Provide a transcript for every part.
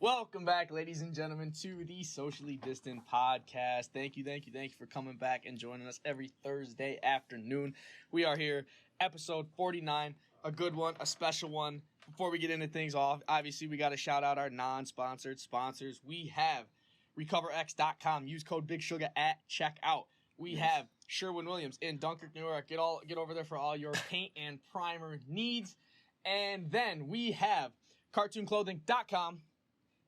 Welcome back, ladies and gentlemen, to the Socially Distant Podcast. Thank you for coming back and joining us every Thursday afternoon. We are here, episode 49, a good one, a special one. Before we get into things off, obviously we got to shout out our non-sponsored sponsors. We have RecoverX.com. Use code BigSugar at checkout. We have Sherwin-Williams in Dunkirk, New York. Get over there for all your paint and primer needs. And then we have CartoonClothing.com,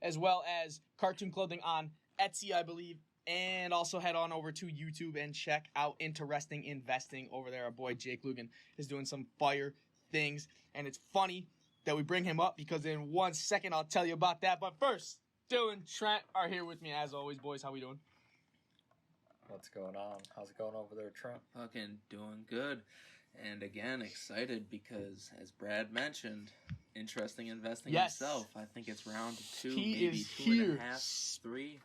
as well as Cartoon Clothing on Etsy, I believe. And also head on over to YouTube and check out Interesting Investing over there. Our boy Jake Lugen is doing some fire things. And it's funny that we bring him up because in 1 second I'll tell you about that. But first, Dylan, Trent are here with me as always. Boys, how we doing? What's going on? How's it going over there, Trent? Fucking doing good. And again, excited because, as Brad mentioned, Interesting Investing himself. I think it's round 2, maybe 2.5, 3.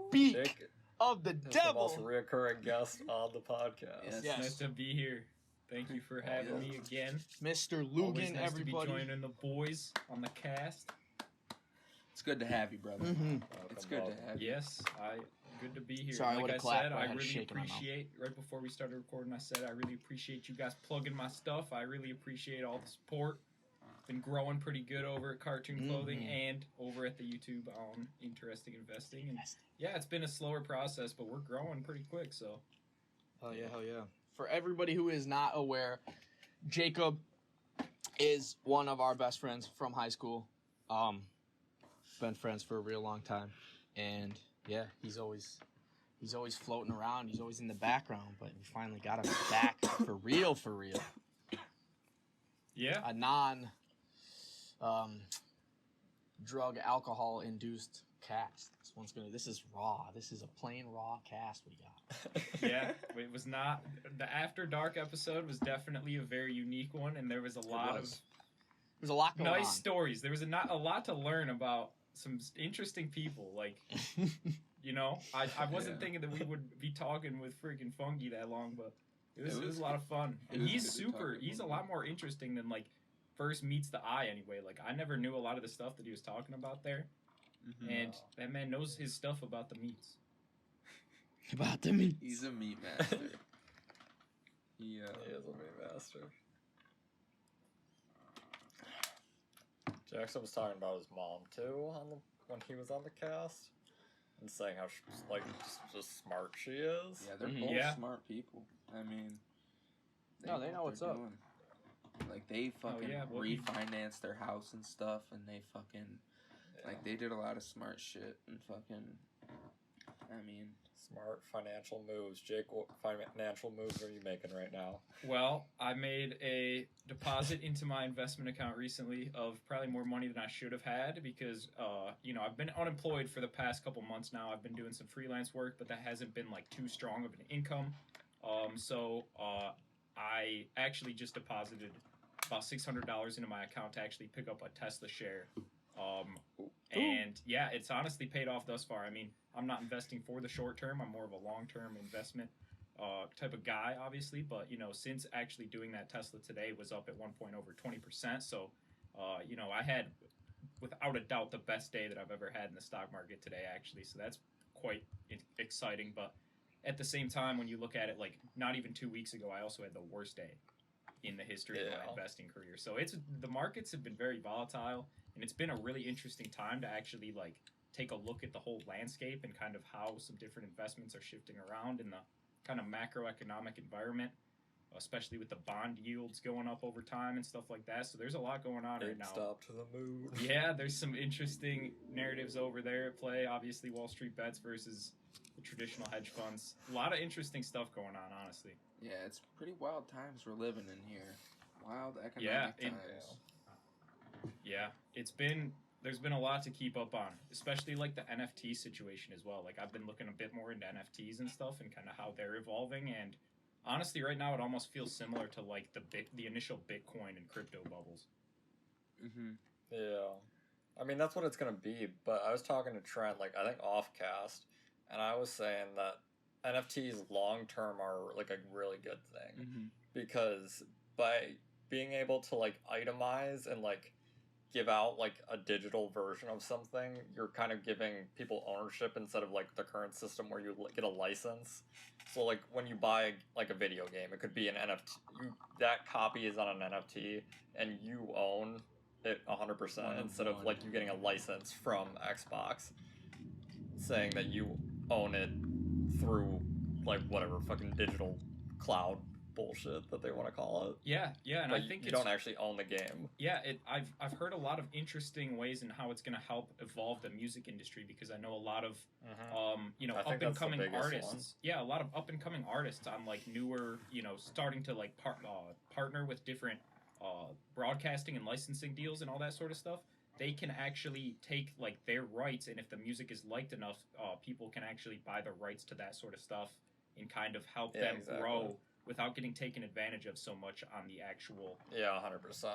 Speak of the devil. The most reoccurring guest on the podcast. Yes. Nice to be here. Thank you for having me again. Mr. Lugen, always nice everybody. to be joining the boys on the cast. It's good to have you, brother. Mm-hmm. It's good to have you. Yes, good to be here. Sorry, like I said, I really appreciate, right before we started recording, I said I really appreciate you guys plugging my stuff. I really appreciate all the support. Been growing pretty good over at Cartoon Clothing and over at the YouTube on Interesting Investing. And yeah, it's been a slower process, but we're growing pretty quick, so. Hell yeah. For everybody who is not aware, Jacob is one of our best friends from high school. Been friends for a real long time. And yeah, he's always floating around. He's always in the background, but we finally got him back for real. Yeah. A non drug alcohol induced cast. This is raw. This is a plain raw cast we got. Yeah, it was not the After Dark episode was definitely a very unique one, and there was a lot There's a lot going on. Nice stories. There was a lot to learn about some interesting people. Like, you know, I wasn't thinking that we would be talking with freaking Funky that long, but it was a lot of fun. And he's a lot more interesting than like first meets the eye anyway. Like I never knew a lot of the stuff that he was talking about there. Mm-hmm. And that man knows his stuff about the meats. About the meats. He's a meat master. He is a meat master. Jackson was talking about his mom too when he was on the cast, and saying how just smart she is. Yeah, they're both smart people. I mean, they know what's up. Like they fucking refinanced their house and stuff, and they fucking like they did a lot of smart shit and fucking. I mean, smart financial moves. Jake, what financial moves are you making right now? Well, I made a deposit into my investment account recently of probably more money than I should have had because, I've been unemployed for the past couple months now. I've been doing some freelance work, but that hasn't been like too strong of an income. So I actually just deposited about $600 into my account to actually pick up a Tesla share. And yeah, it's honestly paid off thus far. I mean, I'm not investing for the short term. I'm more of a long-term investment type of guy, obviously. But, since actually doing that Tesla today was up at one point over 20%. So, I had, without a doubt, the best day that I've ever had in the stock market today, actually. So that's quite exciting. But at the same time, when you look at it, like not even 2 weeks ago, I also had the worst day in the history of my investing career. So the markets have been very volatile, and it's been a really interesting time to actually like take a look at the whole landscape and kind of how some different investments are shifting around in the kind of macroeconomic environment, especially with the bond yields going up over time and stuff like that. So there's a lot going on right now. Stop to the moon. Yeah, there's some interesting narratives over there at play. Obviously, Wall Street bets versus the traditional hedge funds. A lot of interesting stuff going on, honestly. Yeah, it's pretty wild times we're living in here. Wild economic times. Yeah, there's been a lot to keep up on, especially like the NFT situation as well. Like I've been looking a bit more into NFTs and stuff and kind of how they're evolving. And honestly, right now it almost feels similar to like the initial Bitcoin and crypto bubbles. Mm-hmm. Yeah, I mean that's what it's gonna be. But I was talking to Trent, like I think off cast, and I was saying that NFTs long term are like a really good thing because by being able to like itemize and like give out like a digital version of something, you're kind of giving people ownership instead of like the current system where you get a license. So like when you buy like a video game, it could be an NFT. That copy is on an NFT, and you own it 100% instead of like you getting a license from Xbox, saying that you own it through like whatever fucking digital cloud bullshit that they want to call it. Yeah, and but I think you don't actually own the game. Yeah, I've heard a lot of interesting ways in how it's going to help evolve the music industry, because I know a lot of up and coming artists. One. Yeah, a lot of up and coming artists on like newer, starting to like partner with different broadcasting and licensing deals and all that sort of stuff. They can actually take like their rights, and if the music is liked enough, people can actually buy the rights to that sort of stuff and kind of help them grow without getting taken advantage of so much on the actual... Yeah, 100%.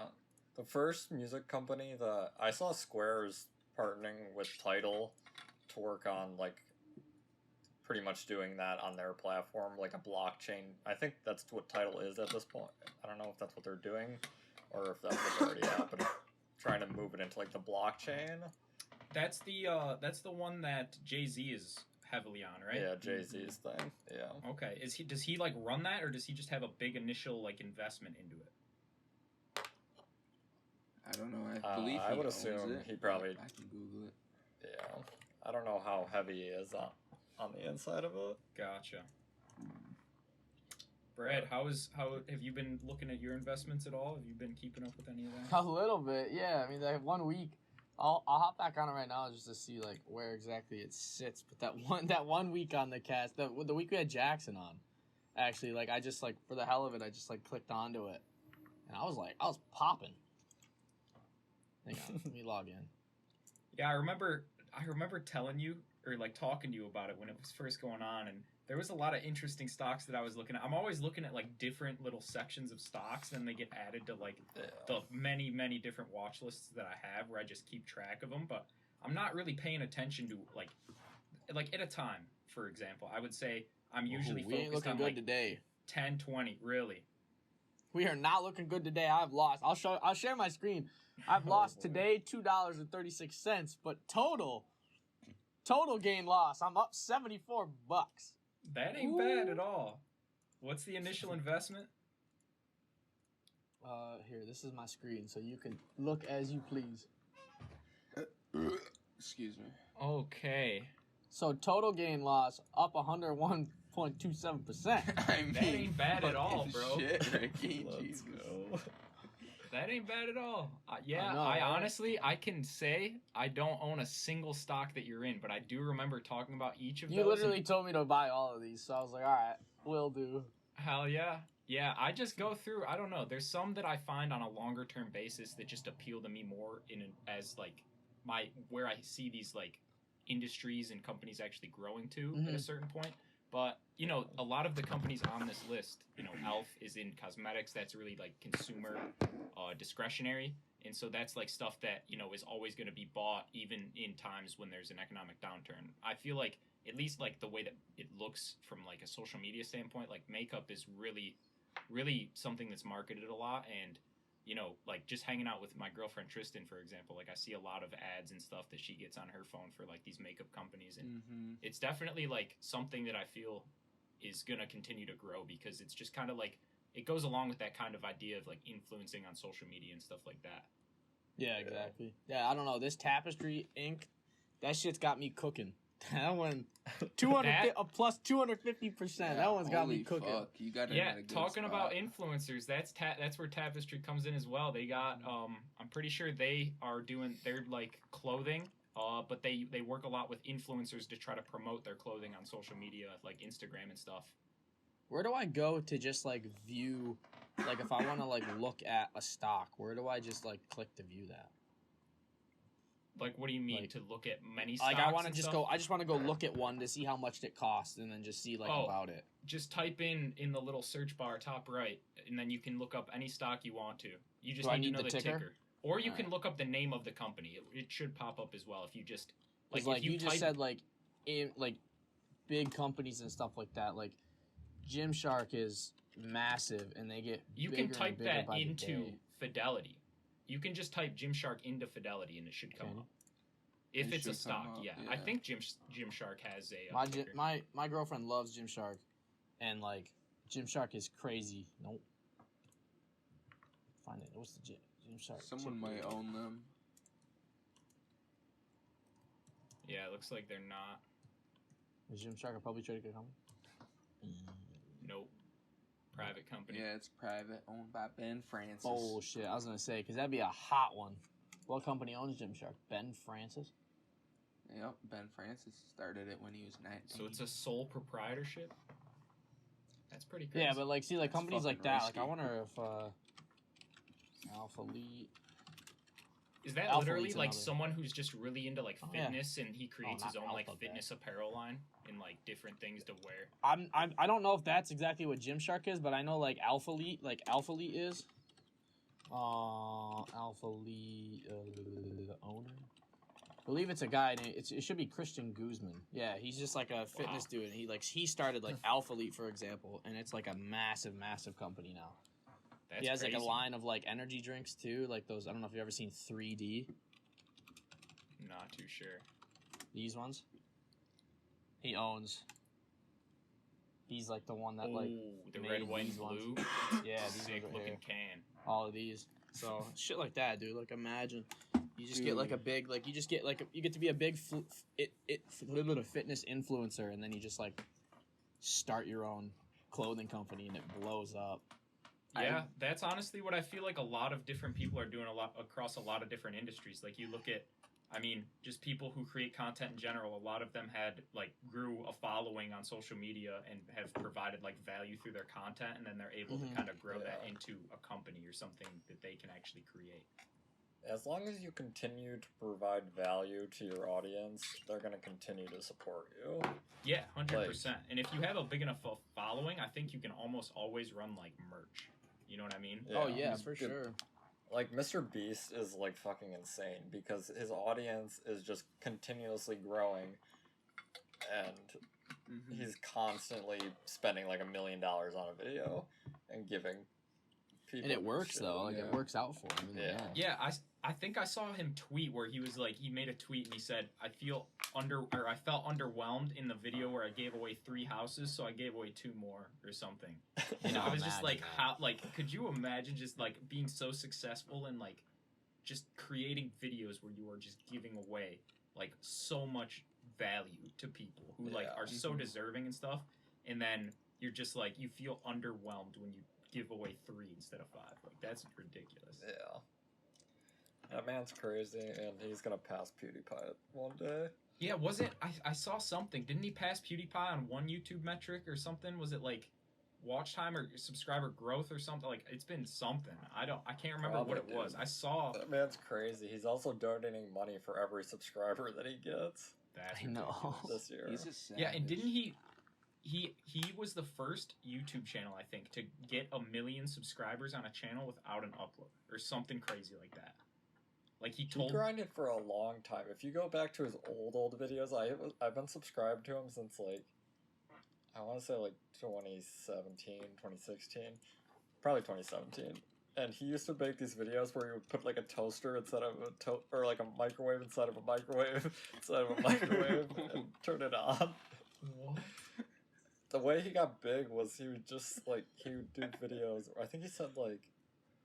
The first music company that I saw, Square's partnering with Tidal to work on, like, pretty much doing that on their platform, like a blockchain. I think that's what Tidal is at this point. I don't know if that's what they're doing, or if that's what they're already at, but trying to move it into, like, the blockchain. That's the one that Jay-Z is... heavily on, right? Yeah, Jay-Z's thing. Yeah. Okay. Does he like run that, or does he just have a big initial like investment into it? I don't know. I believe I would assume he probably. I can Google it. Yeah. I don't know how heavy he is on the inside of it. Gotcha. Brad, how have you been looking at your investments at all? Have you been keeping up with any of that? A little bit, yeah. I mean, that 1 week. I'll hop back on it right now just to see like where exactly it sits. But that one week on the cast, the week we had Jackson on, actually, like I just like for the hell of it, I just like clicked onto it, and I was popping. Hang on, let me log in. Yeah, I remember telling you or like talking to you about it when it was first going on, and there was a lot of interesting stocks that I was looking at. I'm always looking at like different little sections of stocks, and they get added to like the many, many different watch lists that I have where I just keep track of them. But I'm not really paying attention to like at a time, for example. I would say I'm usually focused on like today. 10, 20, really. We are not looking good today. I've lost. I'll share my screen. I've lost today $2.36, but total gain loss. I'm up $74. That ain't bad at all. What's the initial investment? Here, this is my screen, so you can look as you please. Excuse me. Okay. So total gain loss up 101.27%. I mean, that ain't bad at all, bro. Shit, Ricky. Let's go. That ain't bad at all. I honestly, I can say I don't own a single stock that you're in, but I do remember talking about each of those. You literally told me to buy all of these, so I was like, all right, will do. Hell yeah. Yeah, I just go through, I don't know, there's some that I find on a longer term basis that just appeal to me more as like where I see these like industries and companies actually growing to at a certain point. But, a lot of the companies on this list, Elf is in cosmetics. That's really, like, consumer discretionary. And so that's, like, stuff that, is always going to be bought even in times when there's an economic downturn. I feel like, at least, like, the way that it looks from, like, a social media standpoint, like, makeup is really, really something that's marketed a lot. And, like, just hanging out with my girlfriend Tristan, for example, like, I see a lot of ads and stuff that she gets on her phone for, like, these makeup companies. And it's definitely, like, something that I feel is going to continue to grow, because it's just kind of, like, it goes along with that kind of idea of, like, influencing on social media and stuff like that. Yeah, exactly. Yeah, I don't know. This Tapestry ink, that shit's got me cooking. That one, plus 250%. That one's got me cooking. Fuck. You got talking about influencers, that's where Tapestry comes in as well. They got, I'm pretty sure they're like clothing, but they work a lot with influencers to try to promote their clothing on social media, like Instagram and stuff. Where do I go to just like view, like if I want to like look at a stock, where do I just like click to view that? Like, what do you mean, like, to look at many stocks? Like, I want to just go. I just want to go look at one to see how much it costs, and then just see about it. Just type in the little search bar top right, and then you can look up any stock you want to. You just need to know the ticker, or you can look up the name of the company. It should pop up as well if you just like you just said in big companies and stuff like that. Like Gymshark is massive, and they get you can type that into Fidelity. You can just type Gymshark into Fidelity and it should come up. If it's a stock, yeah. I think Gymshark has a. My girlfriend loves Gymshark, and like Gymshark is crazy. Nope. Find it. What's the Gymshark? Someone might own them. Yeah, it looks like they're not. Is Gymshark a publicly traded company? Nope. Private company. Yeah, it's private, owned by Ben Francis. Bullshit. I was gonna say because that'd be a hot one. What company owns Gymshark? Ben Francis. Yep, Ben Francis started it when he was 19. So it's a sole proprietorship? That's pretty crazy. Yeah, but like, see, like That's companies like that, risky. like I wonder if Alpha Elite. Is that Alpha literally Elite's like another. someone who's just really into like yeah. fitness and he creates his not own like Alpha, fitness apparel line and like different things to wear? I don't know if that's exactly what Gymshark is, but I know like Alpha Elite is. Alpha Elite owner. I believe it's a guy. It should be Christian Guzman. Yeah, he's just like a fitness dude. And he started like Alpha Elite, for example, and it's like a massive company now. That's he has crazy. like a line of like energy drinks too, like those. I don't know if you've ever seen 3D. Not too sure. These ones. He owns. He's like the one that like the made red, white, these and blue. ones. Yeah, these Sick ones right looking here. can. All of these. So shit like that, dude. Like imagine you just get like a big you get to be a big fitness influencer, and then you just like start your own clothing company and it blows up. Yeah, that's honestly what I feel like a lot of different people are doing a lot across a lot of different industries. Like you look at, I mean, just people who create content in general, a lot of them grew a following on social media and have provided like value through their content, and then they're able to kind of grow that into a company or something that they can actually create. As long as you continue to provide value to your audience, they're going to continue to support you. Yeah, 100%. And if you have a big enough following, I think you can almost always run like merch. You know what I mean? Oh yeah, he's for good. sure. Like Mr. Beast is like fucking insane because his audience is just continuously growing, and he's constantly spending like $1 million on a video and giving people. And it works shit. though. Like it works out for him. Yeah, I think I saw him tweet where he was like, he made a tweet and he said, I felt underwhelmed in the video where I gave away 3 houses, so I gave away 2 more or something. And I was just like, how, like, could you imagine just like being so successful and like just creating videos where you are just giving away like so much value to people who like are so deserving and stuff, and then you're just like, you feel underwhelmed when you give away 3 instead of 5. Like that's ridiculous. Yeah. That man's crazy, and he's gonna pass PewDiePie one day. Yeah, was it? I saw something. Didn't he pass PewDiePie on one YouTube metric or something? Was it like watch time or subscriber growth or something? Like it's been something. I can't remember what it was. I saw. That man's crazy. He's also donating money for every subscriber that he gets. That's I know. This year. He's a savage. Yeah, and didn't he was the first YouTube channel, I think, to get 1 million subscribers on a channel without an upload or something crazy like that. Like he grinded for a long time. If you go back to his old videos, I've been subscribed to him since like I want to say like 2017, 2016, probably 2017. And he used to make these videos where he would put like a toaster instead of or like a microwave inside of a microwave and turn it on. What? The way he got big was he would do videos. I think he said like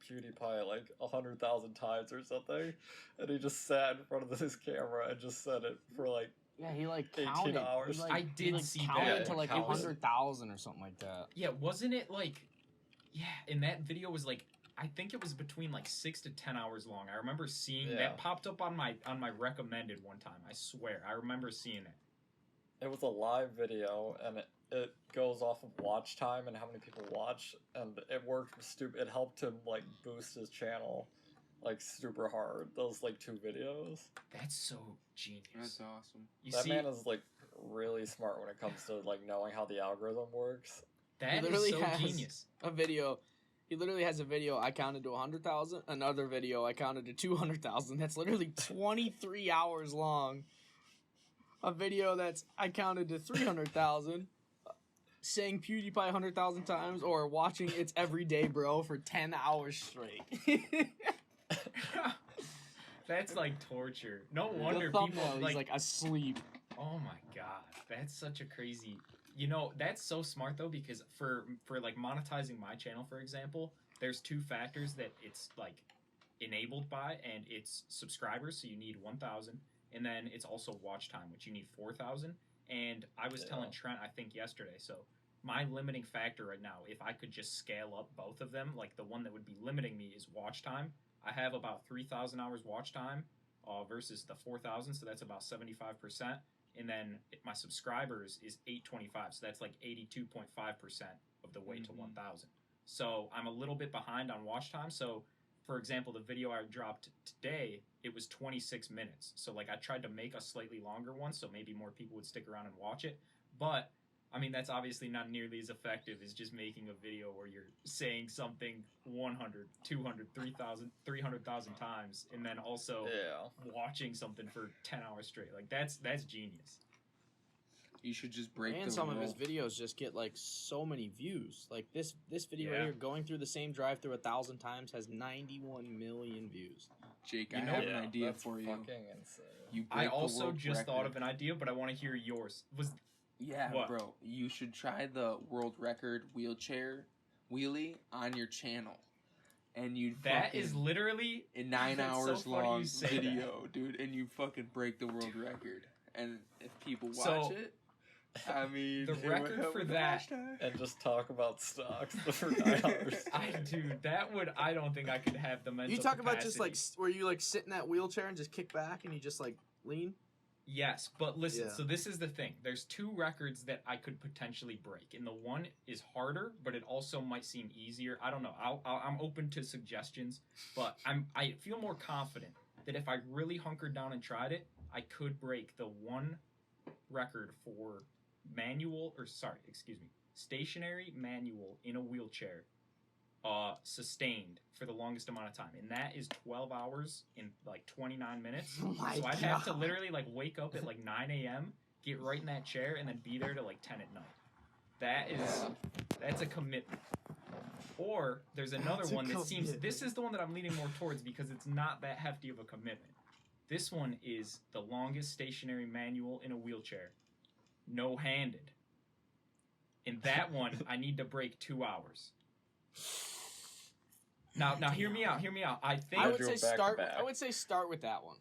PewDiePie like 100,000 times or something, and he just sat in front of his camera and just said it for like he like 18 counted. hours. I did see that. Counted to like Counted. 100,000 or something like that. Yeah, wasn't it like? Yeah, and that video was like, I think it was between like 6 to 10 hours long. I remember seeing that popped up on my recommended one time. I swear, I remember seeing it. It was a live video, and it goes off of watch time and how many people watch, and it worked stupid. It helped him like boost his channel like super hard. Those like 2 videos. That's so genius. That's awesome. That man is like really smart when it comes to like knowing how the algorithm works. That is so genius. A video. He literally has a video I counted to 100,000. Another video I counted to 200,000. That's literally 23 hours long. A video that's I counted to 300,000. Saying PewDiePie 100,000 times, or watching It's Everyday Bro for 10 hours straight. That's like torture. No The wonder thumbnail, people he's like asleep. Oh my god, that's such a crazy. That's so smart though, because for like monetizing my channel, for example, there's two factors that it's like enabled by, and it's subscribers, so you need 1,000, and then it's also watch time, which you need 4,000. And I was telling Trent, I think yesterday, so my limiting factor right now, if I could just scale up both of them, like the one that would be limiting me is watch time. I have about 3,000 hours watch time versus the 4,000, so that's about 75%. And then my subscribers is 825, so that's like 82.5% of the way to 1,000. So I'm a little bit behind on watch time. So, for example, the video I dropped today, it was 26 minutes. So, like, I tried to make a slightly longer one so maybe more people would stick around and watch it. But, I mean, that's obviously not nearly as effective as just making a video where you're saying something 100, 200, 3,000, 300,000 times and then also watching something for 10 hours straight. Like, that's genius. You should just break and some of his videos just get like so many views. Like this video right here, going through the same drive-through 1,000 times, has 91 million views. Jake, I have an idea for you. Fucking insane. I also just thought of an idea, but I want to hear yours. Bro, you should try the world record wheelchair wheelie on your channel, and that is literally a 9 hours so long video, dude, and you fucking break the world record. And if people watch it. I mean, the record for that, and just talk about stocks for 9 hours. I don't think I could have the mental. You talk capacity. about just like where you like sit in that wheelchair and just kick back and you just like lean. Yes, but listen. So this is the thing. There's two records that I could potentially break, and the one is harder, but it also might seem easier. I don't know. I'm open to suggestions, but I feel more confident that if I really hunkered down and tried it, I could break the one record for stationary manual in a wheelchair sustained for the longest amount of time, and that is 12 hours in like 29 minutes. Oh my so I'd God. have to literally like wake up at like 9 a.m., get right in that chair, and then be there till like 10 at night. That's a commitment. Or there's another one that seems, this is the one that I'm leaning more towards because it's not that hefty of a commitment. This one is the longest stationary manual in a wheelchair, no-handed. In that one, I need to break 2 hours. Now, hear me out. I would say start with that one.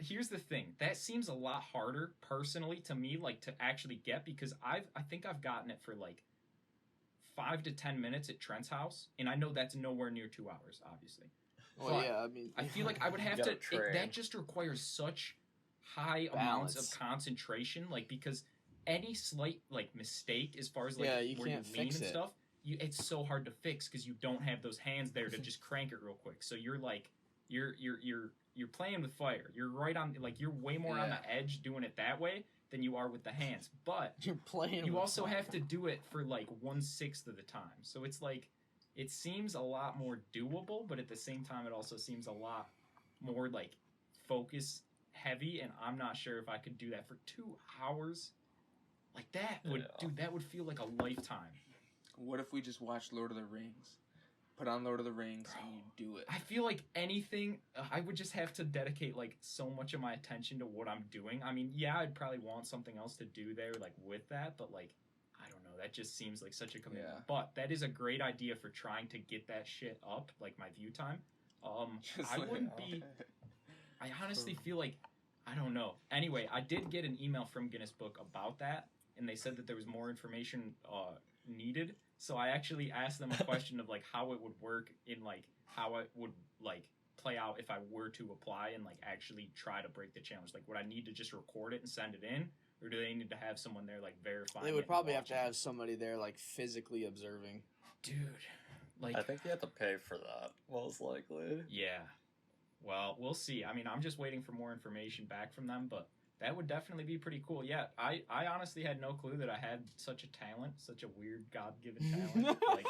Here's the thing. That seems a lot harder, personally, to me, like to actually get, because I think I've gotten it for like 5 to 10 minutes at Trent's house, and I know that's nowhere near 2 hours, obviously. Well, but yeah, I mean, I feel like I would have to. That just requires such high amounts of concentration, like because any slight like mistake, as far as like where you lean and stuff, it's so hard to fix because you don't have those hands there to just crank it real quick. So you're like, you're playing with fire. You're right on, like you're way more on the edge doing it that way than you are with the hands. But you're playing. You also have to do it for like 1/6 of the time. So it's like. It seems a lot more doable, but at the same time, it also seems a lot more like focus heavy, and I'm not sure if I could do that for 2 hours. Like that would, dude, that would feel like a lifetime. What if we just watch Lord of the Rings? Put on Lord of the Rings and you do it. I feel like anything, I would just have to dedicate like so much of my attention to what I'm doing. I mean, yeah, I'd probably want something else to do there, like with that, but like. That just seems like such a commitment. Yeah. But that is a great idea for trying to get that shit up, like my view time. I wouldn't be... I honestly feel like... I don't know. Anyway, I did get an email from Guinness Book about that, and they said that there was more information needed. So I actually asked them a question of like how it would work in like how it would like play out if I were to apply and like actually try to break the challenge. Like would I need to just record it and send it in? Or do they need to have someone there, like, verifying it? They would probably have to have somebody there, like, physically observing. Dude, like... I think you have to pay for that, most likely. Yeah. Well, we'll see. I mean, I'm just waiting for more information back from them, but that would definitely be pretty cool. Yeah, I honestly had no clue that I had such a talent, such a weird God-given talent. Like,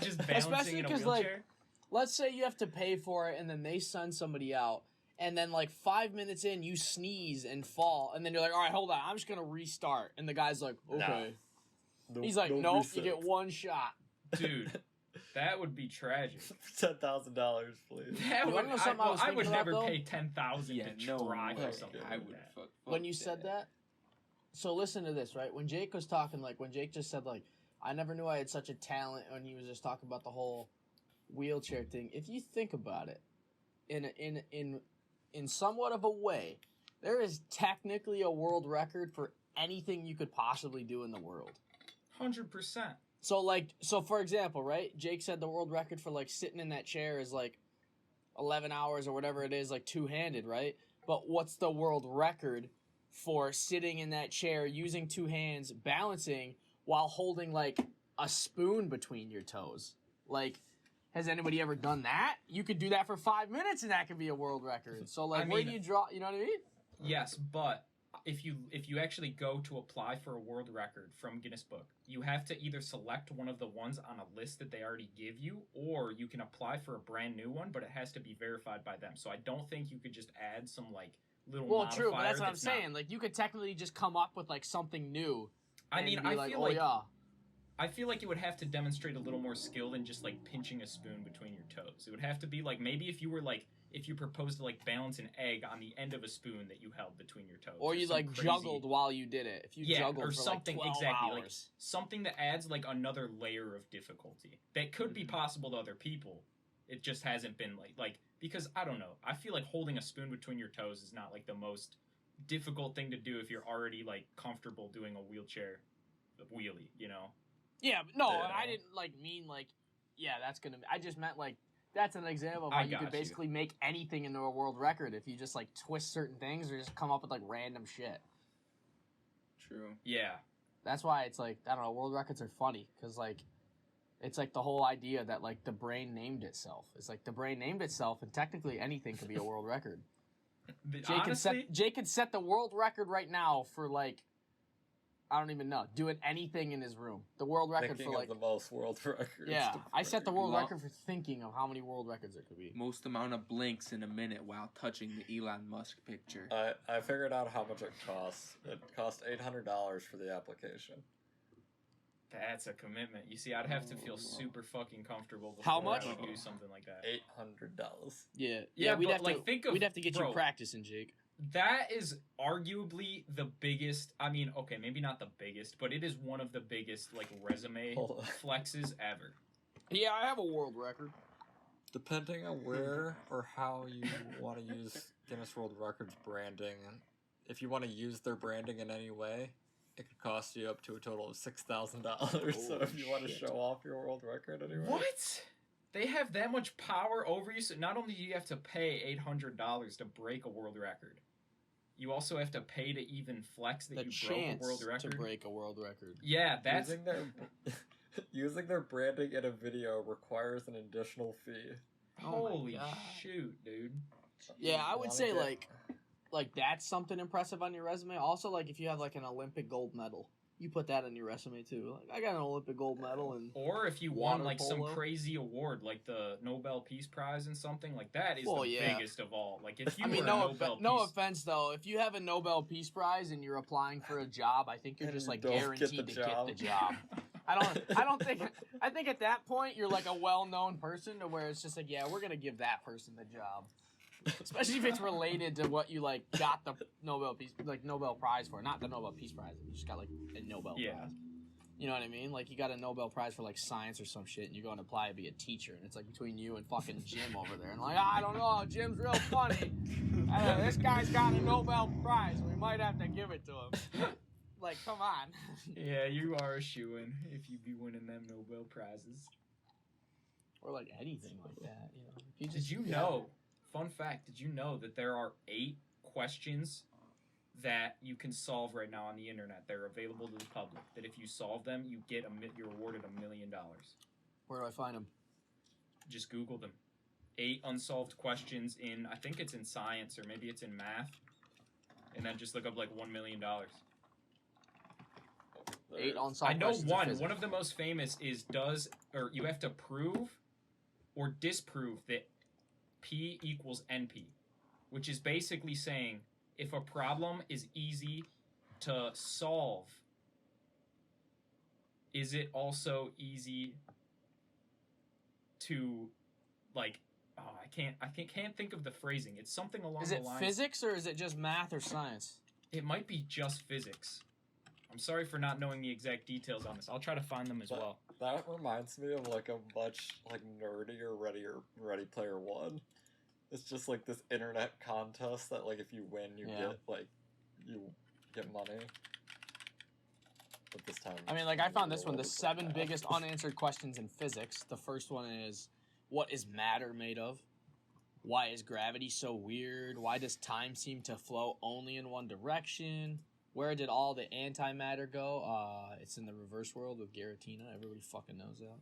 just balancing in a wheelchair. Like, let's say you have to pay for it, and then they send somebody out. And then, like, 5 minutes in, you sneeze and fall. And then you're like, all right, hold on. I'm just going to restart. And the guy's like, okay. No, he's like, nope, you get one shot. Dude, That would be tragic. $10,000, please. I would never about, pay $10,000 to try for something. I would fuck when you said that. So listen to this, right? When Jake was talking, like when Jake just said, like, I never knew I had such a talent when he was just talking about the whole wheelchair thing. If you think about it, in somewhat of a way, there is technically a world record for anything you could possibly do in the world. 100%. So for example, right? Jake said the world record for like sitting in that chair is like 11 hours or whatever it is, like two-handed, right? But what's the world record for sitting in that chair using two hands, balancing while holding like a spoon between your toes? Like, has anybody ever done that? You could do that for 5 minutes and that could be a world record. So like, where do you draw? You know what I mean? Yes, but if you actually go to apply for a world record from Guinness Book, you have to either select one of the ones on a list that they already give you, or you can apply for a brand new one, but it has to be verified by them. So I don't think you could just add some like little modifier. True, but that's what I'm saying. Like, you could technically just come up with like something new. I feel like you would have to demonstrate a little more skill than just like pinching a spoon between your toes. It would have to be like, maybe if you proposed to like balance an egg on the end of a spoon that you held between your toes, or you like juggled while you did it. If you juggled or for something, like 12 exactly, hours. like something that adds like another layer of difficulty that could be possible to other people. It just hasn't been like because I don't know. I feel like holding a spoon between your toes is not like the most difficult thing to do if you're already like comfortable doing a wheelchair wheelie, you know? Yeah, but no, I didn't like mean like, yeah, that's gonna. I just meant like that's an example of how you could basically make anything into a world record if you just like twist certain things or just come up with like random shit. True. Yeah. That's why it's like, I don't know, world records are funny because like it's like the whole idea that like the brain named itself. It's like the brain named itself, and technically anything could be a world record. Jake could set the world record right now for like, I don't even know, doing anything in his room. The world record Thinking for like of the most world records. Yeah, I set the world record for thinking of how many world records there could be. Most amount of blinks in a minute while touching the Elon Musk picture. I figured out how much it costs. It cost $800 for the application. That's a commitment. You see, I'd have to feel super fucking comfortable before How much? I would do something like that. $800. Yeah. We'd have like, to we'd have to get you practicing, Jake. That is arguably the biggest. I mean, okay, maybe not the biggest, but it is one of the biggest like resume flexes ever. Yeah, I have a world record. Depending on where or how you want to use Guinness World Records branding, if you want to use their branding in any way, it could cost you up to a total of $6,000. So if you want to show off your world record anyway. What? They have that much power over you, so not only do you have to pay $800 to break a world record, you also have to pay to even flex that you broke a world record. To break a world record. Yeah, that's... Using their branding in a video requires an additional fee. Holy shoot, dude. Yeah, I would say like that's something impressive on your resume. Also, like if you have like an Olympic gold medal, you put that on your resume too. Like, I got an Olympic gold medal, and or if you won like some crazy award, like the Nobel Peace Prize and something like that is biggest of all. Like if you no offense though, if you have a Nobel Peace Prize and you're applying for a job, I think you're just like guaranteed to get the job. I think at that point you're like a well-known person to where it's just like, yeah, we're gonna give that person the job. Especially if it's related to what you like got the Nobel Prize for, not the Nobel Peace Prize. You just got like a Nobel Prize. You know what I mean? Like you got a Nobel Prize for like science or some shit, and you go and apply to be a teacher, and it's like between you and fucking Jim over there, and like I don't know, Jim's real funny. This guy's got a Nobel Prize, we might have to give it to him. Like, come on. Yeah, you are a shoo-in if you be winning them Nobel Prizes. Or like anything like that, you know. Did you know? Fun fact, did you know that there are 8 questions that you can solve right now on the internet? They're available to the public. That if you solve them, you're awarded $1 million. Where do I find them? Just Google them. 8 unsolved questions in, I think it's in science or maybe it's in math. And then just look up like $1 million. 8 unsolved I know questions. one of the most famous is you have to prove or disprove that P equals NP, which is basically saying if a problem is easy to solve, is it also easy to, like, I can't think of the phrasing. It's something along the lines. Is it physics or is it just math or science? It might be just physics. I'm sorry for not knowing the exact details on this. I'll try to find them as well. That reminds me of like a much like nerdier Ready Player One. It's just like this internet contest that like if you win you get money. But this time I mean, like I found this one, the 7 biggest unanswered questions in physics. The first one is, what is matter made of? Why is gravity so weird? Why does time seem to flow only in one direction? Where did all the antimatter go? It's in the reverse world with Katrina. Everybody fucking knows that.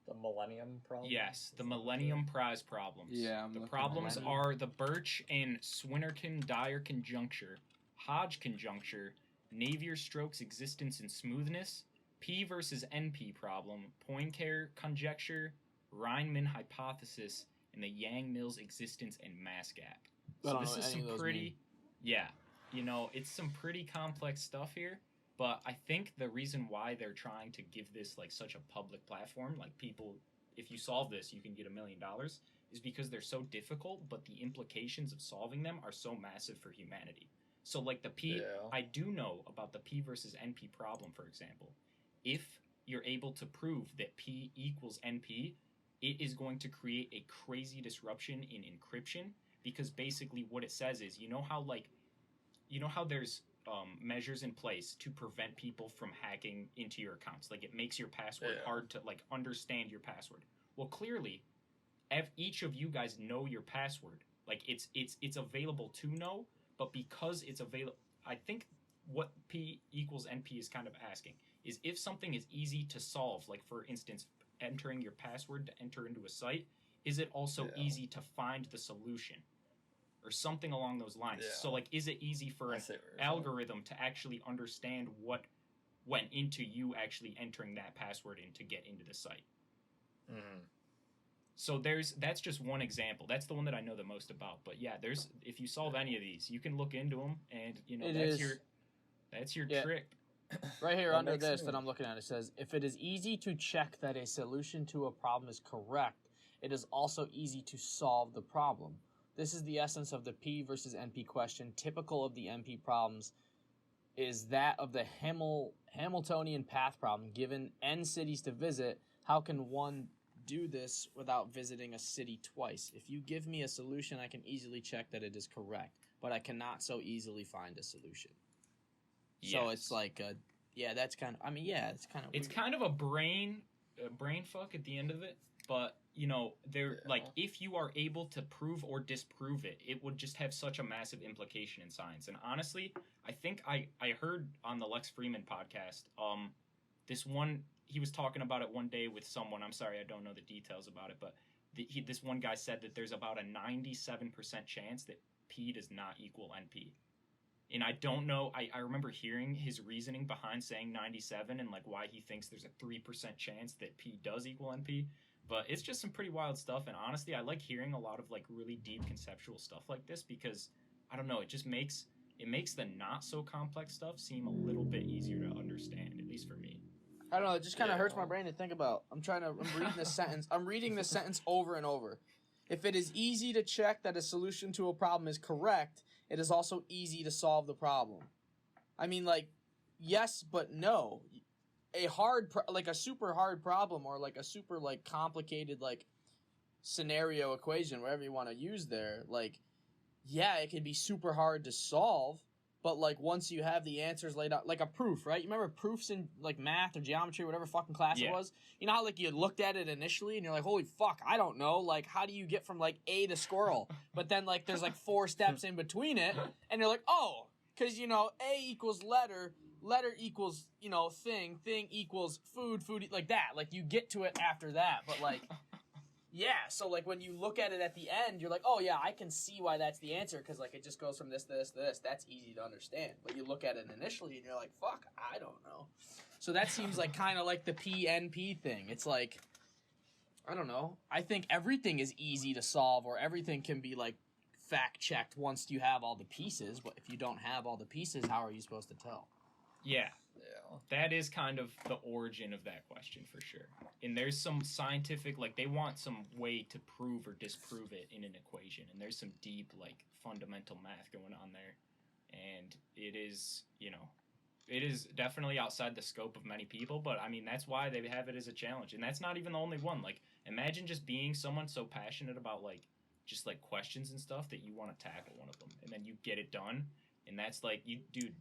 The Millennium Problem? Yes, the Millennium Prize problems. Yeah, the problems are the Birch and Swinnerton-Dyer conjuncture, Hodge conjuncture, Navier-Stokes existence and smoothness, P versus NP problem, Poincare conjecture, Riemann hypothesis, and the Yang-Mills existence and mass gap. So this is some pretty, it's some pretty complex stuff here. But I think the reason why they're trying to give this like such a public platform, like people, if you solve this, you can get $1 million, is because they're so difficult, but the implications of solving them are so massive for humanity. So like the P, I do know about the P versus NP problem, for example. If you're able to prove that P equals NP, it is going to create a crazy disruption in encryption, because basically what it says is, you know how there's measures in place to prevent people from hacking into your accounts. Like it makes your password hard to like understand your password. Well, clearly, each of you guys know your password. Like it's available to know, but because it's available, I think what P equals NP is kind of asking is if something is easy to solve, like for instance, entering your password to enter into a site, is it also easy to find the solution? Or something along those lines. Yeah. So, like, is it easy for an algorithm to actually understand what went into you actually entering that password in to get into the site? Mm-hmm. So that's just one example. That's the one that I know the most about. But yeah, if you solve any of these, you can look into them, and that's your trick. Right here under this that I'm looking at, it says, if it is easy to check that a solution to a problem is correct, it is also easy to solve the problem. This is the essence of the P versus NP question. Typical of the NP problems is that of the Hamiltonian path problem. Given n cities to visit, how can one do this without visiting a city twice? If you give me a solution, I can easily check that it is correct, but I cannot so easily find a solution. Yes. So it's like, that's kind of, it's kind of It's weird. kind of a brain fuck at the end of it, but like if you are able to prove or disprove it, it would just have such a massive implication in science. And honestly, I think I heard on the Lex Freeman podcast, this one, he was talking about it one day with someone. I'm sorry, I don't know the details about it, but this one guy said that there's about a 97% chance that P does not equal NP. And I don't know, I remember hearing his reasoning behind saying 97 and like why he thinks there's a 3% chance that P does equal NP. But it's just some pretty wild stuff, and honestly, I like hearing a lot of like really deep conceptual stuff like this because I don't know, it makes the not so complex stuff seem a little bit easier to understand, at least for me. I don't know, it just kind of hurts my brain to think about. I'm reading this sentence. I'm reading this sentence over and over. If it is easy to check that a solution to a problem is correct, it is also easy to solve the problem. I mean, like, yes, but no. A super hard problem or like a super like complicated like scenario equation, whatever you want to use there, like, yeah, it can be super hard to solve, but like once you have the answers laid out, like a proof, right? You remember proofs in like math or geometry, whatever fucking class it was? You know how like you looked at it initially and you're like, holy fuck, I don't know, like how do you get from like A to squirrel? But then like there's like 4 steps in between it and you're like, oh, because A equals letter equals, thing equals food, like that. Like, you get to it after that. But, like, yeah. So, like, when you look at it at the end, you're like, oh, yeah, I can see why that's the answer. Because, like, it just goes from this to this to this. That's easy to understand. But you look at it initially, and you're like, fuck, I don't know. So that seems like kind of like the PNP thing. It's like, I don't know. I think everything is easy to solve, or everything can be, like, fact-checked once you have all the pieces. But if you don't have all the pieces, how are you supposed to tell? Yeah, Yeah. That is kind of the origin of that question for sure. And there's some scientific, like, they want some way to prove or disprove it in an equation. And there's some deep, like, fundamental math going on there. And it is, it is definitely outside the scope of many people. But, I mean, that's why they have it as a challenge. And that's not even the only one. Like, imagine just being someone so passionate about, like, just, like, questions and stuff that you want to tackle one of them. And then you get it done. And that's, like,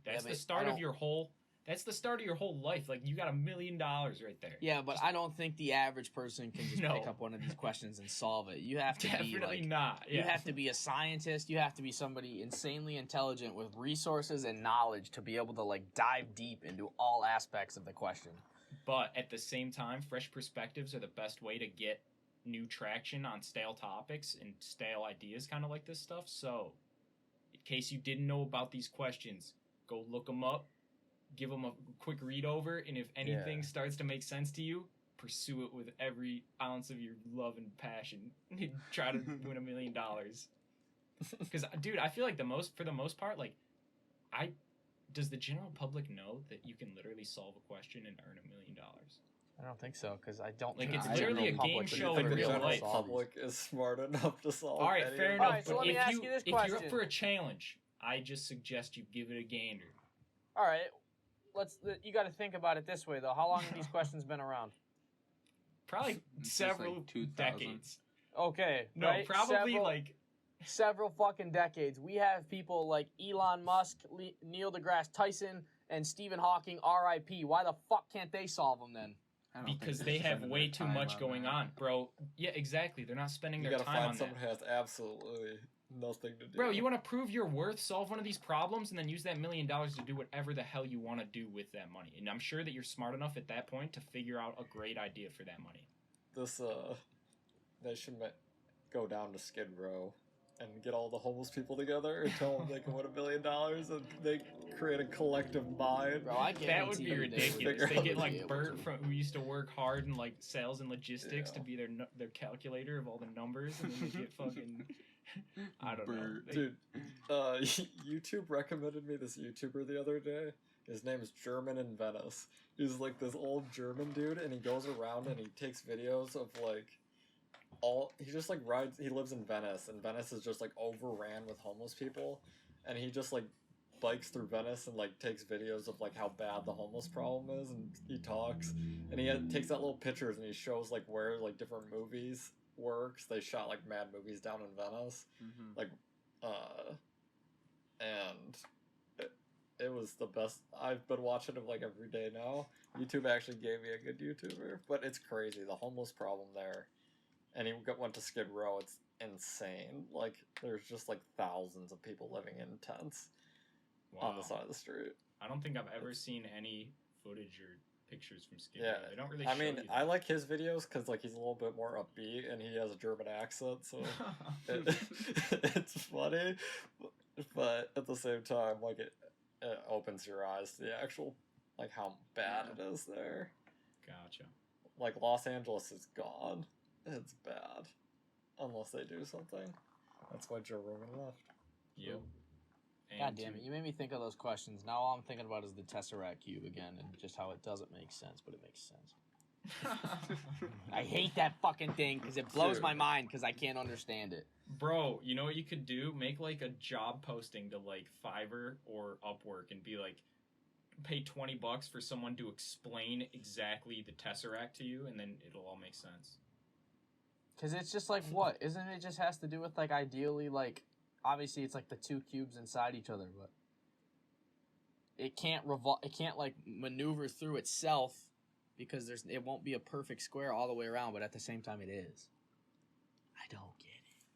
that's the start of your whole... That's the start of your whole life. Like, you got $1 million right there. Yeah, but I don't think the average person can just pick up one of these questions and solve it. You have to definitely be not. Yeah. You have to be a scientist. You have to be somebody insanely intelligent with resources and knowledge to be able to, like, dive deep into all aspects of the question. But at the same time, fresh perspectives are the best way to get new traction on stale topics and stale ideas, kind of like this stuff. So, in case you didn't know about these questions, go look them up. Give them a quick read over, and if anything starts to make sense to you, pursue it with every ounce of your love and passion. Try to win $1 million. Because, dude, I feel like for the most part, like, does the general public know that you can literally solve a question and earn $1 million? I don't think so, because I don't like think it's literally a game show in real life. The public is smart enough to solve. All right, fair enough. All right, so let me ask you this question. If you're up for a challenge, I just suggest you give it a gander. All right. You got to think about it this way, though. How long have these questions been around? Probably several decades. Okay. No, right? probably like several fucking decades. We have people like Elon Musk, Neil deGrasse Tyson, and Stephen Hawking, R.I.P. Why the fuck can't they solve them then? Because they have way too much going on, bro. Yeah, exactly. They're not spending their time on that. You gotta find someone who has absolutely nothing to do. Bro, you want to prove your worth, solve one of these problems, and then use that $1 million to do whatever the hell you want to do with that money. And I'm sure that you're smart enough at that point to figure out a great idea for that money. They should go down to Skid Row and get all the homeless people together and tell them they can win $1 million and they create a collective mind. Bro, that would be ridiculous. They get like Bert who used to work hard in like sales and logistics to be their calculator of all the numbers, and then they get fucking... I don't know. Dude, YouTube recommended me this YouTuber the other day. His name is German in Venice. He's like this old German dude, and he goes around and he takes videos of like he just like rides. He lives in Venice, and Venice is just like overran with homeless people, and he just like bikes through Venice and like takes videos of like how bad the homeless problem is, and he talks, and he takes out little pictures and he shows like where like different movies works. They shot like mad movies down in Venice, and it was the best. I've been watching him like every day now. YouTube actually gave me a good YouTuber, but it's crazy, the homeless problem there. And he went to Skid Row. It's insane. Like, there's just like thousands of people living in tents on the side of the street. I don't think I've ever seen any footage or pictures from Skid Row. They don't really show you that. I like his videos because like he's a little bit more upbeat and he has a German accent, so it's funny. But at the same time, like it opens your eyes to the actual like how bad it is there. Gotcha. Like Los Angeles is gone. It's bad unless they do something. That's why Joe Rogan left. Yep. God damn it! You made me think of those questions. Now all I'm thinking about is the Tesseract Cube again, and just how it doesn't make sense, but it makes sense. I hate that fucking thing because it blows my mind because I can't understand it. Bro, you know what you could do? Make like a job posting to like Fiverr or Upwork and be like, pay $20 for someone to explain exactly the Tesseract to you, and then it'll all make sense. Because it's just like, what? Isn't it just has to do with, like, ideally, like, obviously it's like the two cubes inside each other, but it can't like, maneuver through itself because it won't be a perfect square all the way around, but at the same time it is. I don't get it.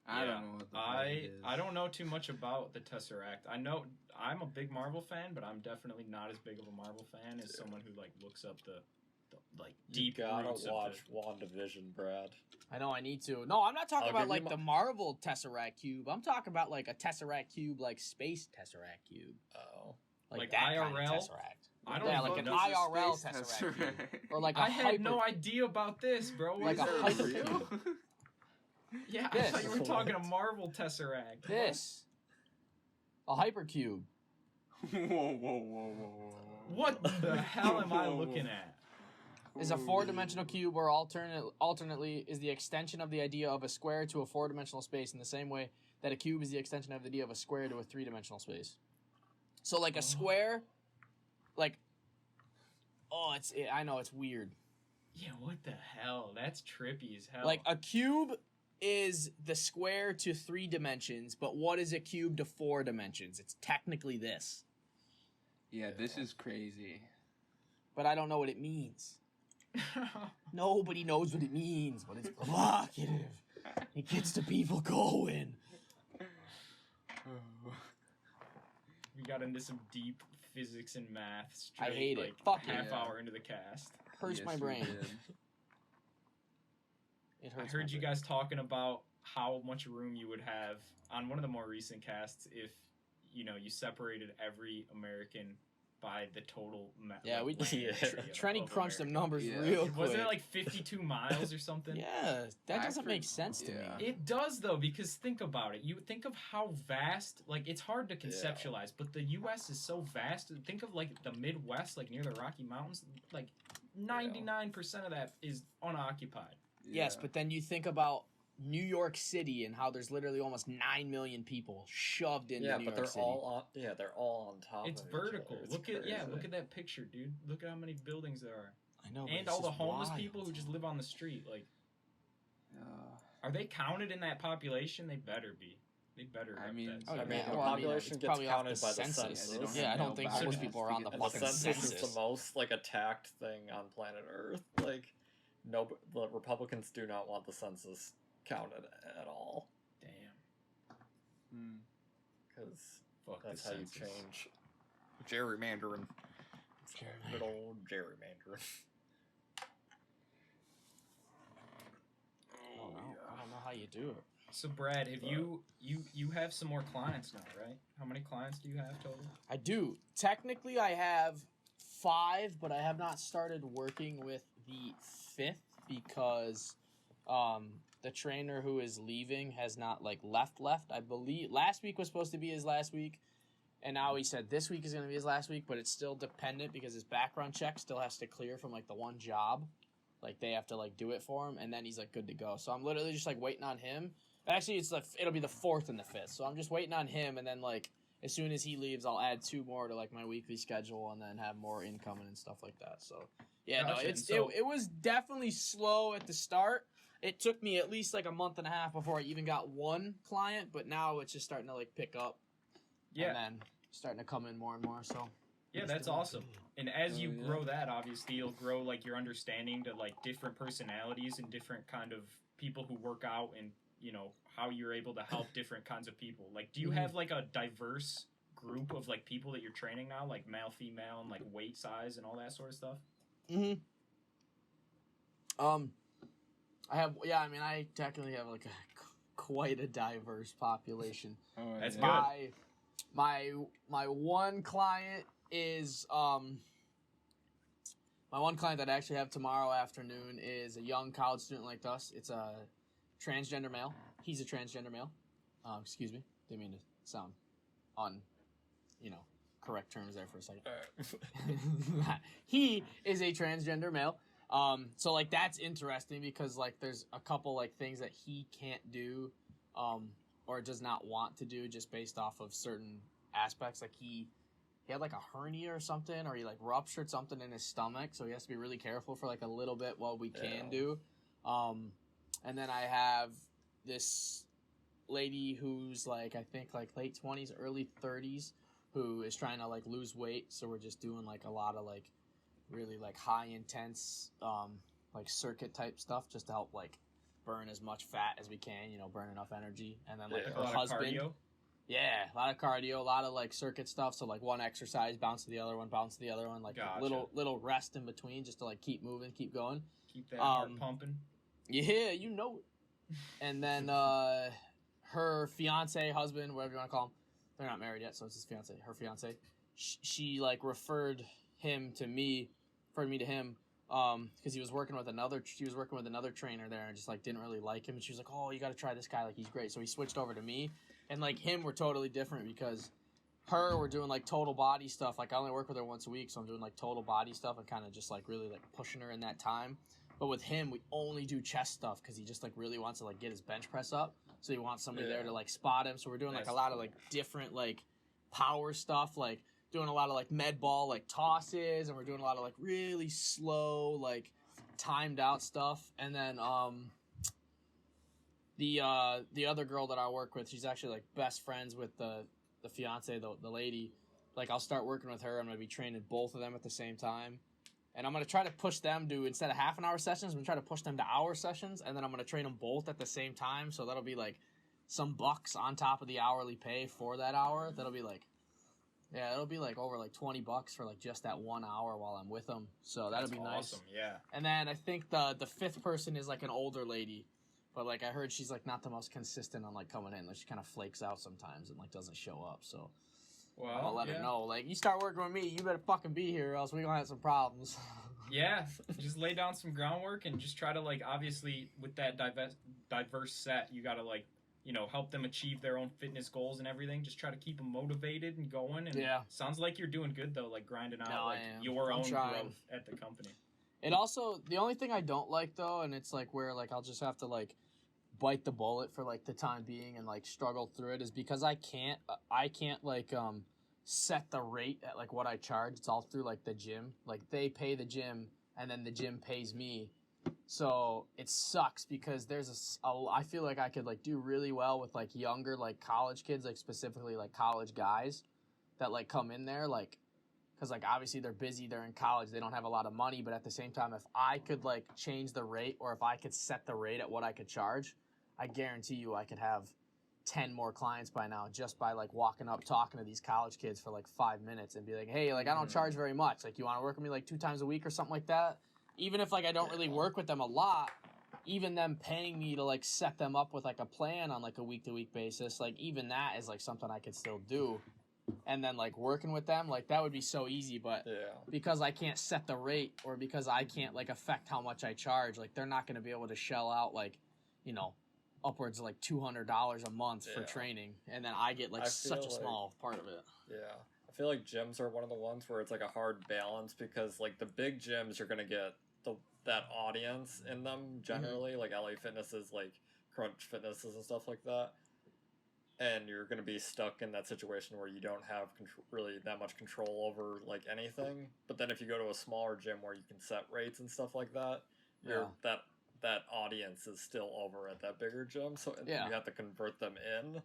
I don't know what the fuck it is. I don't know too much about the Tesseract. I know I'm a big Marvel fan, but I'm definitely not as big of a Marvel fan as someone who, like, looks up the like deep you gotta roots watch WandaVision, Brad. I know I need to. No, I'm not talking about like the Marvel Tesseract Cube. I'm talking about like a Tesseract Cube, like space Tesseract Cube. Oh, like that IRL kind of Tesseract. I don't know. Like an IRL Tesseract Cube. Or like a I had no idea about this, bro. Like a hypercube. Yeah, I thought you were talking a Marvel Tesseract. This. A hypercube. Whoa. What the hell am I looking at? Is a four-dimensional cube, or alternately is the extension of the idea of a square to a four-dimensional space in the same way that a cube is the extension of the idea of a square to a three-dimensional space. So, like, a square, like, I know, it's weird. Yeah, what the hell? That's trippy as hell. Like, a cube is the square to 3 dimensions, but what is a cube to 4 dimensions? It's technically this. Yeah, this is crazy. But I don't know what it means. Nobody knows what it means, but it's provocative. It gets the people going. We got into some deep physics and math straight, I hate it. like, Fuck half hour into the cast. Hurts my brain. It I hurts. heard you guys talking about how much room you would have on one of the more recent casts if, you separated every American by the total Trenny crunched them numbers real quick. Wasn't it like 52 miles or something? Yeah, that doesn't make sense to me. It does, though, because think about it. You think of how vast, like, it's hard to conceptualize, but the U.S. is so vast. Think of, like, the Midwest, like, near the Rocky Mountains. Like, 99% of that is unoccupied. Yes, but then you think about New York City and how there's literally almost 9 million people shoved into New York City. They're all on top. It's of vertical. Each other. Look at that picture, dude. Look at how many buildings there are. I know, and all the homeless people who just live on the street. Like, are they counted in that population? They better be. They better. The population gets counted by the census. I don't think homeless people are on the fucking census. The census is the most attacked thing on planet Earth. The Republicans do not want the census counted at all. Damn. Because that's how you change gerrymandering. Good old gerrymandering. I don't know how you do it. So Brad, have you have some more clients now, right? How many clients do you have total? I do. Technically, I have 5, but I have not started working with the 5th because the trainer who is leaving has not left. I believe last week was supposed to be his last week, and now he said this week is going to be his last week, but it's still dependent because his background check still has to clear from the one job. They have to do it for him, and then he's good to go. So I'm literally just waiting on him. Actually, it'll be the 4th and the 5th. So I'm just waiting on him, and then as soon as he leaves, I'll add 2 more to my weekly schedule, and then have more incoming and stuff like that. So yeah, gotcha. It was definitely slow at the start. It took me at least a month and a half before I even got 1 client, but now it's just starting to pick up. Yeah, and then starting to come in more and more. So yeah, that's awesome. And as you grow that, obviously, you'll grow your understanding to different personalities and different kind of people who work out, and how you're able to help different kinds of people. Do you have a diverse group of people that you're training now, male, female, and weight size and all that sort of stuff? I technically have quite a diverse population. That's good. My one client is my one client that I actually have tomorrow afternoon is a young college student like us. It's a transgender male. He's a transgender male. Excuse me. Didn't mean to sound correct terms there for a second. He is a transgender male. So that's interesting because there's a couple things that he can't do or does not want to do just based off of certain aspects. He had a hernia or something, or he ruptured something in his stomach, so he has to be really careful for a little bit while we can do. And then I have this lady who's I think late 20s, early 30s, who is trying to lose weight. So we're just doing a lot of really high intense circuit type stuff just to help burn as much fat as we can, burn enough energy. And then her husband, a lot of cardio, a lot of circuit stuff. So one exercise, bounce to the other one, gotcha. little rest in between just to keep moving, keep going, keep that heart pumping. Yeah, you know it. And then her fiance, husband, whatever you want to call him, they're not married yet, so it's his fiance. Her fiance, she referred him to me, referred me to him, because he was working with another. She was working with another trainer there, and just didn't really like him. And she was like, "Oh, you got to try this guy. He's great." So he switched over to me, and him were totally different because her, we're doing like total body stuff. Like I only work with her once a week, so I'm doing like total body stuff and kind of just like really like pushing her in that time. But with him, we only do chest stuff because he just like really wants to like get his bench press up. So he wants somebody there to like spot him. So we're doing like a lot of like different like power stuff, like doing a lot of like med ball like tosses, and we're doing a lot of like really slow like timed out stuff. And then the other girl that I work with, she's actually like best friends with the fiance, the lady. Like I'll start working with her. I'm gonna be training both of them at the same time. And I'm going to try to push them to, instead of half an hour sessions, I'm going to try to push them to hour sessions. And then I'm going to train them both at the same time. So that'll be like some bucks on top of the hourly pay for that hour. That'll be like, yeah, it'll be like over like $20 for like just that 1 hour while I'm with them. So that'll be nice. Awesome, yeah. And then I think the fifth person is like an older lady. But like I heard she's like not the most consistent on like coming in. Like she kind of flakes out sometimes and like doesn't show up. So well, I'll let her know. Like you start working with me, you better fucking be here or else we're going to have some problems. Yeah, just lay down some groundwork and just try to like obviously with that diverse set, you got to like, you know, help them achieve their own fitness goals and everything. Just try to keep them motivated and going. And sounds like you're doing good though, like grinding out like your own growth at the company. It also, the only thing I don't like though, and it's like where like I'll just have to like bite the bullet for like the time being and like struggle through it, is because I can't like set the rate at like what I charge. It's all through like the gym. Like they pay the gym and then the gym pays me. So it sucks because there's I feel like I could like do really well with like younger like college kids, like specifically like college guys that like come in there, like because like obviously they're busy, they're in college, they don't have a lot of money, but at the same time if I could like change the rate or if I could set the rate at what I could charge, I guarantee you I could have 10 more clients by now just by like walking up talking to these college kids for like 5 minutes and be like, hey, like I don't charge very much, like you want to work with me like 2 times a week or something like that. Even if like I don't really work with them a lot, even them paying me to like set them up with like a plan on like a week to week basis, like even that is like something I could still do. And then like working with them, like that would be so easy, but because I can't set the rate or because I can't like affect how much I charge, like they're not going to be able to shell out like, you know, upwards of like $200 a month for training, and then I get like such a small part of it. Yeah, I feel like gyms are one of the ones where it's like a hard balance because like the big gyms you're gonna get that audience in them generally, like LA Fitnesses, like Crunch Fitnesses and stuff like that, and you're gonna be stuck in that situation where you don't have really that much control over like anything. But then if you go to a smaller gym where you can set rates and stuff like that, that audience is still over at that bigger gym, so you have to convert them in,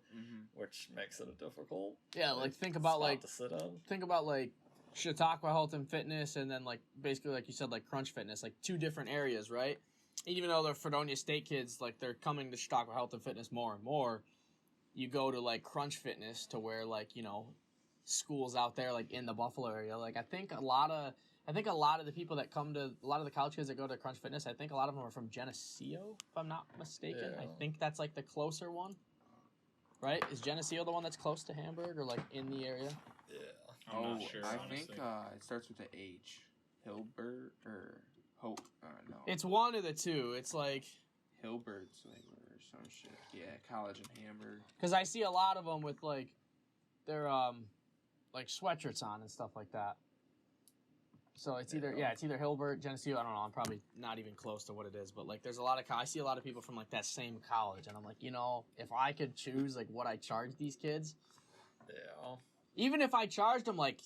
which makes it a difficult. Yeah, like think about like to sit in. Think about like Chautauqua Health and Fitness, and then like basically like you said, like Crunch Fitness, like 2 different areas, right? Even though they're Fredonia State kids, like they're coming to Chautauqua Health and Fitness more and more. You go to like Crunch Fitness to where like, you know, schools out there like in the Buffalo area. Like I think a lot of the people that come to, a lot of the college kids that go to Crunch Fitness, I think a lot of them are from Geneseo, if I'm not mistaken. I think that's like the closer one, right? Is Geneseo the one that's close to Hamburg or like in the area? Yeah. I'm not sure, I honestly. think it starts with the H. Hilbert or Hope? No. It's one of the two. It's like Hilbert's or some shit. Yeah, college in Hamburg. Because I see a lot of them with like their like sweatshirts on and stuff like that. So it's either Hilbert, Geneseo. I don't know. I'm probably not even close to what it is, but like there's a lot of I see a lot of people from like that same college, and I'm like, you know, if I could choose like what I charge these kids, even if I charged them like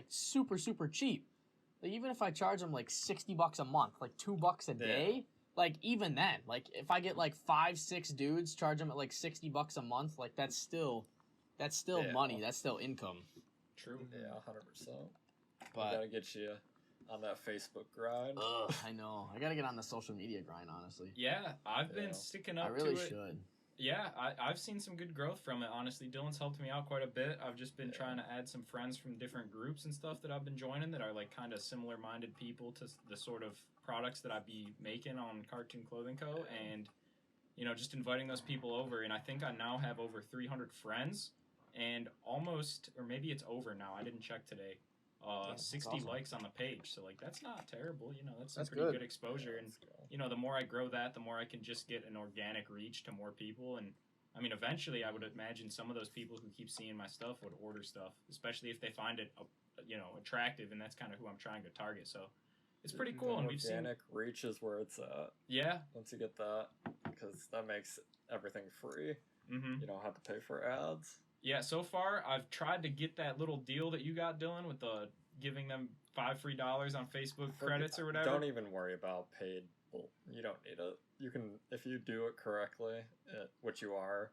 super cheap, like even if I charge them like $60 a month, like $2 a day, like even then, like if I get like 5-6 dudes, charge them at like $60 a month, like that's still money, that's still income. True. Yeah, 100%. But I gotta get you on that Facebook grind. I know. I gotta get on the social media grind, honestly. Yeah, I've been sticking up to it. I really should. Yeah, I've seen some good growth from it, honestly. Dylan's helped me out quite a bit. I've just been trying to add some friends from different groups and stuff that I've been joining that are like kind of similar-minded people to the sort of products that I'd be making on Cartoon Clothing Co. And, you know, just inviting those people over. And I think I now have over 300 friends and almost, or maybe it's over now. I didn't check today. 60 awesome. Likes on the page, so like that's not terrible, you know, that's pretty good exposure. And you know, the more I grow that, the more I can just get an organic reach to more people. And I mean, eventually, I would imagine some of those people who keep seeing my stuff would order stuff, especially if they find it, attractive, and that's kind of who I'm trying to target. So it's pretty cool, and we've seen organic reach is where it's at. Yeah. Once you get that, because that makes everything free. Mm-hmm. You don't have to pay for ads. Yeah. So far, I've tried to get that little deal that you got, Dylan, with the giving them $5 free on Facebook credits or whatever. Don't even worry about paid. You don't need it. You can, if you do it correctly, which you are,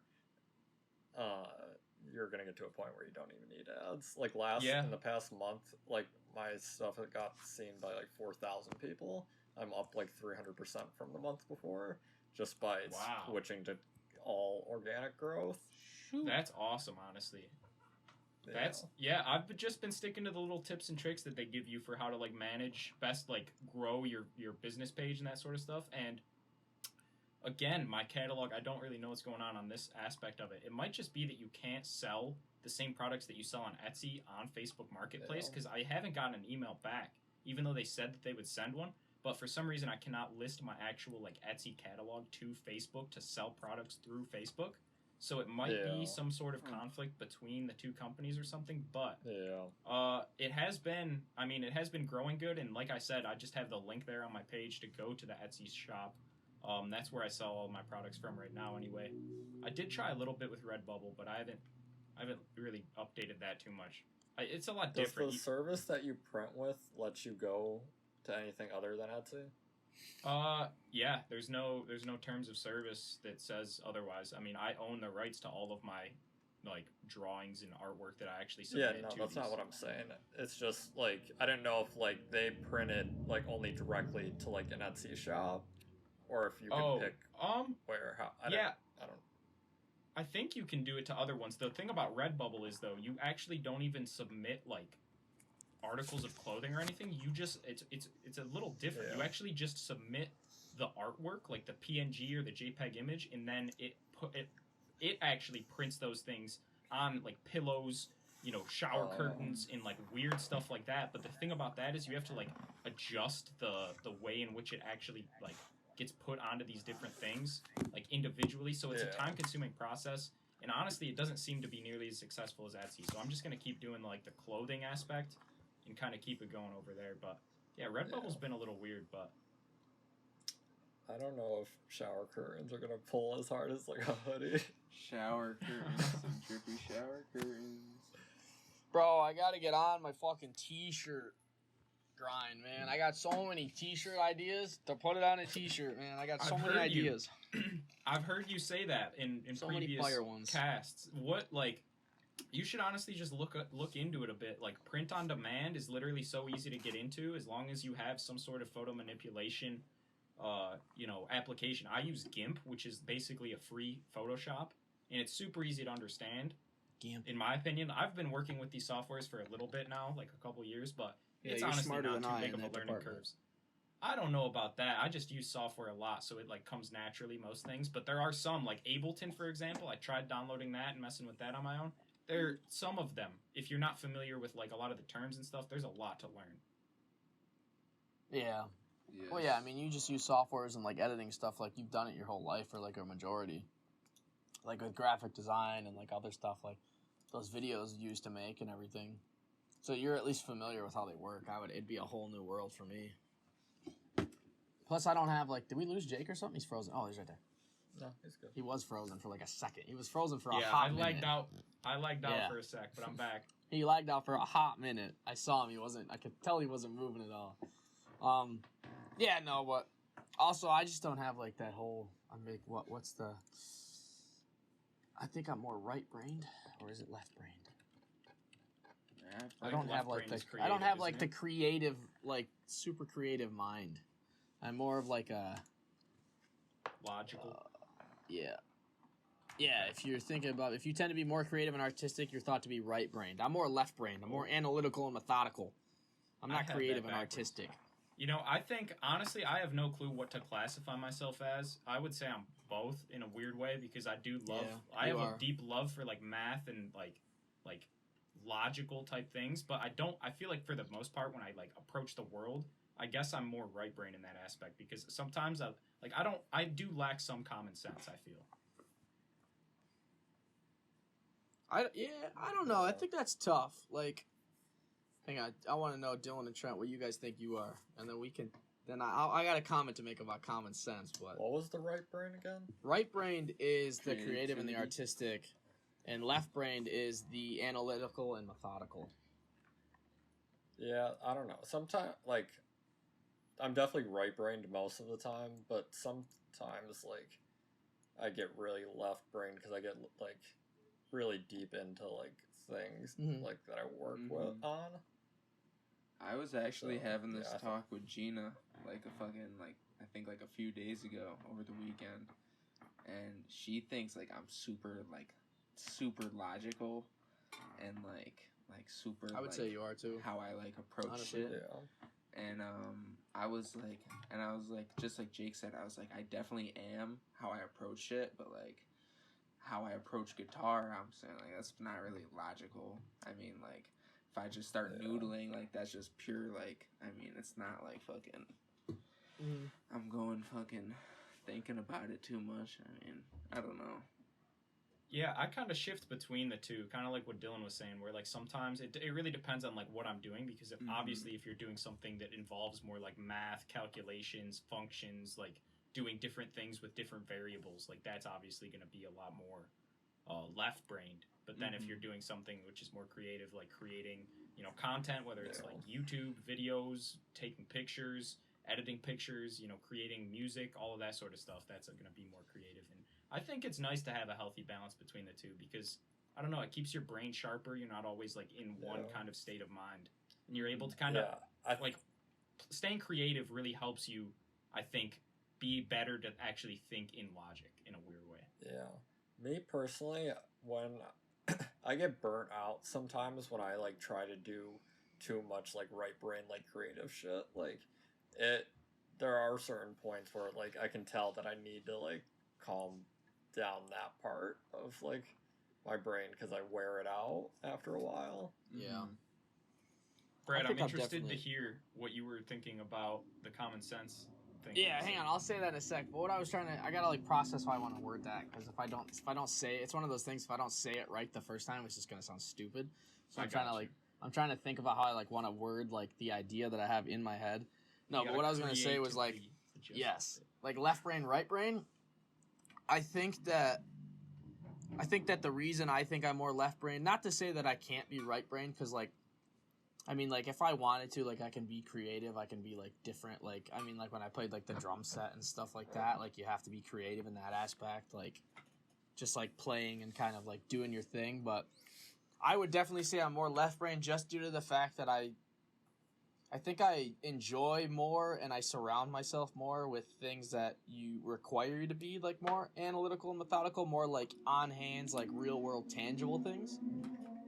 you're gonna get to a point where you don't even need ads. Like in the past month, like my stuff had got seen by like 4,000 people. I'm up like 300% from the month before, just by switching to all organic growth. Shoot. That's awesome, honestly. I've just been sticking to the little tips and tricks that they give you for how to like manage best, like grow your business page and that sort of stuff. And again, my catalog, I don't really know what's going on this aspect of it. It might just be that you can't sell the same products that you sell on Etsy on Facebook Marketplace, because I haven't gotten an email back, even though they said that they would send one. But for some reason, I cannot list my actual like Etsy catalog to Facebook to sell products through Facebook. So it might be some sort of conflict between the two companies or something, but it has been growing good, and like I said, I just have the link there on my page to go to the Etsy shop. That's where I sell all my products from right now anyway. I did try a little bit with Redbubble, but I haven't really updated that too much. It's a lot different. Does the service that you print with let you go to anything other than Etsy? Yeah, there's no terms of service that says otherwise. I mean, I own the rights to all of my like drawings and artwork that I actually submit. Yeah, no, that's not what I'm saying. It's just like I didn't know if like they printed like only directly to like an Etsy shop, or if you can pick where how. I don't. I think you can do it to other ones. The thing about Redbubble is though, you actually don't even submit like articles of clothing or anything. You just it's a little different. You actually just submit the artwork, like the PNG or the JPEG image, and then it actually prints those things on like pillows, shower curtains, and like weird stuff like that. But the thing about that is you have to like adjust the way in which it actually like gets put onto these different things like individually. So it's a time-consuming process. And honestly, it doesn't seem to be nearly as successful as Etsy. So I'm just gonna keep doing like the clothing aspect and kind of keep it going over there. But yeah, Redbubble's been a little weird, but I don't know if shower curtains are gonna pull as hard as like a hoodie. Shower curtains, some drippy shower curtains. Bro, I gotta get on my fucking t-shirt grind, man. I got so many t-shirt ideas to put it on a t-shirt, man. I got so many ideas. I've heard you say that in so previous many fire ones. Casts. What like? You should honestly just look into it a bit. Like print on demand is literally so easy to get into as long as you have some sort of photo manipulation, application. I use GIMP, which is basically a free Photoshop, and it's super easy to understand. GIMP, in my opinion, I've been working with these softwares for a little bit now, like a couple years, but it's you're honestly smarter not than too I big of in a that learning department. curve. I don't know about that. I just use software a lot, so it like comes naturally most things. But there are some, like Ableton, for example. I tried downloading that and messing with that on my own. There are some of them. If you're not familiar with like a lot of the terms and stuff, there's a lot to learn. Yeah. Yes. Well, yeah, I mean, you just use softwares and like editing stuff like you've done it your whole life, or like a majority. Like with graphic design and like other stuff, like those videos you used to make and everything. So you're at least familiar with how they work. It'd be a whole new world for me. Plus, I don't have like, did we lose Jake or something? He's frozen. Oh, he's right there. No, he's good. He was frozen for like a second. He was frozen for a hot minute. I lagged out for a sec, but I'm back. He lagged out for a hot minute. I saw him. I could tell he wasn't moving at all. But also I just don't have like that whole, I think I'm more right-brained, or is it left-brained? I don't have like the creative, like super creative mind. I'm more of like a logical. If you're thinking about, if you tend to be more creative and artistic, you're thought to be right-brained. I'm more left-brained. I'm more analytical and methodical. I'm not creative and artistic. I think, honestly, I have no clue what to classify myself as. I would say I'm both in a weird way, because I do love, I have a deep love for, like, math and, like logical type things, but I feel like for the most part, when I, like, approach the world, I guess I'm more right-brained in that aspect, because sometimes I do lack some common sense, I feel. I don't know. I think that's tough. Like, hang on. I want to know, Dylan and Trent, what you guys think you are, and then we can. Then I got a comment to make about common sense. But what was the right brain again? Right-brained is the creative and the artistic, and left-brained is the analytical and methodical. Yeah, I don't know. Sometimes, like, I'm definitely right-brained most of the time, but sometimes, like, I get really left-brained because I get, like, really deep into, like, things, like, that I work with on. I was actually having this talk with Gina, like, I think, like, a few days ago, over the weekend, and she thinks, like, I'm super logical, and, like, super, I would say you are, too. how I, like, approach Honestly, shit. Yeah. And I was like, just like Jake said, I was like, I definitely am how I approach shit, but like how I approach guitar, I'm saying like that's not really logical. I mean, like if I just start noodling, like that's just pure like. I mean, it's not like fucking. I'm going fucking thinking about it too much. I mean, I don't know. Yeah, I kind of shift between the two, kind of like what Dylan was saying, where like sometimes it really depends on like what I'm doing, because obviously if you're doing something that involves more like math, calculations, functions, like doing different things with different variables, like that's obviously going to be a lot more left-brained. But then if you're doing something which is more creative, like creating, content, whether it's like YouTube videos, taking pictures, editing pictures, creating music, all of that sort of stuff, that's going to be more creative. And I think it's nice to have a healthy balance between the two because, I don't know, it keeps your brain sharper. You're not always, like, in one kind of state of mind. And you're able to kind of, like, staying creative really helps you, I think, be better to actually think in logic in a weird way. Yeah. Me, personally, when I get burnt out sometimes when I, like, try to do too much, like, right brain, like, creative shit. Like, there are certain points where, like, I can tell that I need to, like, calm down that part of like my brain because I wear it out after a while. Yeah. Brad, I'm interested to hear what you were thinking about the common sense thing. Yeah, hang on, I'll say that in a sec. But what I was I gotta like process how I want to word that, because if I don't say it, it's one of those things. If I don't say it right the first time, it's just gonna sound stupid. So I'm trying to think about how I like want to word like the idea that I have in my head. No, but what I was gonna say was like, yes, like left brain, right brain. I think that the reason I think I'm more left brain, not to say that I can't be right brain, because like, I mean, like if I wanted to, like I can be creative, I can be like different. Like I mean, like when I played like the drum set and stuff like that, like you have to be creative in that aspect, like just like playing and kind of like doing your thing. But I would definitely say I'm more left brain just due to the fact that I think I enjoy more and I surround myself more with things that you require you to be like more analytical and methodical, more like on hands, like real world tangible things.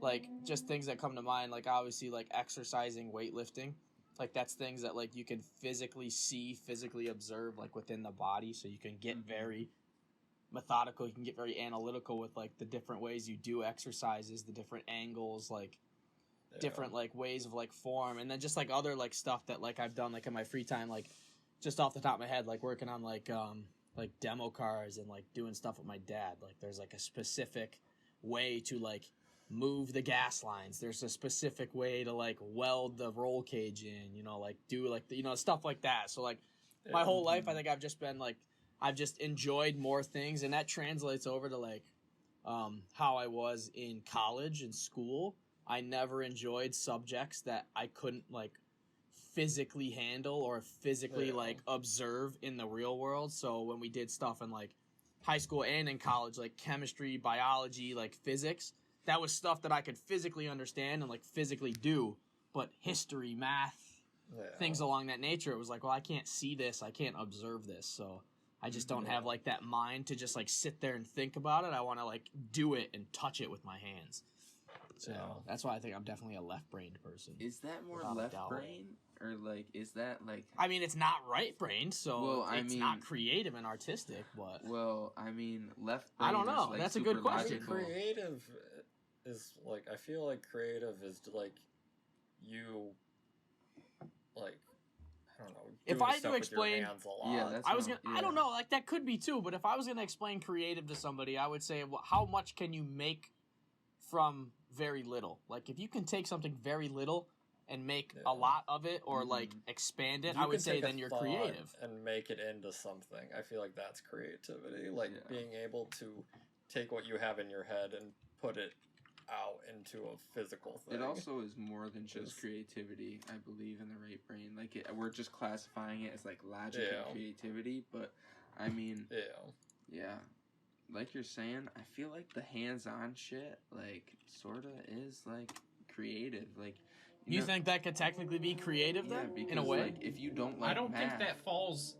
Like just things that come to mind, like obviously like exercising, weightlifting. Like that's things that like you can physically see, physically observe like within the body, so you can get very methodical, you can get very analytical with like the different ways you do exercises, the different angles, like different like ways of like form, and then just like other like stuff that like I've done like in my free time, like just off the top of my head, like working on like demo cars and like doing stuff with my dad. Like there's like a specific way to like move the gas lines, there's a specific way to like weld the roll cage in, like do like stuff like that. So like my whole life I think I've just enjoyed more things, and that translates over to like how I was in college and school. I never enjoyed subjects that I couldn't like physically handle or physically like observe in the real world. So when we did stuff in like high school and in college, like chemistry, biology, like physics, that was stuff that I could physically understand and like physically do. But history, math, things along that nature, it was like, well, I can't see this, I can't observe this, so I just don't have like that mind to just like sit there and think about it. I want to like do it and touch it with my hands. So that's why I think I'm definitely a left-brained person. Is that more left-brain, or like is that like? I mean, it's not right-brained, so it's not creative and artistic. But I mean, left. I don't know. Like that's a good question. Creative is like, I feel like creative is like you like, I don't know. If I had to explain, that's I don't know. Like that could be too. But if I was gonna explain creative to somebody, I would say, well, how much can you make from very little. Like, if you can take something very little and make a lot of it, or like expand it, You I would can say take a then you're thought creative. and make it into something. I feel like that's creativity. Like being able to take what you have in your head and put it out into a physical thing. It also is more than just creativity, I believe, in the right brain. Like, we're just classifying it as like logic and creativity, but I mean, like you're saying, I feel like the hands-on shit, like, sort of is like creative. Like, you think that could technically be creative then, because, in a way? like, if you don't like I don't think math, that falls.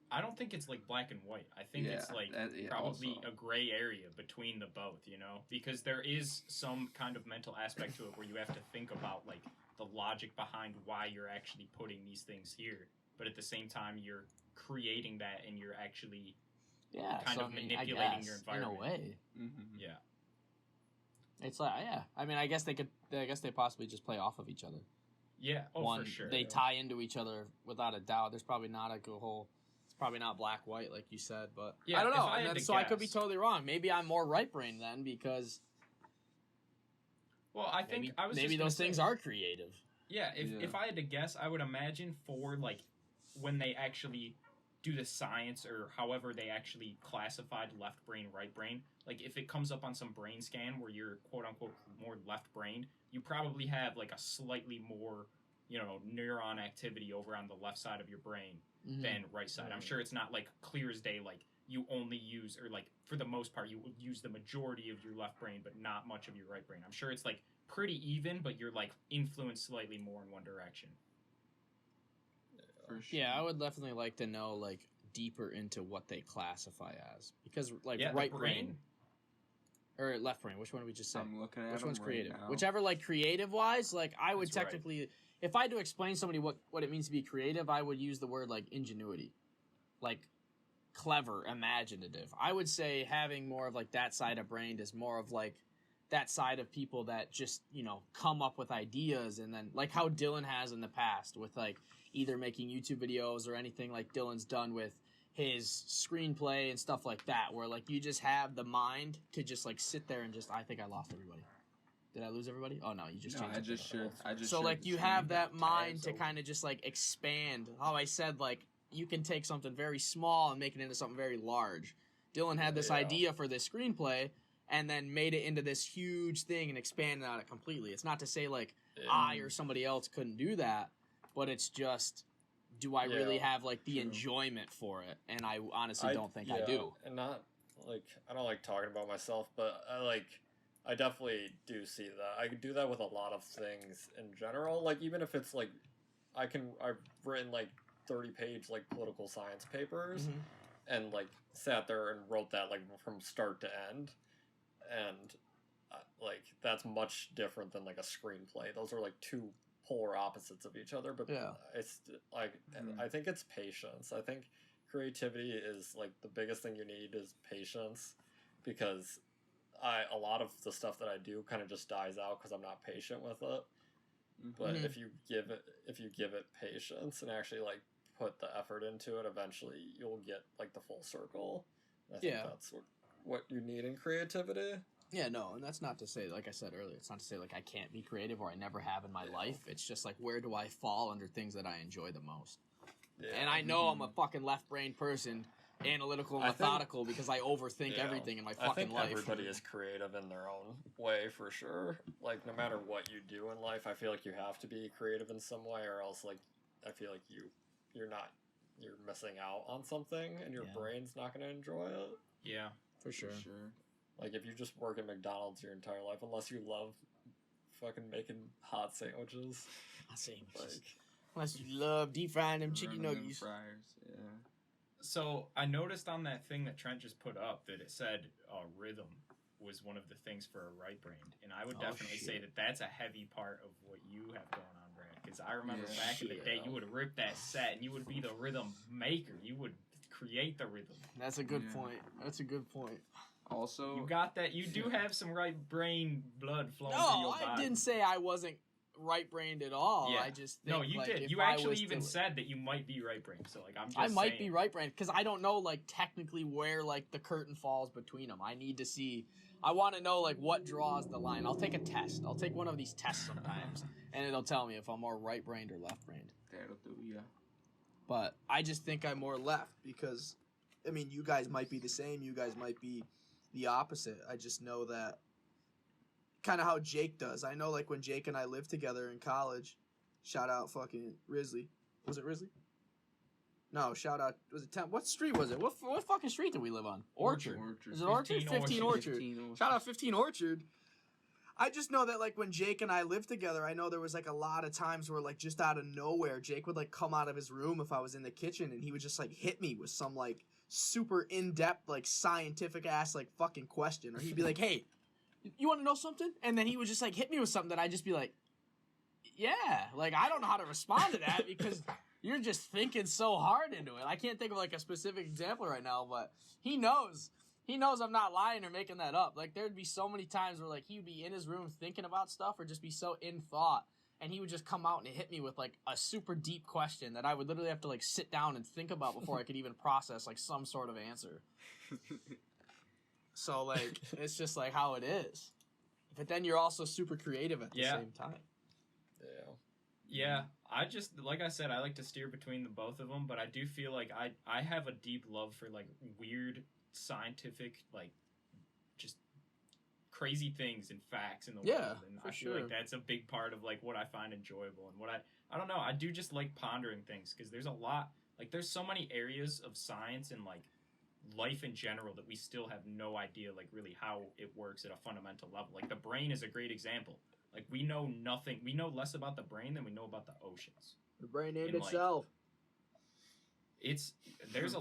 I don't think it's like black and white. I think it's like probably also a gray area between the both, you know? Because there is some kind of mental aspect to it where you have to think about like the logic behind why you're actually putting these things here. But at the same time, you're creating that and you're actually kind of manipulating your environment. In a way. Yeah. It's like, I mean, I guess they possibly just play off of each other. Yeah, for sure. They tie into each other without a doubt. There's probably not a whole... It's probably not black-white like you said, but... Yeah, I don't know. I could be guess. totally wrong. Maybe I'm more right-brained then, because... Well, I think maybe those things are creative. Yeah, if I had to guess, I would imagine for, like, when they actually do the science or however they actually classified left brain, right brain, like, if it comes up on some brain scan where you're, quote-unquote, more left-brained, you probably have, like, a slightly more, you know, neuron activity over on the left side of your brain than right side. I'm sure it's not, like, clear as day, like, you only use, or, like, for the most part, you would use the majority of your left brain, but not much of your right brain. I'm sure it's, like, pretty even, but you're, like, influenced slightly more in one direction. For sure. Yeah, I would definitely like to know, like, deeper into what they classify as. Because, like, Yeah, right brain... Or left brain, which one did we just say? I'm looking at which one's creative? Right now. Whichever, like, creative-wise, like, I would That's technically... If I had to explain to somebody what it means to be creative, I would use the word, like, ingenuity. Like, clever, imaginative. I would say having more of, like, that side of brain is more of, like, that side of people that just, you know, come up with ideas, and then, like how Dylan has in the past with, like, either making YouTube videos or anything like Dylan's done with his screenplay and stuff like that, where, like, you just have the mind to just, like, sit there and just... I think I lost everybody. Did I lose everybody? Oh, no, you just changed it. I just So, like, you have that mind to open. kind of just, like, expand. How I said, like, you can take something very small and make it into something very large. Dylan had this idea for this screenplay and then made it into this huge thing and expanded on it completely. It's not to say, like, I or somebody else couldn't do that, but it's just... Do I really have, like, the enjoyment for it? And I honestly don't think I do. And not, like, I don't like talking about myself, but I definitely do see that. I do that with a lot of things in general. Like, even if it's, like, I've written, like, 30-page, like, political science papers and, like, sat there and wrote that, like, from start to end. And, like, that's much different than, like, a screenplay. Those are, like, two polar opposites of each other, but it's like I think it's patience. I think creativity is like the biggest thing you need is patience, because a lot of the stuff that I do kind of just dies out because I'm not patient with it. But if you give it patience and actually like put the effort into it, eventually you'll get like the full circle. And I think that's what you need in creativity. Yeah, no, and that's not to say, like I said earlier, it's not to say, like, I can't be creative or I never have in my life. It's just, like, where do I fall under things that I enjoy the most? Yeah. And I know I'm a fucking left-brained person, analytical and methodical, because I overthink everything in my fucking life. I think everybody is creative in their own way, for sure. Like, no matter what you do in life, I feel like you have to be creative in some way, or else, like, I feel like you're missing out on something, and your brain's not going to enjoy it. Yeah, for sure. Like, if you just work at McDonald's your entire life, unless you love fucking making hot sandwiches. Like, unless you love deep frying them chicken nuggets. Fryers, yeah. So, I noticed on that thing that Trent just put up that it said rhythm was one of the things for a right-brained. And I would definitely say that that's a heavy part of what you have going on, Brad. Because I remember back in the day, you would rip that set and you would be the rhythm maker. You would create the rhythm. That's a good point. That's a good point. Also, you got that. You do have some right brain blood flowing through your body. No, I didn't say I wasn't right-brained at all. Yeah. I just think, you like, did. You actually even said that you might be right-brained. So, like, I'm just I might saying. be right-brained because I don't know, like, technically where, like, the curtain falls between them. I need to see. I want to know like what draws the line. I'll take a test. I'll take one of these tests sometimes, and it'll tell me if I'm more right-brained or left-brained. That'll do, yeah. But I just think I'm more left because, I mean, you guys might be the same. You guys might be the opposite. I just know that kind of how Jake does. I know like when Jake and I lived together in college, shout out fucking Risley. Was it Risley? No, shout out. Was it 10? What street was it? What fucking street did we live on? Orchard. Is it Orchard? 15 Orchard. Shout out 15 Orchard. I just know that like when Jake and I lived together, I know there was like a lot of times where like just out of nowhere, Jake would like come out of his room if I was in the kitchen and he would just like hit me with some like super in-depth like scientific ass like fucking question, or he'd be like, "Hey, you want to know something?" And then he would just like hit me with something that I'd just be like, "Yeah," like I don't know how to respond to that because you're just thinking so hard into it. I can't think of like a specific example right now, but he knows I'm not lying or making that up. Like there'd be so many times where like he would be in his room thinking about stuff or just be so in thought, and he would just come out and hit me with like a super deep question that I would literally have to like sit down and think about before I could even process like some sort of answer. So like it's just like how it is. But then you're also super creative at the same time. Yeah, I just, like I said, I like to steer between the both of them, but I do feel like I have a deep love for, like, weird scientific, like, just crazy things and facts in the world, and I feel like that's a big part of, like, what I find enjoyable, and what I don't know, I do just like pondering things, because there's a lot, like, there's so many areas of science and, like, life in general that we still have no idea, like, really how it works at a fundamental level. Like, the brain is a great example. Like, we know nothing. We know less about the brain than we know about the oceans. The brain named and, itself. There's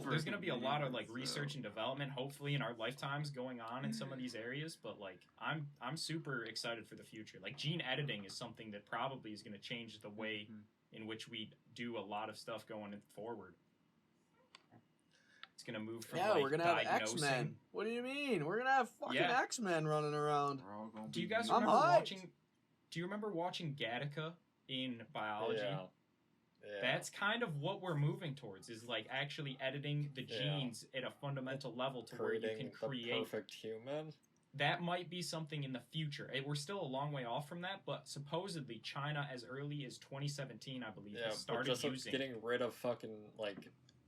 going to be a lot of like research and development, hopefully in our lifetimes, going on in some of these areas. But like, I'm super excited for the future. Like, gene editing is something that probably is going to change the way in which we do a lot of stuff going forward. It's going to move from we're going to have X-Men. What do you mean? We're going to have fucking X-Men running around. Do you guys remember watching? Do you remember watching Gattaca in biology? Yeah. That's kind of what we're moving towards, is like actually editing the genes at a fundamental level to where you can create the perfect human. That might be something in the future. We're still a long way off from that, but supposedly China, as early as 2017, I believe, has started just using getting rid of fucking like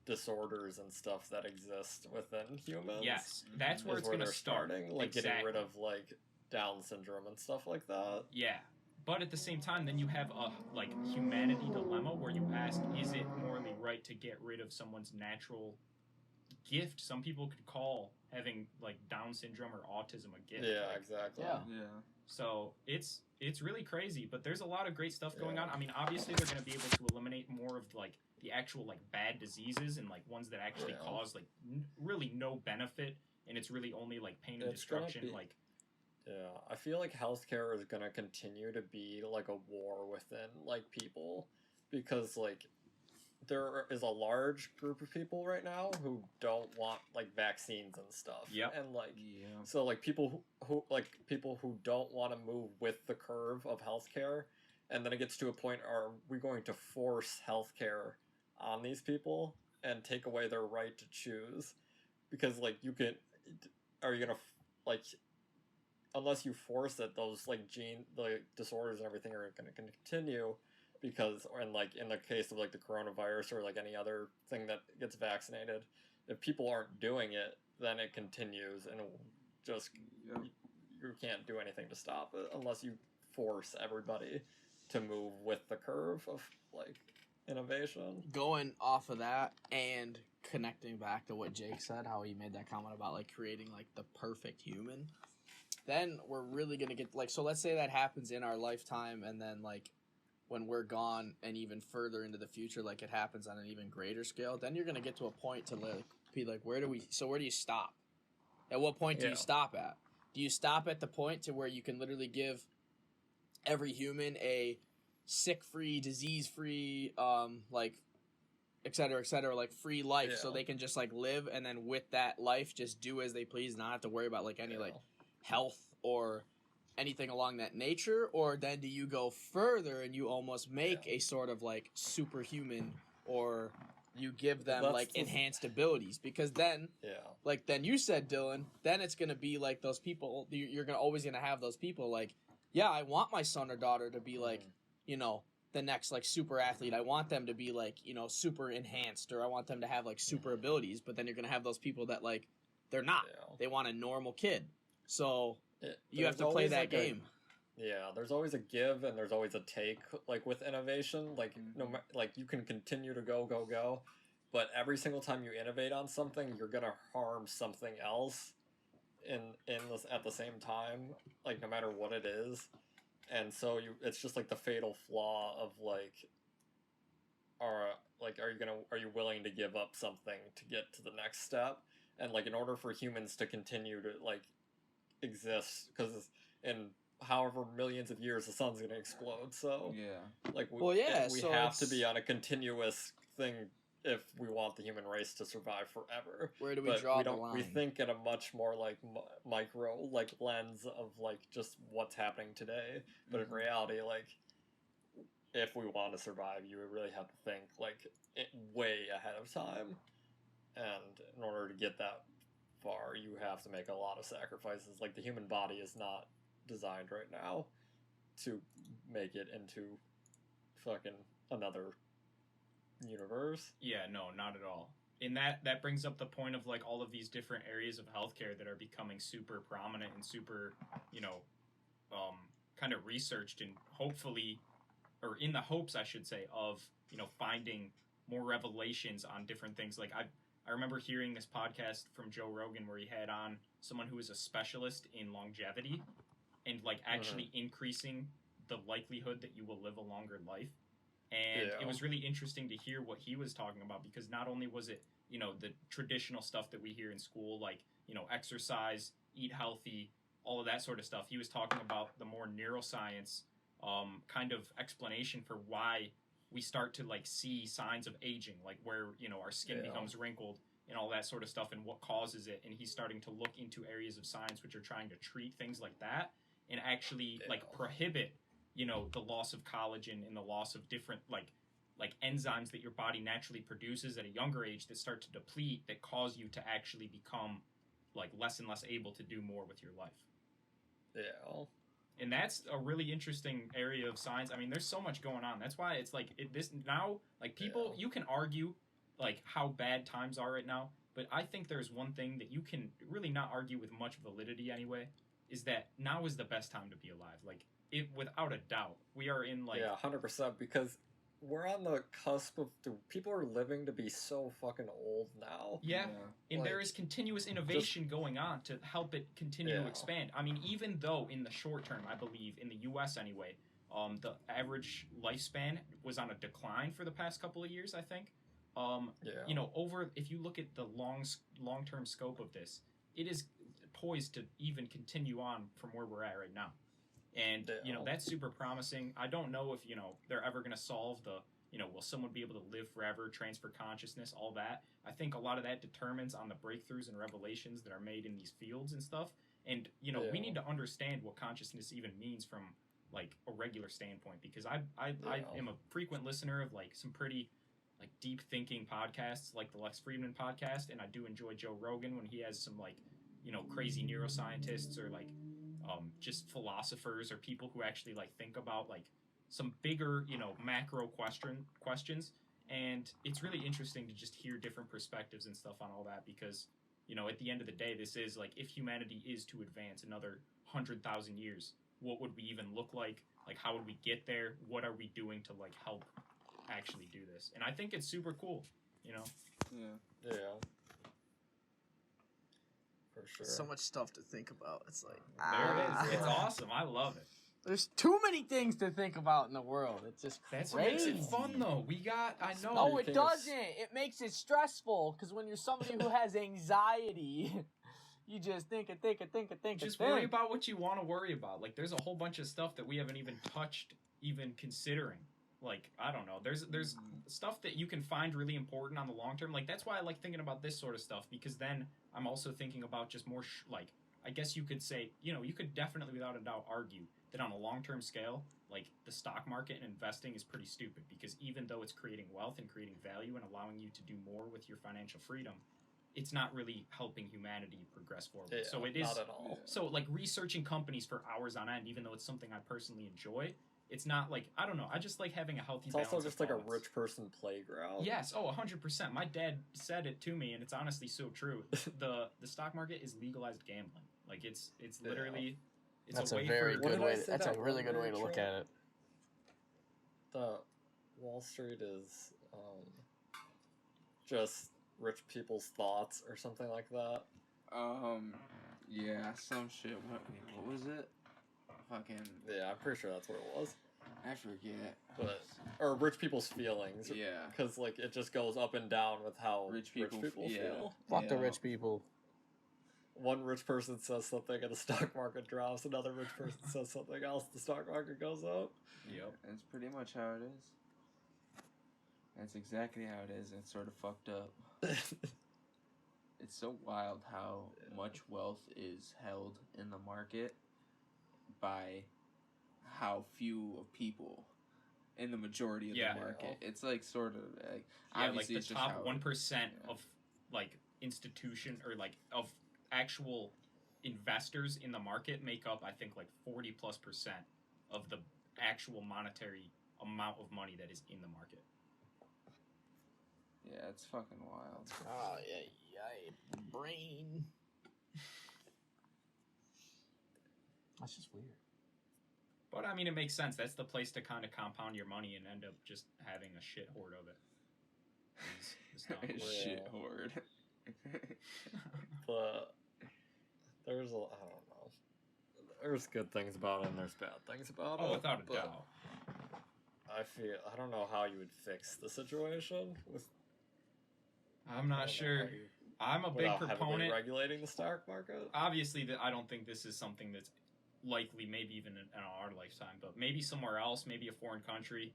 disorders and stuff that exist within humans. Yes, that's where it's going to start. Like getting rid of like Down syndrome and stuff like that. Yeah. But at the same time, then you have a like humanity dilemma where you ask, is it morally right to get rid of someone's natural gift? Some people could call having like Down syndrome or autism a gift. Yeah, exactly. Yeah. So it's really crazy, but there's a lot of great stuff going on. I mean, obviously they're going to be able to eliminate more of like the actual like bad diseases and like ones that actually cause like really no benefit, and it's really only like pain and destruction. Like. Yeah, I feel like healthcare is gonna continue to be like a war within like people, because like there is a large group of people right now who don't want like vaccines and stuff. Yep. And like so like people who don't want to move with the curve of healthcare, and then it gets to a point, are we going to force healthcare on these people and take away their right to choose? Because like are you gonna like, unless you force it, those like the disorders and everything are going to continue, because, and like in the case of like the coronavirus or like any other thing that gets vaccinated, if people aren't doing it, then it continues, and just you can't do anything to stop it unless you force everybody to move with the curve of like innovation. Going off of that and connecting back to what Jake said, how he made that comment about like creating like the perfect human. Then we're really going to get, like, so let's say that happens in our lifetime, and then, like, when we're gone and even further into the future, like, it happens on an even greater scale, then you're going to get to a point to, like, be like, where do you stop? At what point do you stop at? Do you stop at the point to where you can literally give every human a sick-free, disease-free, like, et cetera, like, free life, so they can just, like, live, and then with that life, just do as they please, not have to worry about, like, any, like, health or anything along that nature? Or then do you go further and you almost make a sort of like superhuman or you give them That's like the- enhanced abilities, because then Yeah. like then you said, Dylan, then it's gonna be like those people. You're gonna always gonna have those people like, yeah, I want my son or daughter to be like, you know, the next like super athlete. I want them to be like, you know, super enhanced, or I want them to have like super abilities. But then you're gonna have those people that like they're not. Yeah. They want a normal kid. So you have There's to play always, that like, game. Yeah, there's always a give and there's always a take. Like with innovation, like like you can continue to go, but every single time you innovate on something, you're gonna harm something else in this at the same time. Like no matter what it is, and so it's just like the fatal flaw of like, are you willing to give up something to get to the next step? And like in order for humans to continue to like exist, because in however millions of years the sun's gonna explode, so Yeah. like we so have to be on a continuous thing if we want the human race to survive forever. Where do we But draw we the don't. line? We think in a much more like micro like lens of like just what's happening today. But in reality, like if we want to survive, you really have to think like way ahead of time, and in order to get that far, you have to make a lot of sacrifices. Like the human body is not designed right now to make it into fucking another universe. Yeah, no, not at all. And that brings up the point of like all of these different areas of healthcare that are becoming super prominent and super, you know, kind of researched, and hopefully, or in the hopes, I should say, of, you know, finding more revelations on different things. Like I remember hearing this podcast from Joe Rogan where he had on someone who is a specialist in longevity and like actually increasing the likelihood that you will live a longer life. And it was really interesting to hear what he was talking about, because not only was it, you know, the traditional stuff that we hear in school, like, you know, exercise, eat healthy, all of that sort of stuff. He was talking about the more neuroscience kind of explanation for why we start to like see signs of aging, like where, you know, our skin becomes wrinkled and all that sort of stuff, and what causes it. And he's starting to look into areas of science which are trying to treat things like that and actually like prohibit, you know, the loss of collagen and the loss of different like enzymes that your body naturally produces at a younger age that start to deplete, that cause you to actually become like less and less able to do more with your life. Yeah. And that's a really interesting area of science. I mean, there's so much going on. That's why it's like this now, like people, you can argue like how bad times are right now, but I think there's one thing that you can really not argue with much validity anyway, is that now is the best time to be alive. Like it, without a doubt, we are in like 100%, because we're on the cusp of people are living to be so fucking old now. Yeah. And Like, there is continuous innovation going on to help it continue to expand. I mean, even though in the short term, I believe, in the U.S. anyway, the average lifespan was on a decline for the past couple of years, I think. You know, if you look at the long-term scope of this, it is poised to even continue on from where we're at right now. And, you know, that's super promising. I don't know if, you know, they're ever going to solve the, you know, will someone be able to live forever, transfer consciousness, all that. I think a lot of that determines on the breakthroughs and revelations that are made in these fields and stuff. And, you know, we need to understand what consciousness even means from, like, a regular standpoint. Because I am a frequent listener of, like, some pretty, like, deep thinking podcasts, like the Lex Friedman podcast. And I do enjoy Joe Rogan when he has some, like, you know, crazy neuroscientists or, like, just philosophers or people who actually like think about like some bigger, you know, macro questions. And it's really interesting to just hear different perspectives and stuff on all that, because, you know, at the end of the day, this is like, if humanity is to advance another 100,000 years, what would we even look like? Like, how would we get there? What are we doing to like help actually do this? And I think it's super cool, you know? Yeah. For sure. So much stuff to think about. It's like There it is. It's awesome. I love it. There's too many things to think about in the world. It's just That's what crazy. makes it fun, though. I know. No, it doesn't. It makes it stressful, because when you're somebody who has anxiety, you just think. Just worry about what you want to worry about. Like, there's a whole bunch of stuff that we haven't even touched, even considering. Like, I don't know. There's stuff that you can find really important on the long term. Like, that's why I like thinking about this sort of stuff, because then I'm also thinking about just more, like, I guess you could say, you know, you could definitely, without a doubt, argue that on a long-term scale, like, the stock market and investing is pretty stupid, because even though it's creating wealth and creating value and allowing you to do more with your financial freedom, it's not really helping humanity progress forward. Yeah, so it is not at all. so like researching companies for hours on end, even though it's something I personally enjoy, it's not like, I don't know, I just like having a healthy It's balance also just of like a thoughts. rich person playground. Yes, 100%. My dad said it to me, and it's honestly so true. The stock market is legalized gambling. Like, it's literally it's That's a way very for What good did I way. say That's a that really one good way day, to look Trent? at it. The Wall Street is just rich people's thoughts or something like that. Yeah, some shit. What was it? Fucking, Yeah, I'm pretty sure that's what it was. I forget. But or rich people's feelings. Yeah. Because like it just goes up and down with how Rich people yeah. feel. Fuck the Yeah. rich people. One rich person says something and the stock market drops. Another rich person says something else. The stock market goes up. Yep. That's pretty much how it is. That's exactly how it is. It's sort of fucked up. It's so wild how much wealth is held in the market by how few of people in the majority of Yeah. the market. It's like sort of like Yeah, like obviously the it's just top how 1% yeah. of like institution or like of actual investors in the market make up, I think, like 40+% of the actual monetary amount of money that is in the market. Yeah, it's fucking wild. Oh yeah, brain. That's just weird. But I mean, it makes sense. That's the place to kind of compound your money and end up just having a shit hoard of it. Is the stock market. Shit horde. But there's I don't know. There's good things about it and there's bad things about it. Oh, without a but doubt. I don't know how you would fix the situation with. I'm not sure. I'm a big Without heavily proponent. regulating the stock market. Obviously, that I don't think this is something that's likely, maybe even in our lifetime, but maybe somewhere else, maybe a foreign country.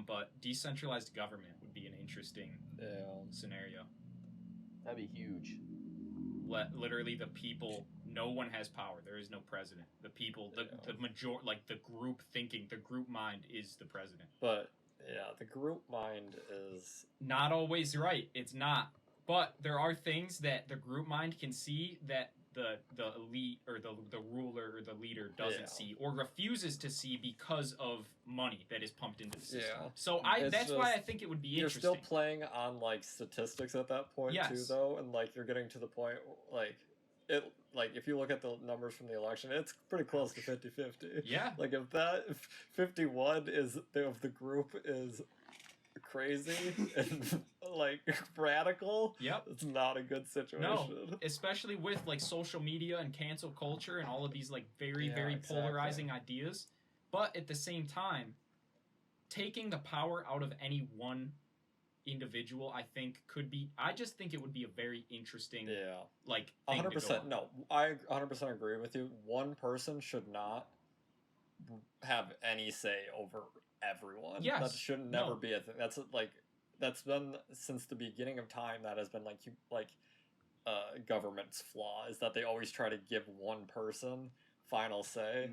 But decentralized government would be an interesting scenario. That'd be huge. Literally, the people. No one has power. There is no president. The people, the like the group thinking, the group mind is the president. But yeah, the group mind is Not always right. It's not. But there are things that the group mind can see that the elite or the ruler or the leader doesn't see or refuses to see because of money that is pumped into the system. Yeah. So that's why I think it would be you're interesting. still playing on like statistics at that point Yes. too, though, and like you're getting to the point like it like if you look at the numbers from the election, it's pretty close to 50-50. Yeah. Like if 51 is of the group is crazy and like radical, Yep. it's not a good situation. No, especially with like social media and cancel culture and all of these like very exactly. polarizing ideas. But at the same time, taking the power out of any one individual, I think I just think it would be a very interesting like thing 100%. to go on. No, I 100% agree with you. One person should not have any say over everyone. Yes. That should never be a thing. That's been since the beginning of time. That has been government's flaw is that they always try to give one person final say,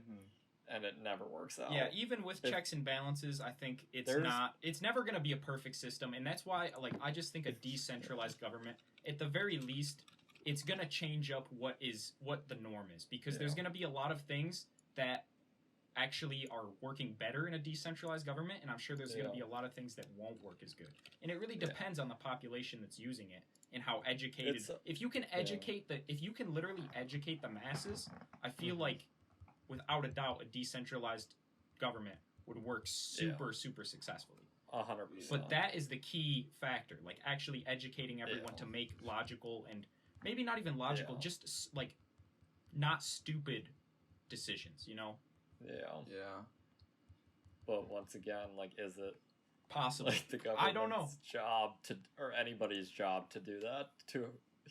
and it never works out. Yeah, even with checks and balances, I think it's never going to be a perfect system, and that's why I just think a decentralized government, at the very least, it's going to change up what the norm is, because there's going to be a lot of things that actually are working better in a decentralized government, and I'm sure there's going to be a lot of things that won't work as good. And it really depends on the population that's using it and how educated. If you can educate if you can literally educate the masses, I feel like without a doubt a decentralized government would work super successfully. 100%. But that is the key factor, like actually educating everyone to make logical and maybe not even logical, just like not stupid decisions, you know? Yeah. But once again, like, is it possible? Like the government's I don't know. job to, or anybody's job to do that to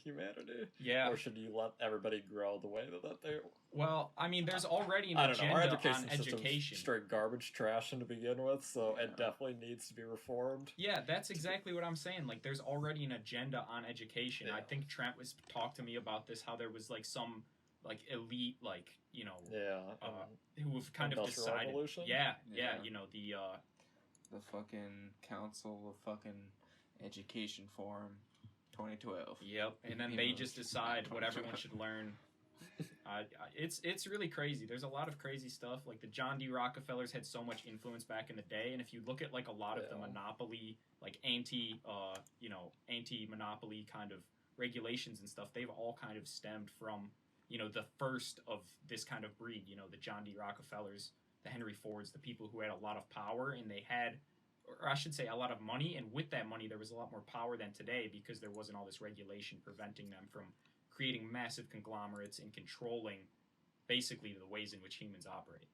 humanity? Yeah. Or should you let everybody grow the way that they? Well, I mean, there's already an I don't know. Our agenda on system's education. Straight garbage trash to begin with, so it definitely needs to be reformed. Yeah, that's exactly what I'm saying. Like, there's already an agenda on education. I think Trent talked to me about this, how there was like some like elite, like Yeah. who have kind of Industrial decided. Revolution? Yeah, Yeah. the The fucking Council of fucking Education Forum, 2012. Yep, and then they just decide what everyone should learn. It's really crazy. There's a lot of crazy stuff. Like the John D. Rockefellers had so much influence back in the day, and if you look at like a lot of the monopoly, like anti-monopoly kind of regulations and stuff, they've all kind of stemmed from the first of this kind of breed. The John D. Rockefellers, the Henry Fords, the people who had a lot of power, and they had, or I should say, a lot of money, and with that money there was a lot more power than today because there wasn't all this regulation preventing them from creating massive conglomerates and controlling basically the ways in which humans operate.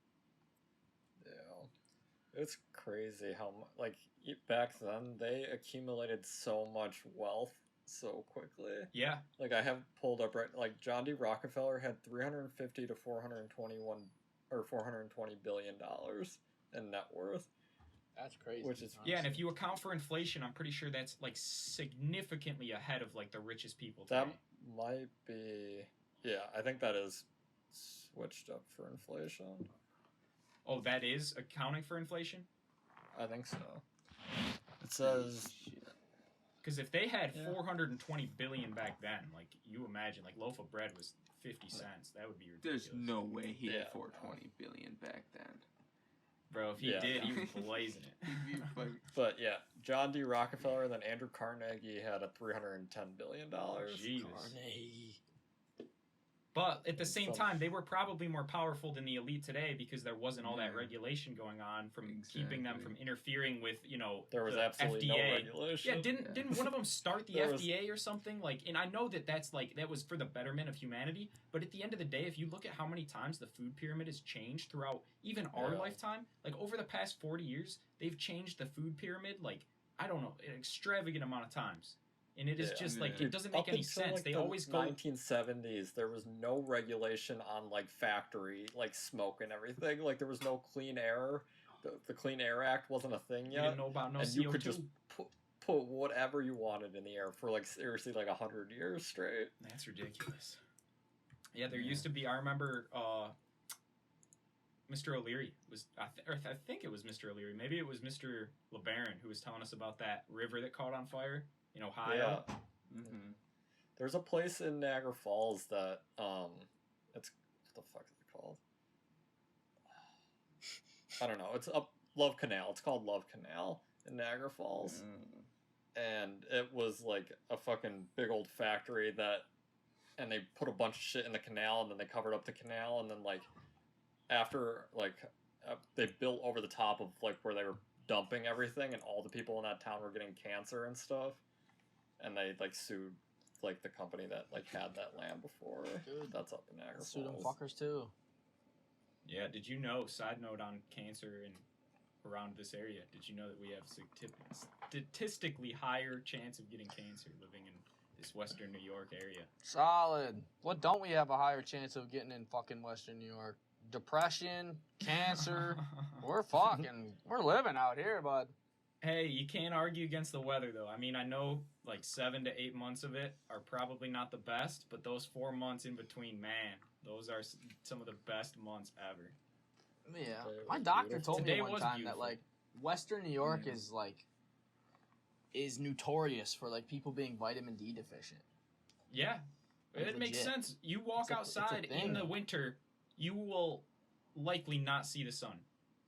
Yeah. It's crazy how back then they accumulated so much wealth so quickly. Yeah. Like I have pulled up John D. Rockefeller had 350 to 421 or 420 billion dollars in net worth. That's crazy. Which is and if you account for inflation, I'm pretty sure that's like significantly ahead of like the richest people today. That might be, I think that is switched up for inflation. Oh, that is accounting for inflation? I think so. It says, because if they had 420 billion back then, like you imagine, like loaf of bread was 50 cents. That would be ridiculous. There's no way he had 420 billion back then. Bro, if he did, he was blazing it. But John D. Rockefeller and then Andrew Carnegie had a $310 billion. Jesus. Carnegie. But at the same time, they were probably more powerful than the elite today because there wasn't all that regulation going on from keeping them from interfering with, there was the absolutely FDA. no regulation. Yeah, didn't one of them start the FDA or something? Like, and I know that was for the betterment of humanity. But at the end of the day, if you look at how many times the food pyramid has changed throughout even our lifetime, like over the past 40 years, they've changed the food pyramid like, I don't know, an extravagant amount of times. And it is just like, it doesn't make any sense. Like they the always go 1970s, there was no regulation on like factory, like smoke and everything. Like there was no clean air. The Clean Air Act wasn't a thing yet. You didn't know about no and CO2. You could just put whatever you wanted in the air for like seriously like 100 years straight. That's ridiculous. Yeah, there used to be, I remember Mr. O'Leary was, I think it was Mr. O'Leary. Maybe it was Mr. LeBaron who was telling us about that river that caught on fire in Ohio. Yeah. Mm-hmm. There's a place in Niagara Falls that, it's, what the fuck is it called? I don't know. It's up Love Canal. It's called Love Canal in Niagara Falls. And it was like a fucking big old factory and they put a bunch of shit in the canal and then they covered up the canal and then like after like they built over the top of like where they were dumping everything and all the people in that town were getting cancer and stuff and they like sued like the company that like had that land before. Dude, that's up in Niagara Falls. Sue them fuckers too. Yeah, did you know, side note on cancer and around this area, did you know that we have statistically higher chance of getting cancer living in this Western New York area? Solid. What don't we have a higher chance of getting in fucking Western New York? Depression, cancer. We're living out here, bud. Hey, you can't argue against the weather, though. I mean, I know like 7 to 8 months of it are probably not the best, but those 4 months in between, man, those are some of the best months ever. Yeah, my doctor told me one time that like Western New York is notorious for like people being vitamin D deficient. Yeah, it makes sense. You walk outside in the winter, you will likely not see the sun.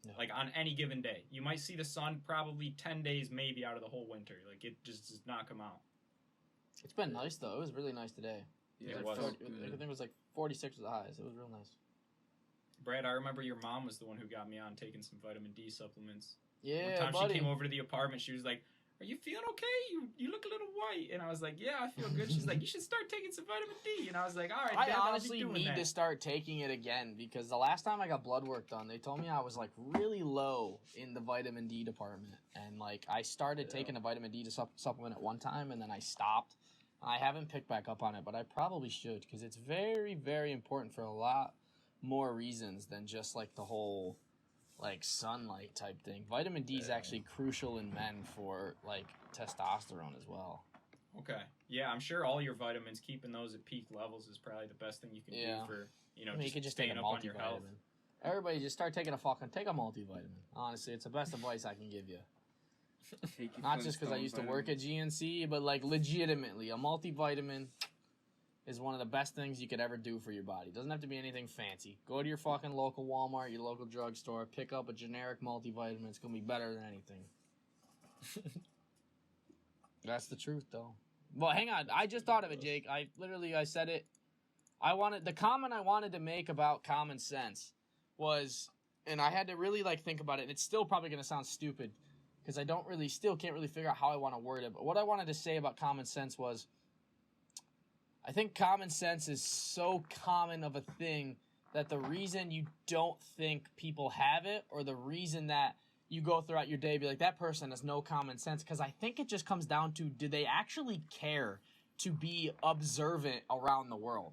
No. Like on any given day, you might see the sun probably 10 days maybe out of the whole winter. Like it just does not come out. It's been nice though. It was really nice today. Yeah, it was. I think it was like 46 was the highest. It was real nice. Brad, I remember your mom was the one who got me on taking some vitamin D supplements. Yeah, one time buddy. She came over to the apartment. She was like, "Are you feeling okay? You look a little white." And I was like, "Yeah, I feel good." She's like, "You should start taking some vitamin D." And I was like, "All right, Dad, I honestly I'll be doing need that. to start taking it again because the last time I got blood work done, they told me I was like really low in the vitamin D department, and like I started taking a vitamin D supplement at one time, and then I stopped. I haven't picked back up on it, but I probably should because it's very, very important for a lot more reasons than just like the whole like sunlight type thing. Vitamin D is actually crucial in men for like testosterone as well. Okay. Yeah, I'm sure all your vitamins, keeping those at peak levels is probably the best thing you can do for, I mean, you could just take a staying up on your health. multivitamin. Everybody just start taking take a multivitamin. Honestly, it's the best advice I can give you. Not just because I used to work at GNC, but like legitimately, a multivitamin is one of the best things you could ever do for your body. It doesn't have to be anything fancy. Go to your fucking local Walmart, your local drugstore, pick up a generic multivitamin. It's gonna be better than anything. That's the truth, though. Well, hang on. I just thought of it, Jake. I said it. The comment I wanted to make about common sense was, and I had to really like think about it, and it's still probably gonna sound stupid because I can't really figure out how I want to word it. But what I wanted to say about common sense was, I think common sense is so common of a thing that the reason you don't think people have it, or the reason that you go throughout your day be like, that person has no common sense, because I think it just comes down to, do they actually care to be observant around the world?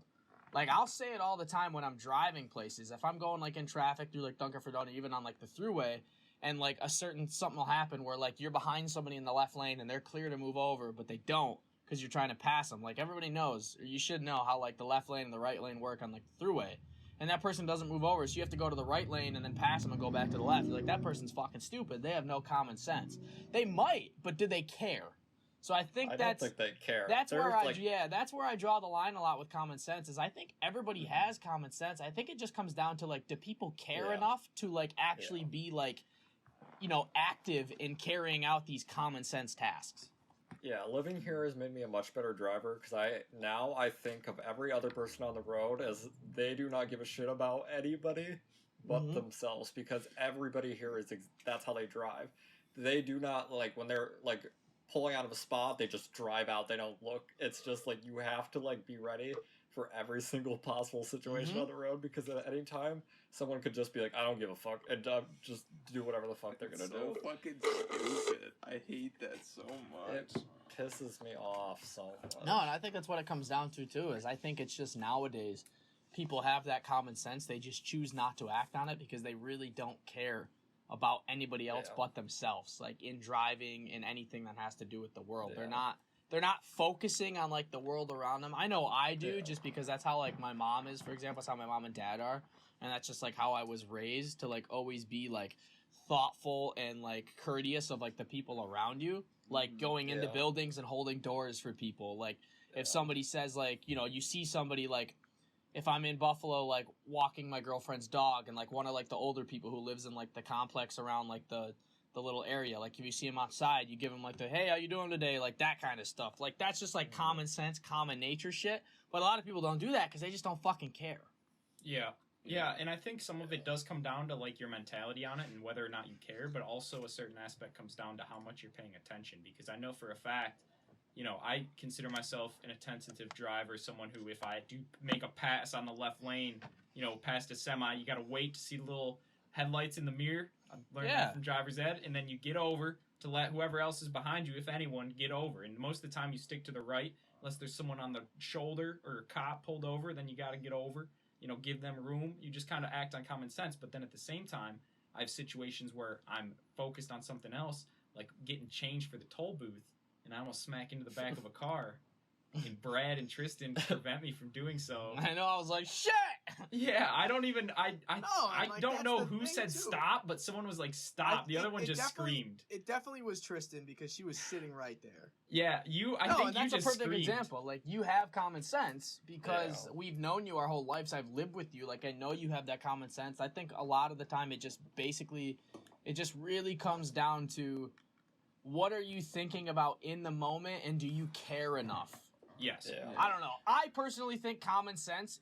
Like, I'll say it all the time when I'm driving places. If I'm going, like, in traffic through, like, Dunkin' for Donut, even on, like, the throughway, and, like, something will happen where, like, you're behind somebody in the left lane and they're clear to move over, but they don't because you're trying to pass them. Like, everybody knows, or you should know how, like, the left lane and the right lane work on, like, the throughway. And that person doesn't move over, so you have to go to the right lane and then pass them and go back to the left. You're like, that person's fucking stupid. They have no common sense. They might, but do they care? So I don't think they care. That's where that's where I draw the line a lot with common sense. Is I think everybody has common sense. I think it just comes down to, like, do people care enough to, like, actually be, like, active in carrying out these common sense tasks? Yeah, living here has made me a much better driver, because I think of every other person on the road as they do not give a shit about anybody but themselves, because everybody here that's how they drive. They do not, like, when they're, like, pulling out of a spot, they just drive out, they don't look. It's just, like, you have to, like, be ready for every single possible situation on the road, because at any time, someone could just be like, I don't give a fuck, and just do whatever the fuck they're gonna do. So fucking stupid. I hate that so much. It pisses me off so much. No, and I think that's what it comes down to, too, is I think it's just nowadays, people have that common sense, they just choose not to act on it because they really don't care about anybody else but themselves, like, in driving, in anything that has to do with the world. They're not focusing on, like, the world around them. I know I do, just because that's how, like, my mom is, for example. That's how my mom and dad are. And that's just, like, how I was raised, to, like, always be, like, thoughtful and, like, courteous of, like, the people around you. Like, going into buildings and holding doors for people. Like, if somebody says, like, you see somebody, like, if I'm in Buffalo, like, walking my girlfriend's dog, and, like, one of, like, the older people who lives in, like, the complex around, like, the little area, like, if you see him outside, you give him, like, the, hey, how you doing today, like, that kind of stuff. Like, that's just, like, common sense, common nature shit. But a lot of people don't do that because they just don't fucking care. Yeah, and I think some of it does come down to, like, your mentality on it and whether or not you care, but also a certain aspect comes down to how much you're paying attention, because I know for a fact, I consider myself an attentive driver, someone who, if I do make a pass on the left lane, past a semi, you gotta wait to see the little headlights in the mirror. I learned that from driver's ed, and then you get over to let whoever else is behind you, if anyone, get over. And most of the time you stick to the right, unless there's someone on the shoulder or a cop pulled over, then you gotta get over. Give them room. You just kind of act on common sense. But then at the same time, I have situations where I'm focused on something else, like getting changed for the toll booth, and I almost smack into the back of a car. And Brad and Tristan prevent me from doing so. I know, I was like, shit! Yeah, I don't know who said stop, but someone was like, stop. The other one just screamed. It definitely was Tristan, because she was sitting right there. Yeah, I think that's you just a perfect screamed. example. Like, you have common sense because we've known you our whole lives. I've lived with you. Like, I know you have that common sense. I think a lot of the time it just really comes down to, what are you thinking about in the moment, and do you care enough? Yes. Yeah. I don't know. I personally think common sense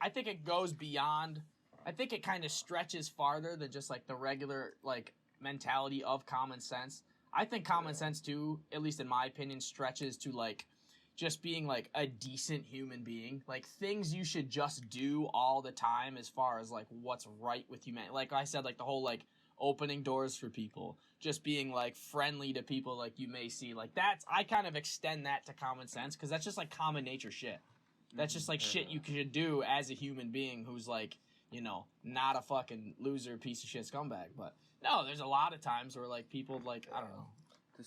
I think it goes beyond, I think it kind of stretches farther than just, like, the regular, like, mentality of common sense. I think common sense, too, at least in my opinion, stretches to, like, just being, like, a decent human being. Like, things you should just do all the time as far as, like, what's right with humanity. Like I said, like, the whole, like, opening doors for people, just being, like, friendly to people, like, you may see, like, I kind of extend that to common sense, because that's just, like, common nature shit. That's just, like, shit you could do as a human being who's, like, not a fucking loser, piece of shit scumbag. But no, there's a lot of times where, like, people, like, I don't know.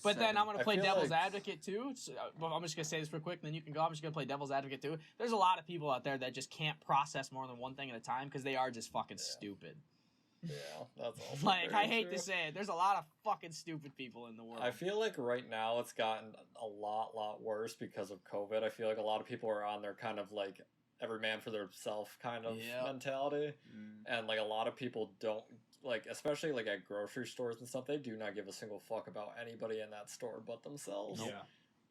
But then I'm going to I play feel devil's like- advocate too. So, well, I'm just going to say this real quick, and then you can go. I'm just going to play devil's advocate too. There's a lot of people out there that just can't process more than one thing at a time because they are just fucking stupid. Yeah, that's also Like, very I hate true. to say it. There's a lot of fucking stupid people in the world. I feel like right now it's gotten a lot worse because of COVID. I feel like a lot of people are on their kind of like every man for themselves kind of Yep. mentality, and like a lot of people don't like, especially like at grocery stores and stuff. They do not give a single fuck about anybody in that store but themselves. Yeah.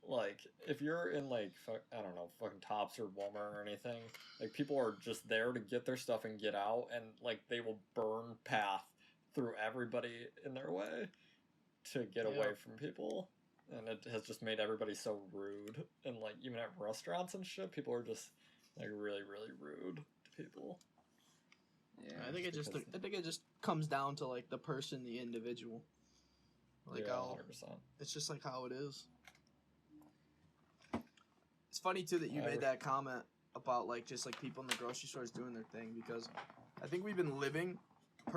Like, if you're in, like, I don't know, fucking Tops or Walmart or anything, like, people are just there to get their stuff and get out, and, like, they will burn path through everybody in their way to get away from people. And it has just made everybody so rude. And, like, even at restaurants and shit, people are just, like, really rude to people. Yeah, I think it just comes down to like the person, the individual. Like yeah, how 100%. it's just like how it is. It's funny too that you made that comment about like just like people in the grocery stores doing their thing, because I think we've been living,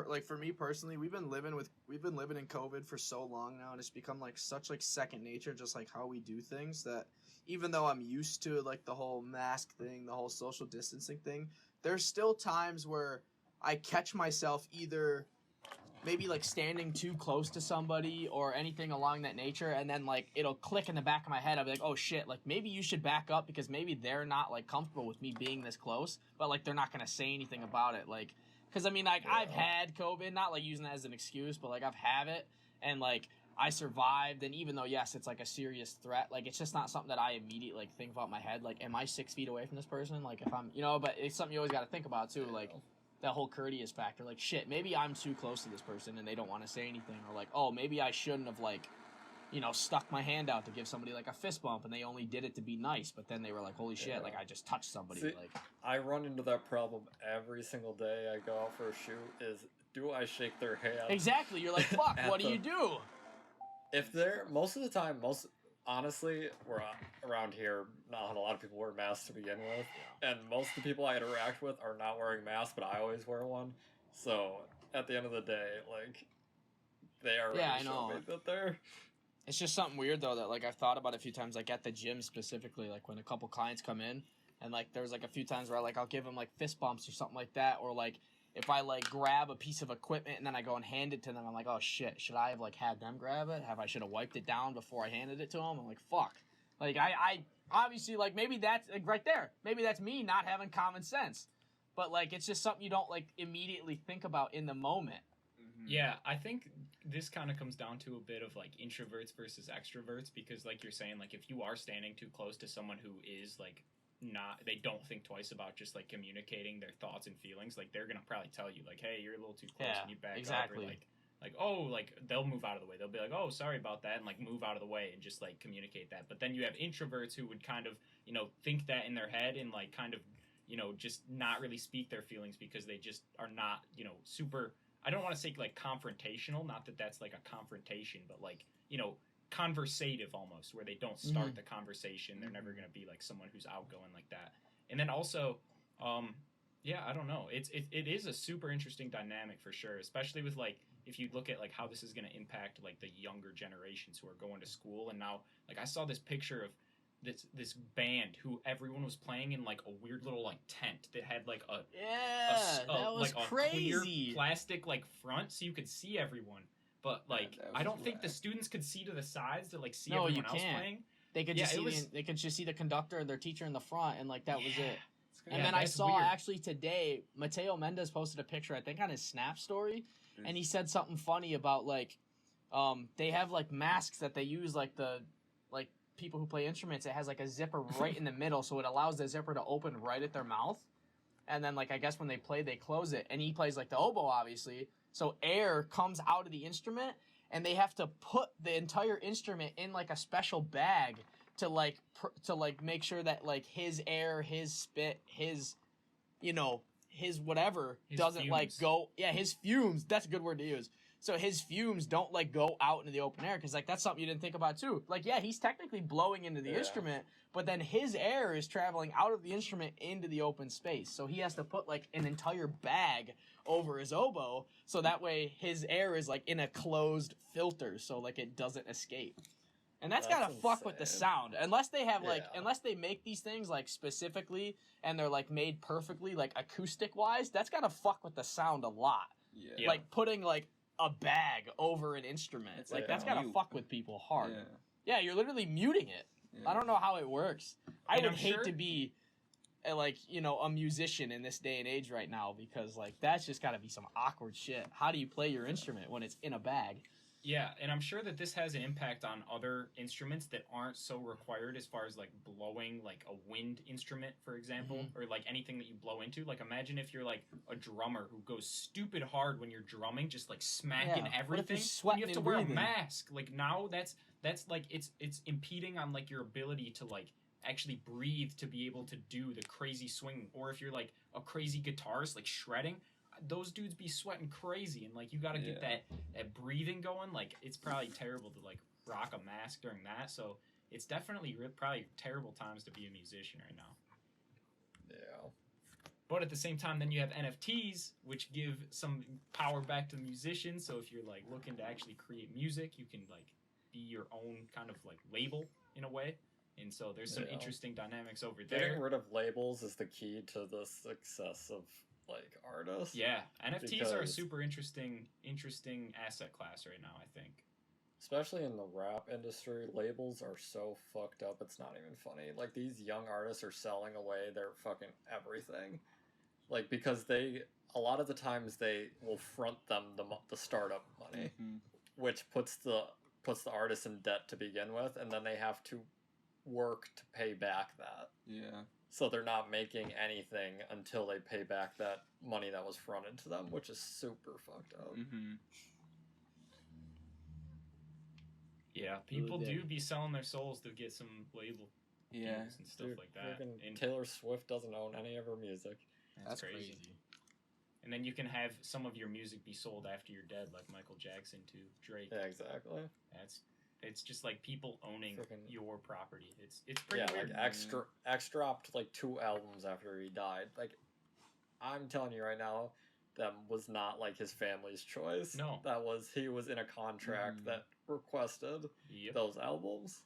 like for me personally, we've been living in COVID for so long now, and it's become like such like second nature, just like how we do things, that even though I'm used to like the whole mask thing, the whole social distancing thing, there's still times where I catch myself either maybe like standing too close to somebody or anything along that nature, and then like it'll click in the back of my head. I'll be like, oh shit, like maybe you should back up because maybe they're not like comfortable with me being this close, but like they're not gonna say anything about it. Like, because I mean, like I've had COVID, not like using that as an excuse, but like I've had it, and like I survived, and even though yes, it's like a serious threat, like it's just not something that I immediately like think about in my head. Like, am I 6 feet away from this person? Like if I'm, but it's something you always got to think about too. Like that whole courteous factor, like shit, maybe I'm too close to this person and they don't want to say anything, or like, oh, maybe I shouldn't have like, stuck my hand out to give somebody like a fist bump, and they only did it to be nice, but then they were like, holy shit, like I just touched somebody. See, like I run into that problem every single day I go out for a shoot, is do I shake their hand? exactly, you're like, fuck, what do you do? If they're, most of the time, honestly, we're around here, not a lot of people wear masks to begin with, and most of the people I interact with are not wearing masks, but I always wear one. So at the end of the day, like, they are ready to show me that they're. It's just something weird though that like I've thought about a few times, like at the gym specifically, like when a couple clients come in, and like there's like a few times where like I'll give them like fist bumps or something like that, or like if I like grab a piece of equipment and then I go and hand it to them, I'm like, oh shit, should I have like had them grab it? I should have wiped it down before I handed it to them? I'm like, fuck. Like I obviously, like maybe that's like right there. Maybe that's me not having common sense. But like it's just something you don't like immediately think about in the moment. Yeah, I think this kind of comes down to a bit of like introverts versus extroverts, because like you're saying, like if you are standing too close to someone who is like they don't think twice about just like communicating their thoughts and feelings, like they're gonna probably tell you like, hey, you're a little too close, and you back up, or like oh, like they'll move out of the way, they'll be like, oh, sorry about that, and like move out of the way and just like communicate that. But then you have introverts who would kind of think that in their head and like kind of just not really speak their feelings because they just are not super, I don't want to say like confrontational, not that that's like a confrontation, but like conversative almost, where they don't start the conversation. They're never going to be like someone who's outgoing like that. And then also I don't know, it is a super interesting dynamic for sure, especially with like if you look at like how this is going to impact like the younger generations who are going to school. And now like I saw this picture of this band who everyone was playing in like a weird little like tent that had like that was like crazy. A clear plastic like front so you could see everyone. But like I don't think the students could see to the sides to like see everyone else playing. They could they could just see the conductor and their teacher in the front, and like that was it. And then I saw actually today, Mateo Mendez posted a picture, I think on his Snap story, and he said something funny about like they have like masks that they use like the like people who play instruments. It has like a zipper right in the middle, so it allows the zipper to open right at their mouth. And then like I guess when they play, they close it. And he plays like the oboe, obviously. So air comes out of the instrument, and they have to put the entire instrument in like a special bag to like make sure that like his air, his spit, his his whatever his doesn't fumes. Like go. Yeah, his fumes. That's a good word to use. So his fumes don't like go out into the open air, because like that's something you didn't think about too. Like yeah, he's technically blowing into the instrument, but then his air is traveling out of the instrument into the open space. So he has to put like an entire bag over his oboe, so that way his air is like in a closed filter, so like it doesn't escape. And that's That's gotta fuck with the insane. sound. Unless they have Yeah. unless they make these things like specifically and they're like made perfectly, like acoustic wise, that's gotta fuck with the sound a lot. Yeah. Like putting like a bag over an instrument. It's Like like that's a gotta mute. fuck with people hard. Yeah. Yeah, you're literally muting it. Yeah. I don't know how it works. I And would I'm hate sure- to be a musician in this day and age right now because like that's just gotta be some awkward shit. How do you play your instrument when it's in a bag? Yeah, and I'm sure that this has an impact on other instruments that aren't so required as far as like blowing like a wind instrument, for example, or like anything that you blow into. Like imagine if you're like a drummer who goes stupid hard when you're drumming, just like smacking Yeah, what if you're everything. sweating You have to and wear breathing? a mask. Like now that's like it's impeding on like your ability to like actually breathe to be able to do the crazy swing. Or if you're like a crazy guitarist like shredding, those dudes be sweating crazy and like you got to get Yeah. that breathing going. Like it's probably terrible to like rock a mask during that. So it's definitely probably terrible times to be a musician right now. Yeah. But at the same time, then you have NFTs, which give some power back to the musicians. So if you're like looking to actually create music, you can like be your own kind of like label in a way. And so there's some Yeah. interesting dynamics over Getting there. rid of labels is the key to the success of like artists. Yeah, NFTs are a Because- super interesting asset class right now, I think. Especially in the rap industry, labels are so fucked up. It's not even funny. Like these young artists are selling away their fucking everything, like because a lot of the times they will front them the startup money, Mhm. which puts the artist in debt to begin with, and then they have to work to pay back that. Yeah. So they're not making anything until they pay back that money that was fronted to them, which is super fucked up. Mhm. Yeah, people Really do did. be selling their souls to get some label Yeah. deals and stuff Dude, like that. freaking And Taylor Swift doesn't own any of her music. that's crazy. And then you can have some of your music be sold after you're dead, like Michael Jackson to Drake. Yeah, exactly. It's just like people owning Freaking- your property. It's pretty Yeah, weird. like X dropped like 2 albums after he died. Like, I'm telling you right now, that was not like his family's choice. No. He was in a contract Mhm. that requested Yep. those albums.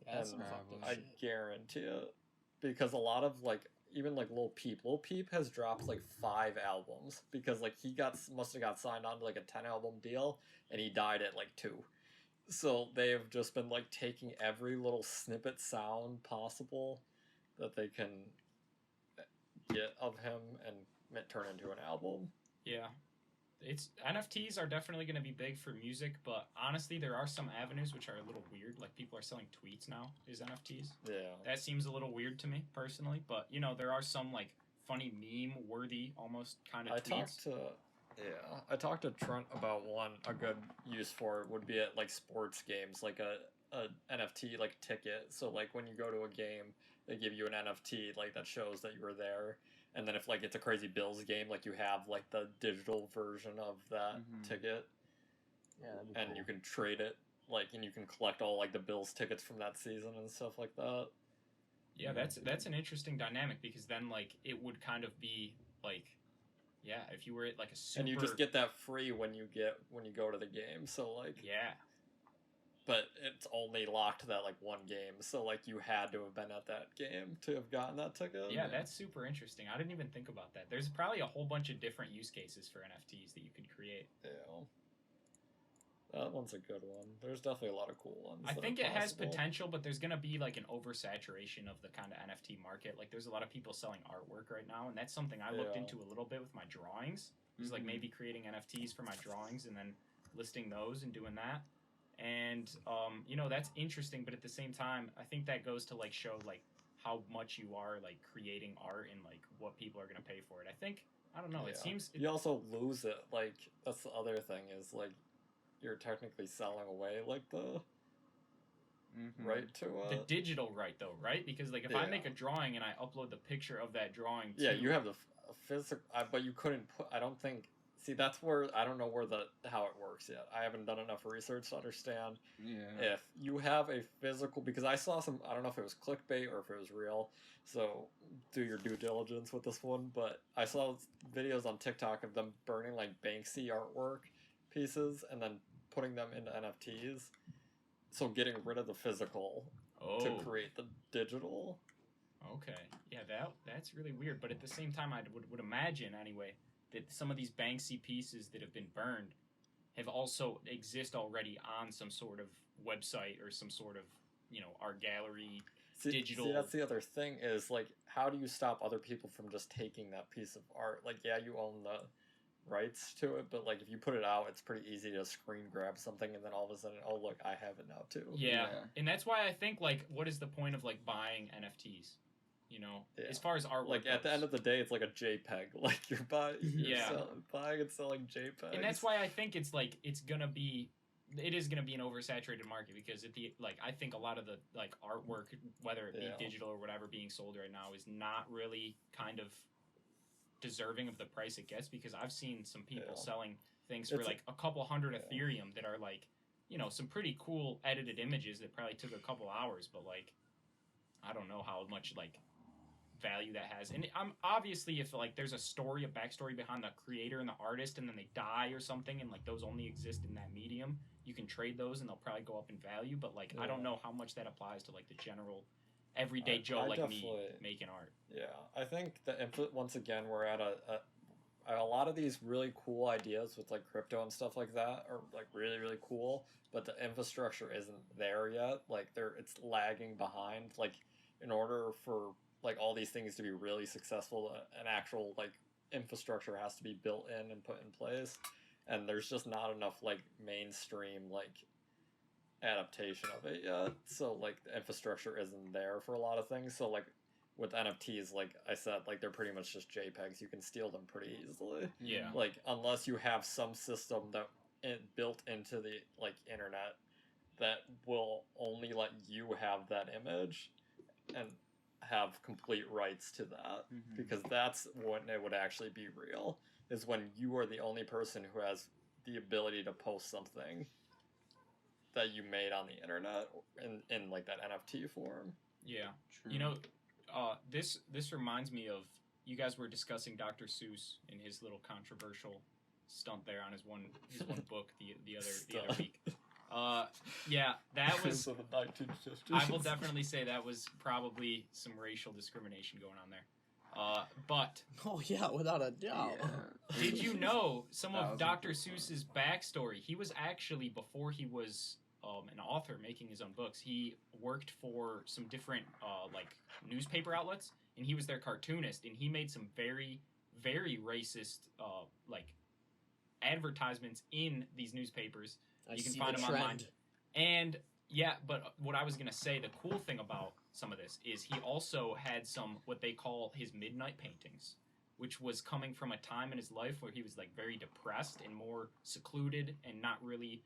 Yeah, that's some And fucked up I shit. guarantee it, because a lot of like even like Lil Peep has dropped like 5 albums because like he must have got signed on to like a 10 album deal and he died at like 2. So they have just been like taking every little snippet sound possible that they can get of him and turn into an album. Yeah. NFTs are definitely going to be big for music, but honestly, there are some avenues which are a little weird. Like people are selling tweets now as NFTs. Yeah. That seems a little weird to me personally, but you know, there are some like funny meme worthy almost kind of tweets. I talked to Trent about a good use for it would be at like sports games, like a NFT like ticket. So like when you go to a game, they give you an NFT like that shows that you were there. And then if like it's a crazy Bills game, like you have like the digital version of that Mhm. ticket, Yeah, that'd be and cool. you can trade it like, and you can collect all like the Bills tickets from that season and stuff like that. Yeah, that's an interesting dynamic because then like it would kind of be like, yeah, if you were at like a super And you just get that free when you go to the game. So like, yeah. but it's only locked to that like one game. So like you had to have been at that game to have gotten that ticket. Yeah, that's super interesting. I didn't even think about that. There's probably a whole bunch of different use cases for NFTs that you could create. Yeah. That one's a good one. There's definitely a lot of cool ones. I that think are it has possible. potential, but there's gonna be like an oversaturation of the kind of NFT market. Like there's a lot of people selling artwork right now, and that's something I looked Yeah. into a little bit with my drawings. Is like Mhm. maybe creating NFTs for my drawings and then listing those and doing that. And you know, that's interesting, but at the same time, I think that goes to like show like how much you are like creating art and like what people are gonna pay for it. I don't know. It Yeah. seems You also lose it. Like that's the other thing is like you're technically selling away like the Mhm. right to the digital right though, right? Because like if I Yeah. make a drawing and I upload the picture of that drawing, Yeah, to, you have the physical, but you couldn't put. I don't think. See, that's where I don't know how it works yet. I haven't done enough research to understand Yeah. if you have a physical. Because I saw some. I don't know if it was clickbait or if it was real. So do your due diligence with this one. But I saw videos on TikTok of them burning like Banksy artwork pieces and then putting them into NFTs. So getting rid of the physical to create the digital. Okay. Yeah, that's really weird. But at the same time, I would imagine, anyway, that some of these Banksy pieces that have been burned have also exist already on some sort of website or some sort of, art gallery, digital. See, that's the other thing is, like, how do you stop other people from just taking that piece of art? Like, yeah, you own the rights to it, but, like, if you put it out, it's pretty easy to screen grab something and then all of a sudden, oh, look, I have it now, too. Yeah. And that's why I think, like, what is the point of, like, buying NFTs? As far as artwork like, at the end of the day, it's like a JPEG. Like, you're buying and selling JPEGs. And that's why I think it's, like, it is gonna be an oversaturated market, because I think a lot of the, like, artwork, whether it be digital or whatever, being sold right now is not really kind of deserving of the price it gets, because I've seen some people selling things for like a couple hundred Ethereum that are like, some pretty cool edited images that probably took a couple hours, but like, I don't know how much like value that has. And I'm obviously, if like there's a backstory behind the creator and the artist, and then they die or something, and like those only exist in that medium, you can trade those and they'll probably go up in value. But like, I don't know how much that applies to like the general everyday Joe like me making art. Yeah, I think that once again we're at a lot of these really cool ideas with like crypto and stuff like that are like really, really cool, but the infrastructure isn't there yet. Like it's lagging behind. Like in order for like all these things to be really successful, an actual like infrastructure has to be built in and put in place, and there's just not enough like mainstream like adaptation of it yet. So like the infrastructure isn't there for a lot of things. So like with NFTs, like I said, like they're pretty much just JPEGs. You can steal them pretty easily. Yeah. Like unless you have some system that built into the like internet that will only let you have that image and have complete rights to that, because that's when it would actually be real, is when you are the only person who has the ability to post something that you made on the internet in like that NFT form. Yeah. True. This reminds me of, you guys were discussing Dr. Seuss and his little controversial stunt there on his one book the other week. Yeah, that was. I will definitely say that was probably some racial discrimination going on there. But oh yeah, without a doubt. Yeah. Did you know some of Dr. Seuss's backstory? He was actually, before he was an author making his own books, he worked for some different like newspaper outlets, and he was their cartoonist, and he made some very, very racist like advertisements in these newspapers. You can find them online. And yeah, but what I was gonna say, the cool thing about some of this is he also had some what they call his midnight paintings, which was coming from a time in his life where he was like very depressed and more secluded and not really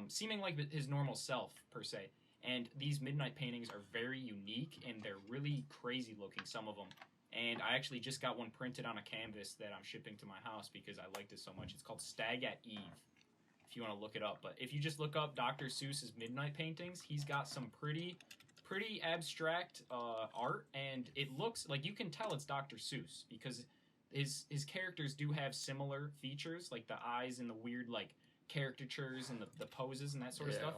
seeming like his normal self per se. And these midnight paintings are very unique, and they're really crazy looking, some of them. And I actually just got one printed on a canvas that I'm shipping to my house because I liked it so much. It's called Stag at Eve, if you want to look it up. But if you just look up Dr. Seuss's midnight paintings, he's got some pretty abstract art, and it looks like, you can tell it's Dr. Seuss because his characters do have similar features, like the eyes and the weird like caricatures and the poses and that sort of stuff.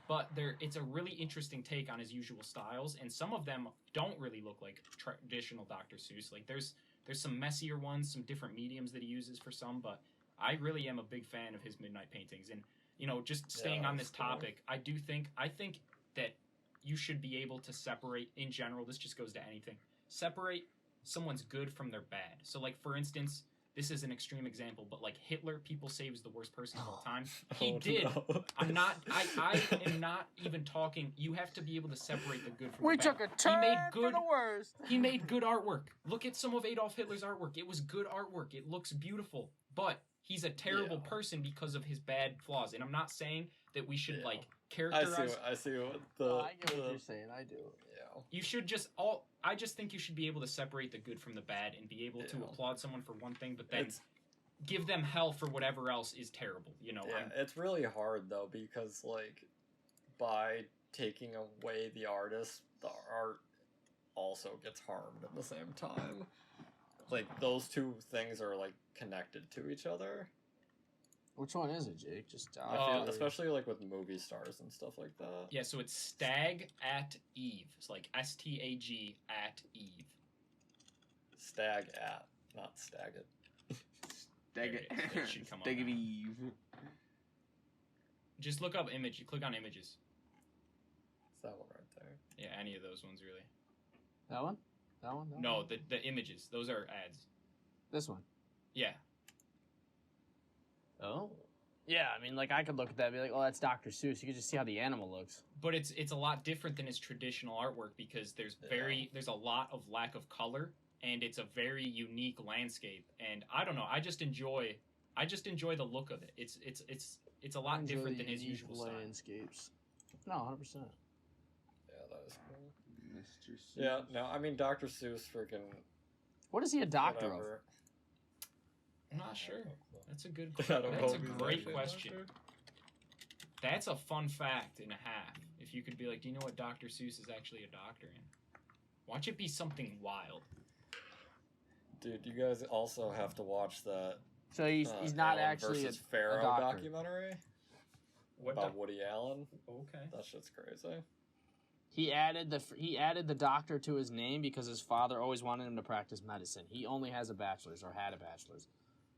But it's a really interesting take on his usual styles, and some of them don't really look like traditional Dr. Seuss. Like there's some messier ones, some different mediums that he uses for some, but I really am a big fan of his midnight paintings. And just staying on this topic, I think that you should be able to separate, in general, this just goes to anything, separate someone's good from their bad. So like, for instance, this is an extreme example, but like Hitler, people say he was the worst person of all time. He did. No. I am not even talking. You have to be able to separate the good from the bad. We took a turn for the worst. He made good artwork. Look at some of Adolf Hitler's artwork. It was good artwork. It looks beautiful. But he's a terrible person because of his bad flaws. And I'm not saying that we should like characterize. I see what I get what you're saying. I do. Yeah. You should I just think you should be able to separate the good from the bad and be able to applaud someone for one thing, but then give them hell for whatever else is terrible. Yeah, it's really hard though, because like by taking away the artist, the art also gets harmed at the same time. Like those two things are like connected to each other. Which one is it, Jake? Just I feel, especially like with movie stars and stuff like that. Yeah, so it's Stag at Eve. It's like STAG at Eve. Stag at, not stag it. It should come up Stag now. Eve. Just look up image. You click on images. It's that one right there. Yeah, any of those ones really. That one? That one? No, one? the images. Those are ads. This one. Yeah. Oh. Yeah, I mean, like, I could look at that and be like, oh, that's Dr. Seuss. You could just see how the animal looks. But it's a lot different than his traditional artwork because there's a lot of lack of color and it's a very unique landscape. And I don't know, I just enjoy the look of it. It's a lot different than his usual style. Landscapes. No, 100%. Yeah, that was cool. Mr. Seuss. Yeah, no, I mean Dr. Seuss freaking. What is he a doctor whatever. I'm not sure. That's a good. I don't That's know a if he's great actually a question. doctor. That's a fun fact and a half. If you could be like, do you know what Dr. Seuss is actually a doctor in? Watch it be something wild. Dude, you guys also have to watch that. So he's not Allen actually versus a Pharaoh doctor. documentary What about Woody Allen. Okay. That shit's crazy. He added the doctor to his name because his father always wanted him to practice medicine. He only has a bachelor's or had a bachelor's.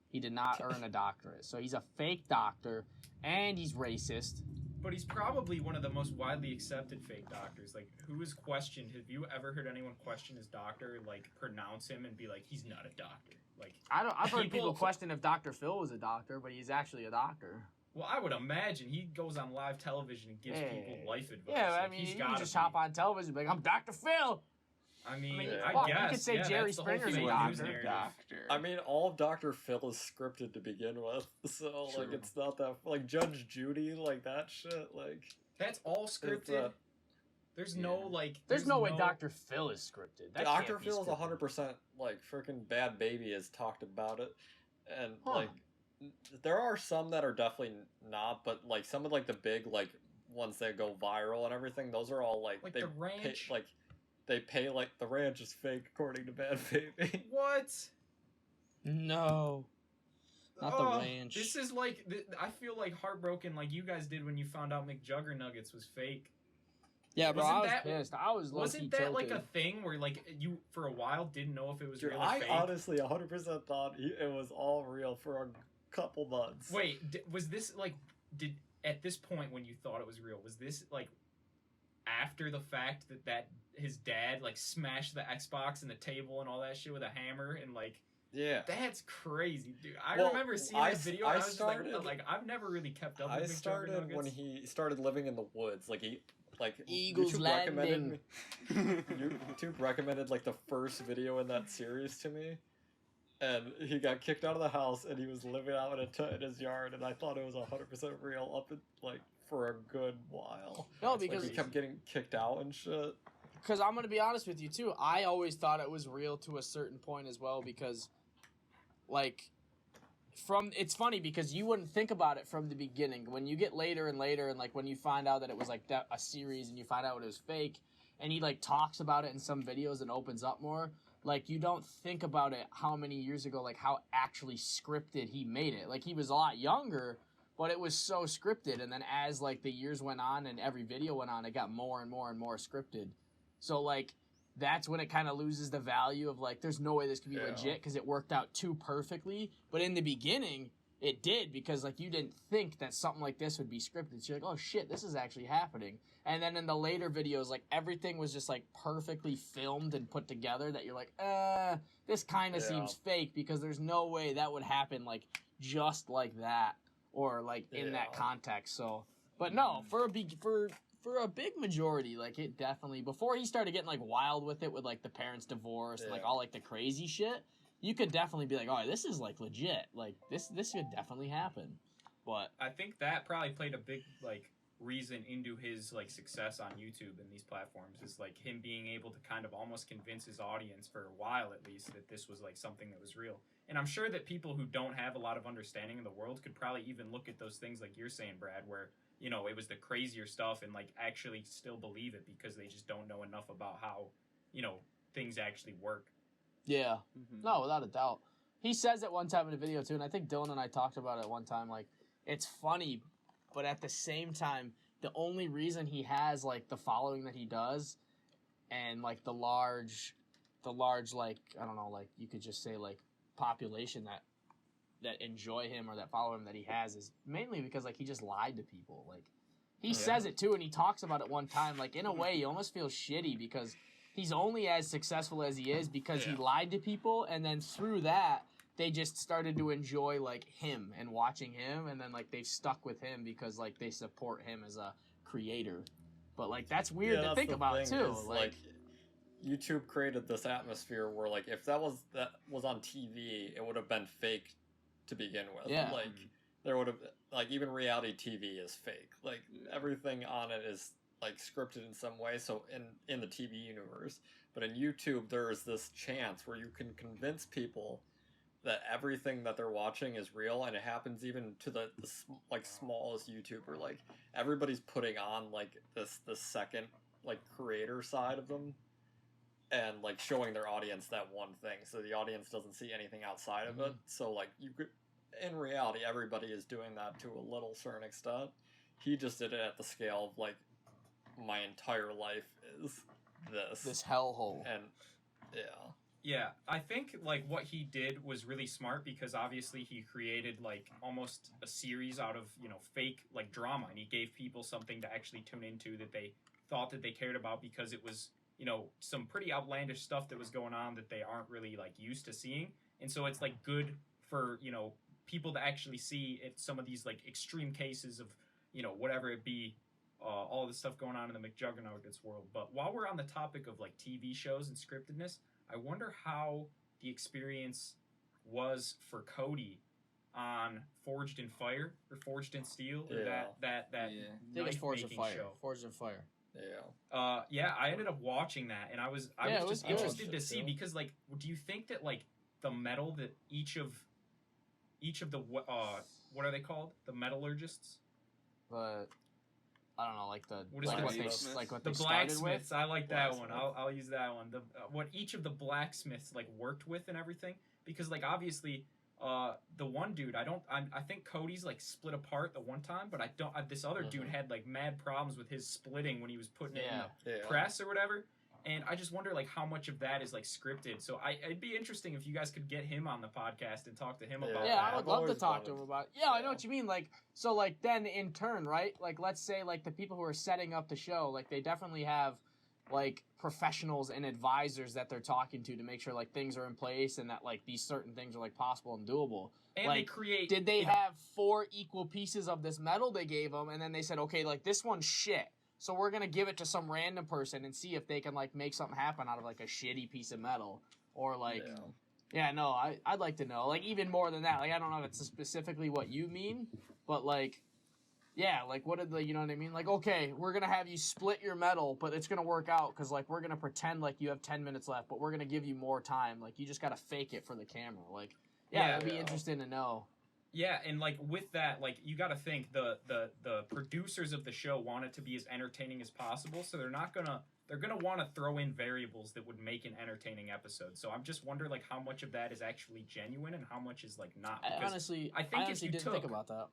He did not earn a doctorate. So he's a fake doctor and he's racist. But he's probably one of the most widely accepted fake doctors. Like, who is questioned? Have you ever heard anyone question his doctor, like, pronounce him and be like, he's not a doctor? Like, I've heard people question if Dr. Phil was a doctor, but he's actually a doctor. well, I would imagine he goes on live television and gives people life advice. Yeah, like, I mean, he's you gotta can just be. hop on television and be like, I'm Dr. Phil! I mean, fuck, I you guess. could say yeah, Jerry that's the whole Springer's fake a doctor. news narrative. Doctor. I mean, all of Dr. Phil is scripted to begin with, so like True. it's not that like Judge Judy, like that shit, like That's all scripted. There's no, like... There's no way Dr. Phil is scripted. That Dr. can't be Phil is scripted. 100% like freaking Bad Baby has talked about it, and Huh. like there are some that are definitely not, but like some of like the big like ones that go viral and everything, those are all like Like they the ranch? they pay like the ranch is fake according to Bad Baby. What? No. Not the ranch. This is like... I feel like heartbroken like you guys did when you found out McJuggernuggets was fake. Yeah, bro, Wasn't I was that- pissed. I was low-key Wasn't that like a tilted. thing where like you for a while didn't know if it was Dude, real or I fake? honestly 100% thought it was all real for a couple months. Wait, was this like at this point when you thought it was real? Was this like after the fact that his dad like smashed the Xbox and the table and all that shit with a hammer and like Yeah. That's crazy, dude. I Well, remember seeing I this video I and I was started- just like I've never really kept up I with started McJuggernuggets. when he started living in the woods. Like Eagles YouTube recommended Landing. YouTube recommended like the first video in that series to me, and he got kicked out of the house and he was living out in a tent in his yard, and I thought it was 100% real up in, like for a good while. No, Like, because he kept getting kicked out and shit. Because I'm going to be honest with you, too. I always thought it was real to a certain point as well because, like, it's funny because you wouldn't think about it from the beginning. When you get later and later and, like, when you find out that it was, like, a series and you find out it was fake and he, like, talks about it in some videos and opens up more, like, you don't think about it how many years ago, like, how actually scripted he made it. Like, he was a lot younger, but it was so scripted. And then as, like, the years went on and every video went on, it got more and more and more scripted. So, like, that's when it kind of loses the value of, like, there's no way this could be legit because it worked out too perfectly. But in the beginning, it did because, like, you didn't think that something like this would be scripted. So you're like, oh, shit, this is actually happening. And then in the later videos, like, everything was just, like, perfectly filmed and put together that you're like, this kind of seems fake because there's no way that would happen, like, just like that or, like, in that context. So, but no, for a big majority, like, it definitely, before he started getting, like, wild with it with, like, the parents' divorce and, like, all, like, the crazy shit, you could definitely be like, oh, this is, like, legit. Like, this could definitely happen. But I think that probably played a big, like, reason into his, like, success on YouTube and these platforms is, like, him being able to kind of almost convince his audience for a while, at least, that this was, like, something that was real. And I'm sure that people who don't have a lot of understanding in the world could probably even look at those things like you're saying, Brad, where, you know, it was the crazier stuff and, like, actually still believe it because they just don't know enough about how, you know, things actually work. yeah, no, without a doubt. He says it one time in a video, too, and I think Dylan and I talked about it one time, like, it's funny, but at the same time, the only reason he has like the following that he does, and like the large like I don't know, like you could just say like population that enjoy him or that follow him that he has is mainly because like he just lied to people. Like he says it too, and he talks about it one time. Like in a way, you almost feel shitty because he's only as successful as he is because he lied to people, and then through that they just started to enjoy like him and watching him, and then like they've stuck with him because like they support him as a creator. But like that's weird to think about too. Like YouTube created this atmosphere where like if that was on TV, it would have been fake to begin with. Yeah. Like there would have like even reality TV is fake. Like everything on it is like scripted in some way. So in the TV universe, but in YouTube there is this chance where you can convince people that everything that they're watching is real, and it happens even to the like smallest YouTuber. Like everybody's putting on like the second like creator side of them, and like showing their audience that one thing, so the audience doesn't see anything outside of it. So like you could, in reality, everybody is doing that to a little certain extent. He just did it at the scale of like my entire life is this hellhole. And yeah, I think like what he did was really smart because obviously he created like almost a series out of, you know, fake like drama, and he gave people something to actually tune into that they thought that they cared about because it was, you know, some pretty outlandish stuff that was going on that they aren't really like used to seeing. And so it's like good for, you know, people to actually see it, some of these like extreme cases of, you know, whatever it be, all the stuff going on in the McJuggernuggets world. But while we're on the topic of like TV shows and scriptedness, I wonder how the experience was for Cody on Forged in Fire or Forged in Steel or that I think it's Forged in Fire. Show. Forged in Fire. Yeah, I ended up watching that, and I was just interested to see because like, do you think that like the metal that each of the what are they called? The metallurgists? But I don't know, like the what is what the they started blacksmiths. with. I like that one. I'll use that one. The what each of the blacksmiths like worked with and everything, because like obviously the one dude I think Cody's like split apart the one time, but this other dude had like mad problems with his splitting when he was putting it in the press or whatever. And I just wonder like how much of that is like scripted. So it'd be interesting if you guys could get him on the podcast and talk to him about that. Yeah, I would love to talk to him about it. Yeah, I know what you mean. Like, so like then in turn, right? Like let's say like the people who are setting up the show, like they definitely have like professionals and advisors that they're talking to make sure like things are in place and that like these certain things are like possible and doable. And like, they create. Did they have 4 equal pieces of this metal they gave them, and then they said, okay, like this one's shit, so we're gonna give it to some random person and see if they can like make something happen out of like a shitty piece of metal, or like, no, I'd like to know like even more than that. Like I don't know if it's specifically what you mean, but like. Yeah, like what did the, you know what I mean? Like, okay, we're going to have you split your metal, but it's going to work out because, like, we're going to pretend like you have 10 minutes left, but we're going to give you more time. Like, you just got to fake it for the camera. Like, it'd be interesting to know. Yeah, and, like, with that, like, you got to think the producers of the show want it to be as entertaining as possible, so they're going to want to throw in variables that would make an entertaining episode. So I'm just wondering, like, how much of that is actually genuine and how much is, like, not. Because I honestly didn't think about that.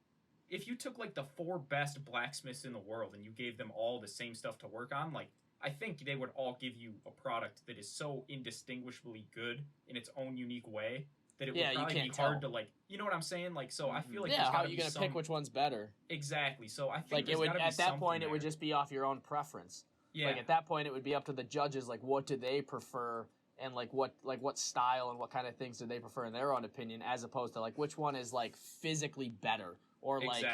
If you took like the 4 best blacksmiths in the world and you gave them all the same stuff to work on, like I think they would all give you a product that is so indistinguishably good in its own unique way that it would probably be hard to like, you know what I'm saying? Like, so I feel like how are you gonna pick which one's better? Exactly. So I think like it would at that point it would just be off your own preference. Yeah. Like at that point it would be up to the judges. Like what do they prefer? And like what style and what kind of things do they prefer in their own opinion, as opposed to like which one is like physically better. Or like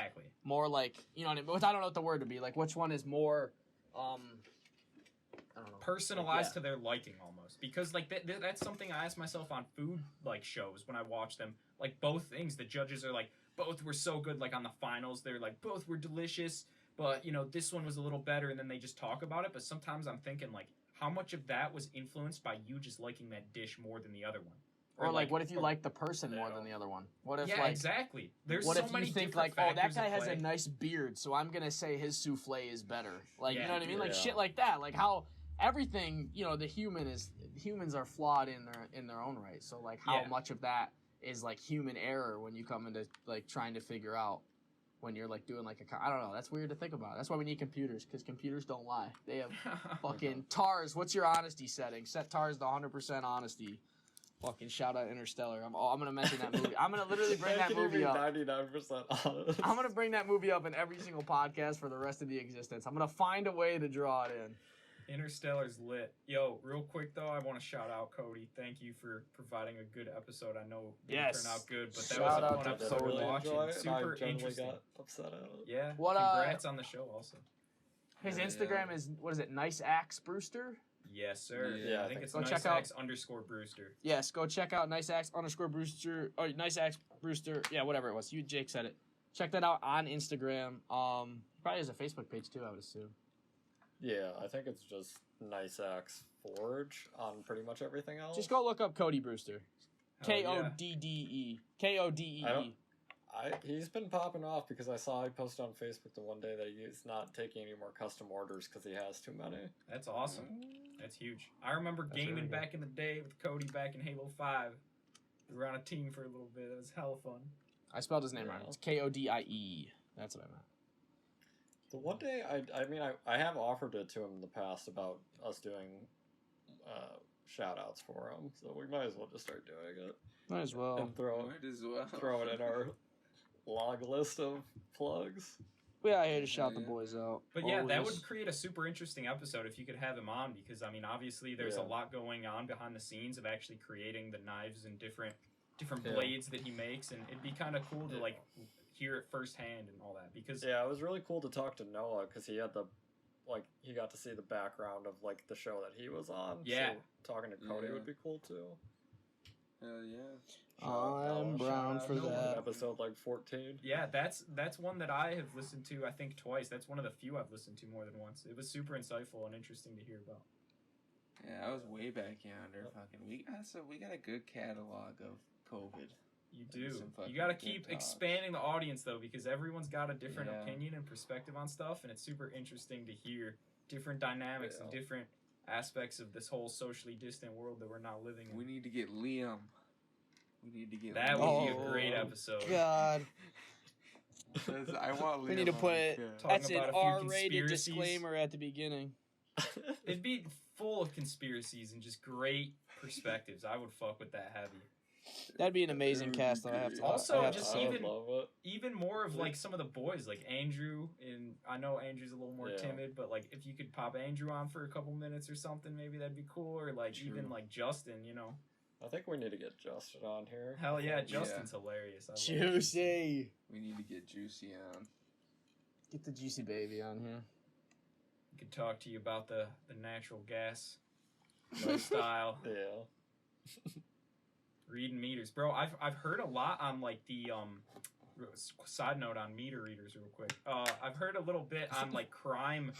more like, you know what I mean? I don't know what the word would be. Like which one is more I don't know. Personalized to their liking almost. Because like that's something I ask myself on food like shows when I watch them. Like both things, the judges are like both were so good. Like on the finals, they're like both were delicious, but you know this one was a little better, and then they just talk about it. But sometimes I'm thinking like how much of that was influenced by you just liking that dish more than the other one. Or like, what if you like the person more than the other one? What if exactly. There's what so if many you think like, oh, that guy has a nice beard, so I'm gonna say his souffle is better. Like, you know what I mean? Like shit like that. Like how everything, you know, humans are flawed in their own right. So like how much of that is like human error when you come into like trying to figure out when you're like doing like I don't know. That's weird to think about. That's why we need computers, because computers don't lie. They have fucking TARS. What's your honesty setting? Set TARS to 100% honesty. Fucking shout out Interstellar. I'm gonna mention that movie. I'm gonna literally bring that movie up. 99% honest. I'm gonna bring that movie up in every single podcast for the rest of the existence. I'm gonna find a way to draw it in. Interstellar's lit. Yo, real quick though, I want to shout out Cody. Thank you for providing a good episode. I know it didn't turn out good, but that Shout was a out fun to episode Cody. to watch. And super I interesting. got upset at it. Yeah. What, Congrats on the show also. His Yeah, Instagram is, what is it, Nice Axe Brewster? Yes, sir. Yeah, I think it's go check #Brewster. Yes, go check out Nice Axe _Brewster. Oh, Nice Axe Brewster. Yeah, whatever it was. Jake said it. Check that out on Instagram. Probably has a Facebook page too, I would assume. Yeah, I think it's just Nice Axe Forge on pretty much everything else. Just go look up Cody Brewster. Hell yeah. Kodee. Kodee. He's been popping off because I saw he posted on Facebook the one day that he's not taking any more custom orders because he has too many. That's awesome. That's huge. I remember gaming really good. back in the day with Cody back in Halo 5. We were on a team for a little bit. It was hella fun. I spelled his name wrong. It's Kodie. That's what I meant. The one day, I have offered it to him in the past about us doing shout outs for him, so we might as well just start doing it. Might as well. And throw it in our log list of plugs. We out here to shout the boys out. But yeah, that Always. would create a super interesting episode if you could have him on, because I mean, obviously there's a lot going on behind the scenes of actually creating the knives and different blades that he makes, and it'd be kind of cool to like hear it firsthand and all that. Because it was really cool to talk to Noah because he had he got to see the background of like the show that he was on. Yeah, so talking to Cody would be cool too. Hell yeah. I'm brown for that. Episode like 14. Yeah, that's one that I have listened to, I think, twice. That's one of the few I've listened to more than once. It was super insightful and interesting to hear about. Yeah, I was way back yonder. We got a good catalog of COVID. You do. Some fucking You got to good keep talks. expanding the audience, though, because everyone's got a different Yeah. opinion and perspective on stuff, and it's super interesting to hear different dynamics and different aspects of this whole socially distant world that we're now living in. We need to get Liam. That would be a great episode. God. I want Liam. We need to put it. Talking That's an about a few R-rated conspiracies. disclaimer at the beginning. It'd be full of conspiracies and just great perspectives. I would fuck with that heavy. That'd be an amazing cast, though. I have to. Also, I have to just say. I would even- love it. Even more of like some of the boys, like Andrew, and I know Andrew's a little more timid, but like if you could pop Andrew on for a couple minutes or something, maybe that'd be cool. Or like even like Justin, you know. I think we need to get Justin on here. Hell yeah, Justin's hilarious. I love him. Juicy. We need to get Juicy on. Get the juicy baby on here. He could talk to you about the natural gas lifestyle, Yeah. reading meters, bro. I've heard a lot on like the side note on meter readers real quick. I've heard a little bit on like crime,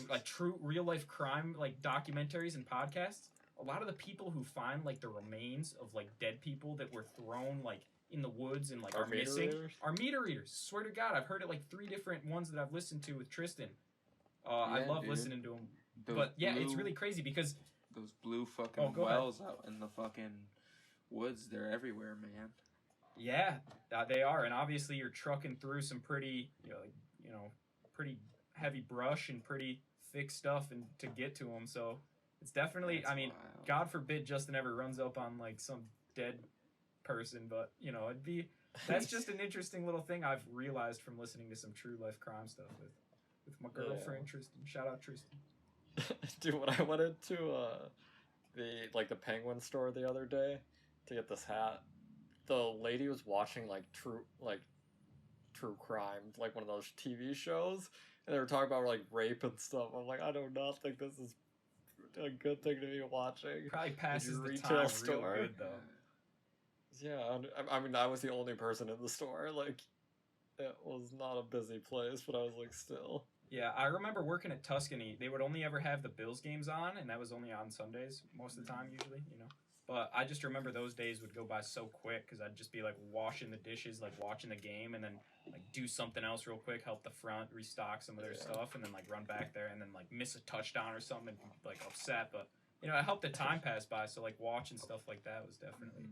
like true real life crime like documentaries and podcasts. A lot of the people who find like the remains of like dead people that were thrown like in the woods and like are meter missing readers? are meter readers. Swear to God, I've heard it like 3 different ones that I've listened to with Tristan. I love dude. listening to them. Those But yeah, it's blue- really crazy because those blue fucking go ahead. wells out in the fucking woods. They're everywhere, man. yeah, they are, and obviously you're trucking through some pretty, pretty heavy brush and pretty thick stuff, and to get to them. So it's definitely. That's I mean, wild. God forbid Justin ever runs up on like some dead person, but it'd be. That's just an interesting little thing I've realized from listening to some true life crime stuff with my girlfriend Tristan. Shout out Tristan. Dude, when I went into the Penguin store the other day to get this hat, the lady was watching true crime, like one of those TV shows, and they were talking about like rape and stuff. I'm like, I do not think this is a good thing to be watching. Probably passes your the retail time store. real good though. Yeah, I mean, I was the only person in the store. Like, it was not a busy place, but I was like, still. Yeah, I remember working at Tuscany. They would only ever have the Bills games on, and that was only on Sundays most of the time, usually, But I just remember those days would go by so quick because I'd just be like washing the dishes, like watching the game, and then like do something else real quick, help the front, restock some of their stuff, and then like run back there and then like miss a touchdown or something and be like upset. But it helped the time pass by. So like watching stuff like that was definitely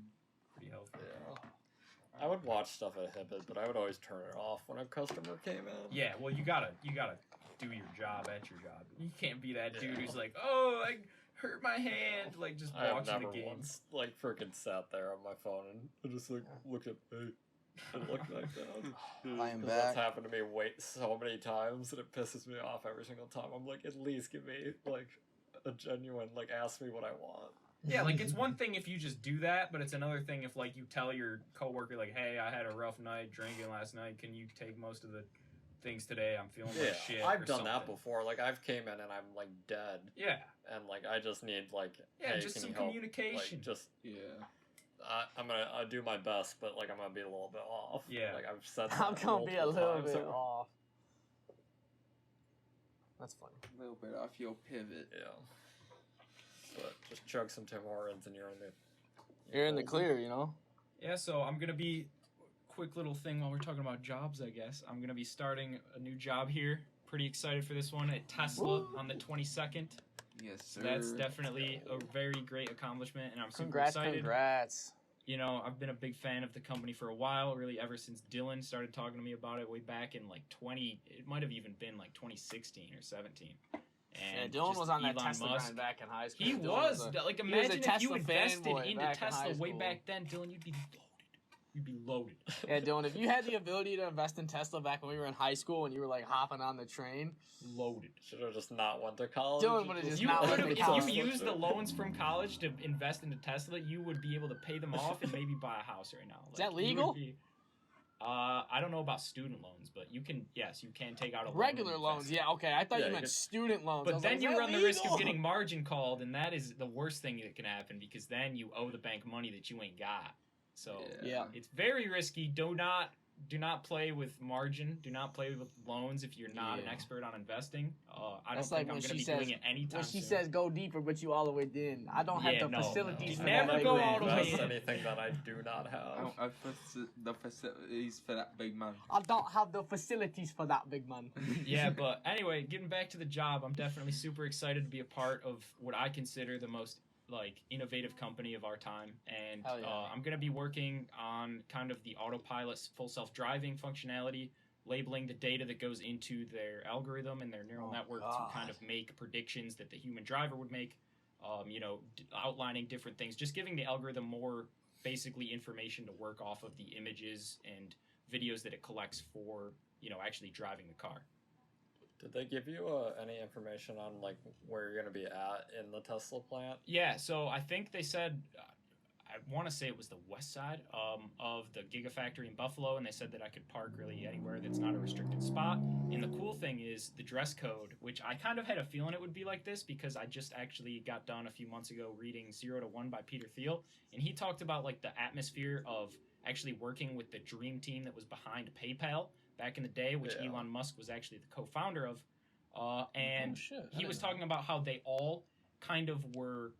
pretty helpful. Yeah. I would watch stuff at Hibbit, but I would always turn it off when a customer came in. Yeah, well, you gotta do your job at your job. You can't be that dude Yeah. who's like, oh, I hurt my hand, like just I have watching never the game. once like freaking sat there on my phone and just like look at me and look back down. I am 'Cause that's back. happened to me so many times and it pisses me off every single time. I'm like, at least give me like a genuine like ask me what I want. Yeah, like it's one thing if you just do that, but it's another thing if like you tell your coworker like, hey, I had a rough night drinking last night. Can you take most of the things today? I'm feeling like shit. I've or done that something." before. Like I've came in and I'm like dead, Yeah, and like I just need like yeah, hey, just can some you help? communication. Like, just Yeah. I'm gonna do my best, but like I'm gonna be a little bit off. Yeah. like I've said. I'm that gonna be a multiple little times bit over- off. That's funny. A little bit off your pivot. Yeah. But just chug some Tim Hortons and you're in the. You're in the clear, you know. Yeah, so I'm gonna be quick little thing while we're talking about jobs. I guess I'm gonna be starting a new job here. Pretty excited for this one at Tesla on the 22nd. Yes, So sir. that's definitely a very great accomplishment, and I'm super Congrats, excited. congrats. You know, I've been a big fan of the company for a while, really ever since Dylan started talking to me about it way back in like it might have even been like 2016 or 17. And Yeah, Dylan just was on that Elon Tesla Musk. grind back in high school. He Dylan was a- like, he was a imagine if you Tesla invested fanboy into back in high Tesla way school. back then, Dylan. You'd be loaded. You'd be loaded. Yeah, Dylan, if you had the ability to invest in Tesla back when we were in high school and you were like hopping on the train, Loaded. Should have just not went to college. Dylan would've just You not could went have, to if college. you used the loans from college to invest into Tesla, you would be able to pay them off and maybe buy a house right now. Is that you would legal? be- I don't know about student loans, but you can. Yes, you can take out a loan regular and loans, invest. yeah, okay. I thought Yeah, you you meant could- student loans. I But was then like, you is that run the risk of legal? getting margin called, and that is the worst thing that can happen because then you owe the bank money that you ain't got. So Yeah. it's very risky. Do not play with margin. Do not play with loans if you're not an Yeah. expert on investing. I That's don't like think I'm when going to she be says- doing it anytime When she soon. says go deeper, but you all the way in. I don't have Yeah, the no, facilities no. for Never that. go big all the man. way Invest in. anything that I do not have. I don't have the facilities for that big man. I don't have the facilities for that, big man. Yeah, but anyway, getting back to the job, I'm definitely super excited to be a part of what I consider the most like innovative company of our time, and Hell yeah. I'm gonna be working on kind of the autopilot full self-driving functionality, labeling the data that goes into their algorithm and their neural Oh, network God. to kind of make predictions that the human driver would make. Outlining different things, just giving the algorithm more basically information to work off of the images and videos that it collects for actually driving the car. Did they give you any information on like where you're gonna be at in the Tesla plant? Yeah, so I think they said, I want to say it was the west side of the Gigafactory in Buffalo, and they said that I could park really anywhere that's not a restricted spot. And the cool thing is the dress code, which I kind of had a feeling it would be like this because I just actually got done a few months ago reading 0 to 1 by Peter Thiel, and he talked about like the atmosphere of actually working with the dream team that was behind PayPal back in the day, which Yeah. Elon Musk was actually the co-founder of. And Oh, shit. I he didn't was know. talking about how they all kind of were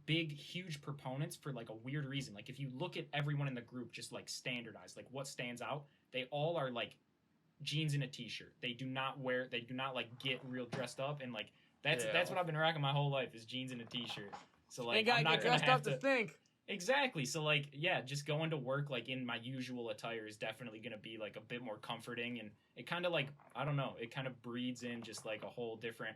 big, huge proponents for like a weird reason. Like if you look at everyone in the group, just like standardized, like what stands out, they all are like jeans and a t-shirt. They do not like get real dressed up, and like that's Yeah. what I've been rocking my whole life is jeans and a t-shirt. So They like gotta I'm not get gonna dressed have up to think. Exactly. So like, yeah, just going to work like in my usual attire is definitely going to be like a bit more comforting, and it kind of like, I don't know, it kind of breeds in just like a whole different,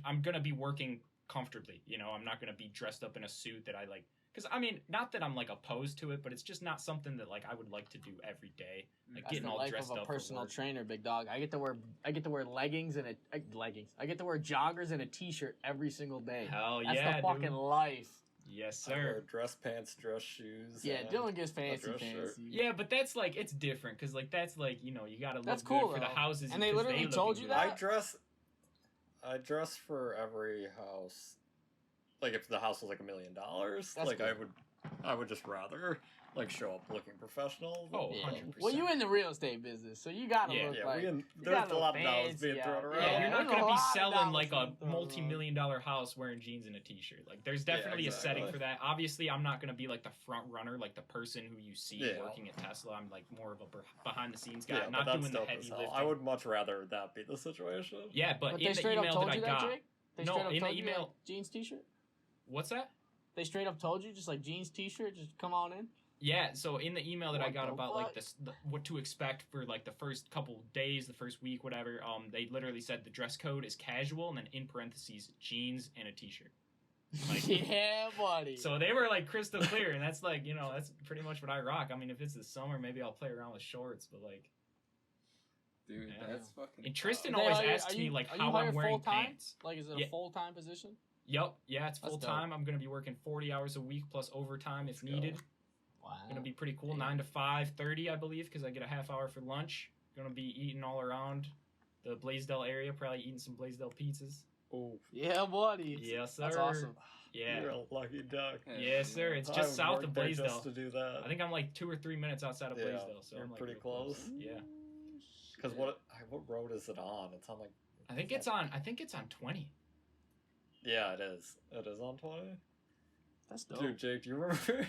I'm going to be working comfortably, I'm not going to be dressed up in a suit that I like, because I mean, not that I'm like opposed to it, but it's just not something that like I would like to do every day, like That's getting the all life dressed of a up for personal work. trainer, big dog. I get to wear leggings and leggings. I get to wear joggers and a t-shirt every single day. Hell That's yeah, the fucking dude. life. Yes, I wear sir. dress pants, dress shoes. Yeah, and Dylan gets a fancy, dress shirt. fancy. Yeah, but that's like, it's different, because like that's like, you gotta look That's good cool, for the though. houses. And they because literally look told good. you that? I dress for every house. Like if the house was like $1 million, That's like good. I would just rather like show up looking professional. Oh, Yeah. 100%. Well, you in the real estate business, so you gotta Yeah, look Yeah, like. there's gotta a lot of look dollars fancy being thrown out. around. Yeah, Yeah, you're not there's a going to be lot of selling dollars like a being thrown around. multi-million-dollar house wearing jeans and a t-shirt. Like, there's definitely a setting exactly. for that. Obviously, I'm not going to be like the front runner, like the person who you see Yeah. working at Tesla. I'm like more of a behind-the-scenes guy, Yeah, but not that's doing the dope heavy as hell. lifting. I would much rather that be the situation. Yeah, but But in they the straight up email told that I you got, that, Jake? They No, straight up in the told you, email- like, jeans t-shirt? what's that? They straight up told you, just like jeans t-shirt, just come on in? Yeah, so in the email that I What got the about fuck? like what to expect for like the first couple days, the first week, whatever, they literally said the dress code is casual, and then in parentheses jeans and a t-shirt. Like, Yeah, buddy. so they were like crystal clear, and that's like, you know, that's pretty much what I rock. I mean, if it's the summer, maybe I'll play around with shorts, but like, Dude, Yeah. that's fucking. and Tristan They always hire- asks are me you- like are you how I'm hired wearing full-time? pants. Like, is it Yeah. a full-time position? Yep, yeah, it's That's full time. I'm gonna be working 40 hours a week plus overtime if needed. Wow. Gonna be pretty cool. 9 to 5:30, I believe, because I get a half hour for lunch. Gonna be eating all around the Blaisdell area, probably eating some Blaisdell pizzas. Ooh, Yeah, buddy. Yes, sir. That's awesome. Yeah. you're a lucky duck. Yes, sir. It's I just south of worked there Blaisdell. just to do that. I think I'm like 2 or 3 minutes outside of Yeah, Blaisdell, so you're I'm like pretty real close. Yeah, Because what road is it on? It's on like. I think it's on 20. Yeah, it is. It is on 20. That's dope. Dude, Jake, do you remember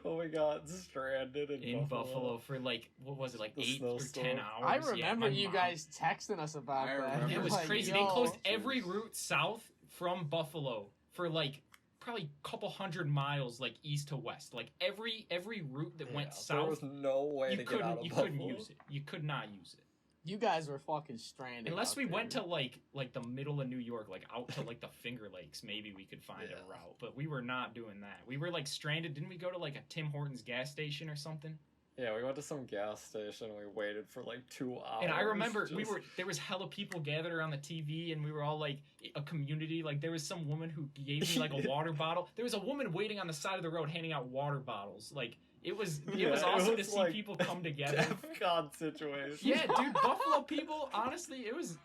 when we got stranded In Buffalo for like, what was it, like The 8 or 10 snowstorm. hours? I Yeah, remember my you mom- guys texting us about I that. remember. It was Like, crazy. yo. They closed every route south from Buffalo for like probably a couple hundred miles, like east to west. Like every route that went There south, was no way you to get out of couldn't Buffalo. use it. You could not use it You guys were fucking stranded. unless out we there. went to like the middle of New York, like out to like the Finger Lakes. Maybe we could find Yeah. a route, but we were not doing that. We were like stranded. Didn't we go to like a Tim Hortons gas station or something? Yeah, we went to some gas station. We waited for like 2 hours. And I remember just- there was hella people gathered around the TV, and we were all like a community. Like there was some woman who gave me like a water bottle. There was a woman waiting on the side of the road handing out water bottles. Like it was Yeah, it awesome was to see like people come together. DEFCON situation. Yeah, dude, Buffalo people. Honestly, it was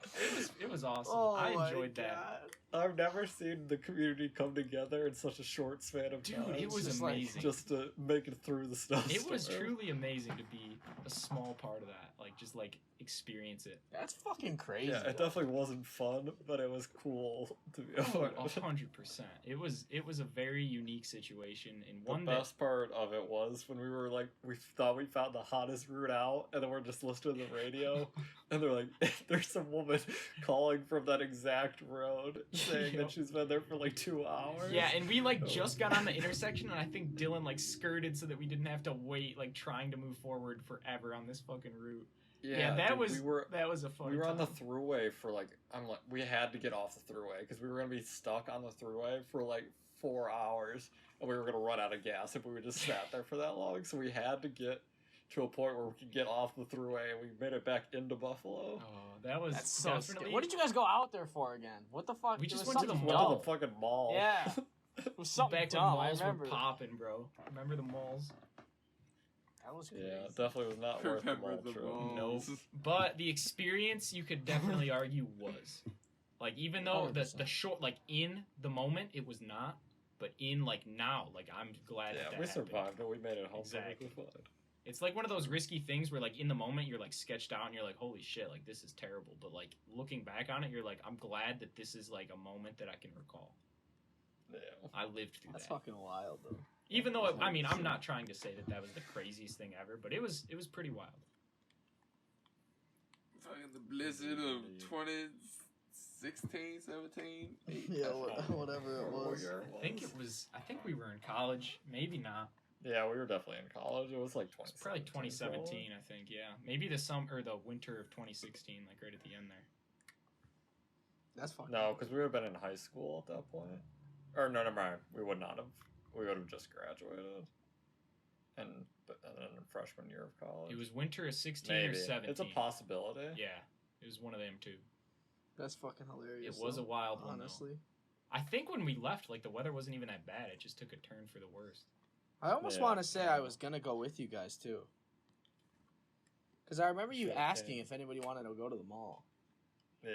awesome. Oh I my enjoyed that. God. I've never seen the community come together in such a short span of Dude, time. it was just like- amazing. just to make it through the stuff. It was truly amazing to be a small part of that. Like just like experience it. That's fucking crazy. Yeah, it definitely wasn't fun, but it was cool to be a Oh, part of. 100%. It was a very unique situation, and The one that best part of it was when we were like, we thought we found the hottest route out, and then we're just listening to the radio, and they're like, there's some woman calling from that exact road saying Yep. that she's been there for like 2 hours. Yeah, and we like Oh. just got on the intersection, and I think Dylan like skirted so that we didn't have to wait, like trying to move forward forever on this fucking route. Yeah, that dude, was we a fun. we were on the time. thruway for like we had to get off the thruway because we were gonna be stuck on the thruway for like 4 hours, and we were gonna run out of gas if we just sat there for that long. So we had to get to a point where we could get off the thruway, and we made it back into Buffalo. Oh, that was That's so definitely. scary. What did you guys go out there for again? What the fuck? We There just was went to the something Went mall. to the fucking mall. Yeah. It was something Back when dumb. I malls remember. were popping, bro. Remember the malls? That was crazy. Yeah, it definitely was not worth the Remember mall the trip. malls. Nope. But the experience, you could definitely argue was, like, even though the 100%. short, like in the moment, it was not. But in like now, like I'm glad Yeah, that we happened. survived, but we made it home Exactly. perfectly fine. It's like one of those risky things where, like, in the moment, you're like sketched out and you're like, holy shit, like this is terrible. But like looking back on it, you're like, I'm glad that this is like a moment that I can recall. Yeah. I lived through That's that. fucking wild, though. Even though I mean, I'm not trying to say that that was the craziest thing ever, but it was pretty wild. Fucking the blizzard of 2016, 17. Yeah, whatever it was. I think we were in college, maybe not. Yeah, we were definitely in college. It was like It's probably 2017, I think. Yeah, maybe the summer or the winter of 2016, like right at the end there. That's fucking. No, because we would have been in high school at that point. Or no, never mind. We would not have. We would have just graduated. And then freshman year of college. It was winter of 16 Maybe. or 17. It's a possibility. Yeah, it was one of them too. That's fucking hilarious. It was a though, wild one, though. honestly. I think when we left, like the weather wasn't even that bad. It just took a turn for the worst. I almost Yeah. want to say I was gonna go with you guys too. Cause I remember you Shit, asking okay. if anybody wanted to go to the mall. Yeah.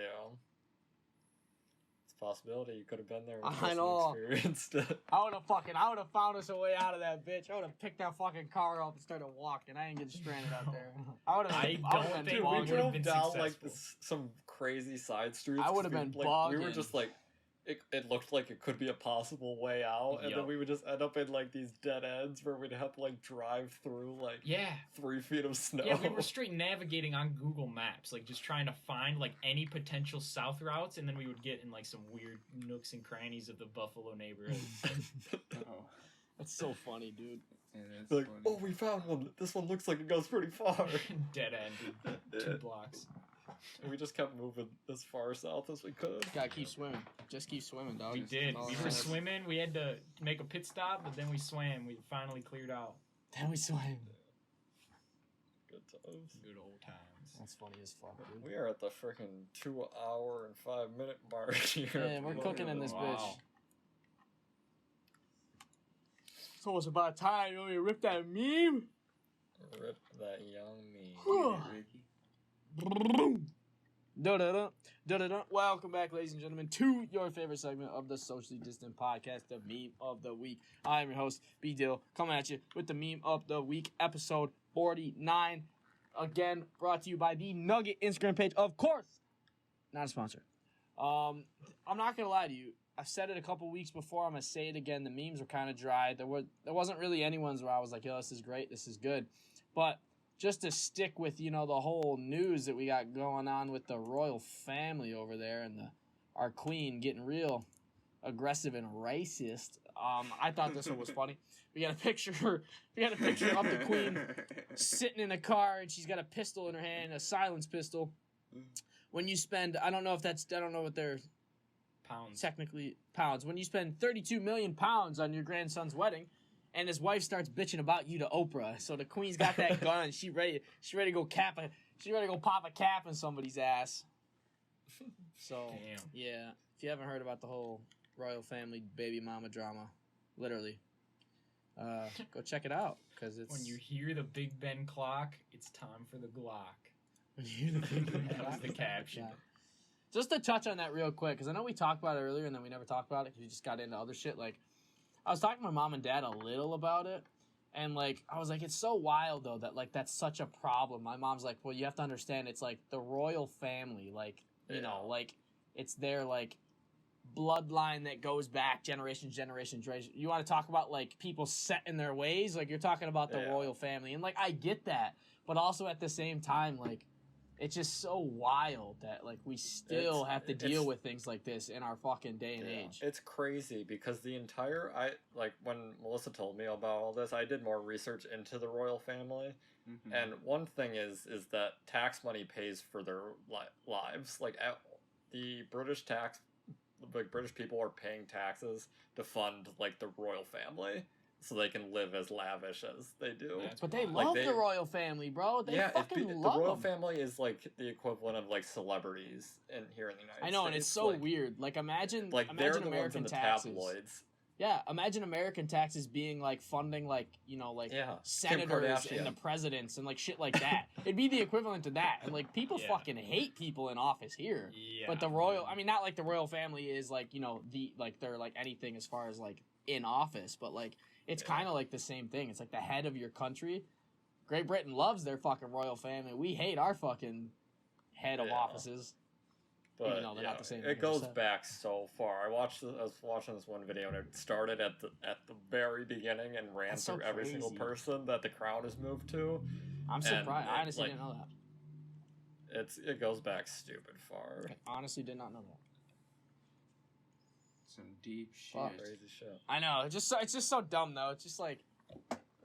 It's a possibility. You could have been there and I just know. experienced it. I would have found us a way out of that bitch. I would have picked that fucking car up and started walking. I didn't get stranded out there. I would have. I I don't would have think been Dude, we would've bugging. drove been down like successful. some crazy side streets. I would've 'cause been we were bugging. just like, it looked like it could be a possible way out, and then Yup. we would just end up in like these dead ends where we'd have to like drive through like Yeah. 3 feet of snow. Yeah, we were straight navigating on Google Maps, like just trying to find like any potential south routes, and then we would get in like some weird nooks and crannies of the Buffalo neighborhood. Oh. That's so funny, dude. Yeah, that's Like, funny. oh, we found one. This one looks like it goes pretty far. Dead end. 2 blocks. And we just kept moving as far south as we could. Gotta keep swimming. Just keep swimming, dog. We That's did. all We it were has. swimming. We had to make a pit stop, but then we swam. We finally cleared out. Then we swam. Good times. Good old times. That's funny as fuck, dude. We are at the freaking 2 hour and 5 minute mark here. Yeah, we're cooking in this Wow. bitch. It's almost about time. You want me to rip that meme? Rip that young me. Whew. Ricky. Da-da-da, da-da-da. Welcome back, ladies and gentlemen, to your favorite segment of the Socially Distant Podcast, the Meme of the Week. I am your host, B Dill, coming at you with the Meme of the Week, episode 49. Again, brought to you by the Nugget Instagram page, of course. Not a sponsor. I'm not gonna lie to you. I've said it a couple weeks before. I'm gonna say it again. The memes were kind of dry. There wasn't really any ones where I was like, "Yo, this is great. This is good." But just to stick with the whole news that we got going on with the royal family over there and our queen getting real aggressive and racist. I thought this one was funny. We got a picture of the queen sitting in a car, and she's got a pistol in her hand, a silence pistol. When you spend, I don't know what they're Pounds. technically pounds. When you spend 32 million pounds on your grandson's wedding, and his wife starts bitching about you to Oprah, so the queen's got that gun, she ready to go pop a cap in somebody's ass. So Damn. yeah, if you haven't heard about the whole royal family baby mama drama, literally, go check it out because it's When you hear the Big Ben clock, it's time for the Glock. when you hear the Big Ben That was the clock. caption. Yeah. Just to touch on that real quick, because I know we talked about it earlier and then we never talked about it because we just got into other shit. Like, I was talking to my mom and dad a little about it, and like, I was like, it's so wild though that like that's such a problem. My mom's like, well, you have to understand, it's like the royal family, like you know, like it's their like bloodline that goes back generation. You want to talk about like people set in their ways, like you're talking about the royal family, and like I get that, but also at the same time, like it's just so wild that like we still have to deal with things like this in our fucking day and age. It's crazy because when Melissa told me about all this, I did more research into the royal family, and one thing is that tax money pays for their lives. Like the British people are paying taxes to fund like the royal family, so they can live as lavish as they do. But they wild. love the royal family, bro. They fucking the love royal them. family is like the equivalent of like celebrities here in the United States. I know, and it's so weird. Like imagine Like they're the ones in American the taxes. tabloids. Yeah, imagine American taxes being like funding like senators and the presidents and like shit like that. It'd be the equivalent to that. And like people fucking hate people in office here. Yeah. But the royal, I mean, not like the royal family is like they're like anything as far as like in office, but like it's kind of like the same thing. It's like the head of your country. Great Britain loves their fucking royal family. We hate our fucking head of offices. But Even though they're not the same it goes 100%. back so far. I was watching this one video and it started at the very beginning and ran That's so through every single crazy. person that the crown has moved to. I'm surprised. I honestly like, didn't know that. It goes back stupid far. I honestly did not know that. Some deep shit. Fuck. Crazy shit. I know. It's just so dumb though. It's just like,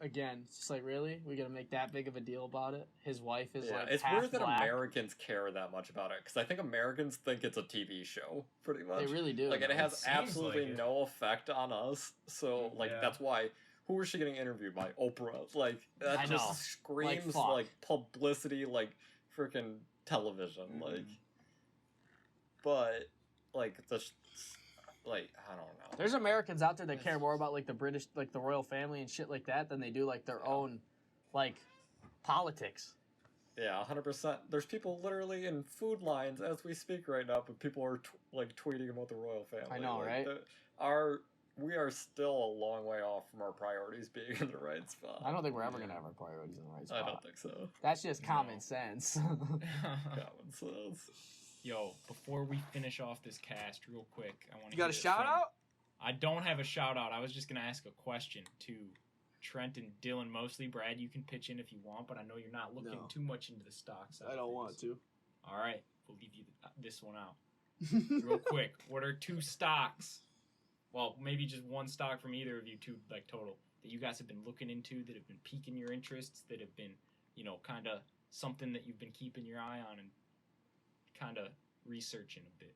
again, it's just like, really, we gotta make that big of a deal about it? His wife is like it's half weird that black. Americans care that much about it because I think Americans think it's a TV show pretty much. They really do. Like it has seems absolutely like it. no effect on us. So like that's why. Who was she getting interviewed by? Oprah. Like that I know. just screams fuck. like publicity, like freaking television. Like, but like like I don't know. There's Americans out there that care more about like the British, like the royal family and shit like that than they do like their own, like, politics. Yeah, 100%. There's people literally in food lines as we speak right now, but people are like tweeting about the royal family. I know, like, right? We are still a long way off from our priorities being in the right spot. I don't think we're ever gonna have our priorities in the right spot. I don't think so. That's just common No. sense. Common sense. Yo, before we finish off this cast real quick, I want to You got a shout out? I don't have a shout out. I was just going to ask a question to Trent and Dylan mostly. Brad, you can pitch in if you want, but I know you're not looking No. too much into the stocks. I don't want to. All right, we'll leave you this one out. Real quick, what are 2 stocks? Well, maybe just one stock from either of you two, like total. that you guys have been looking into, that have been piquing your interests, that have been, kind of something that you've been keeping your eye on and kind of researching a bit?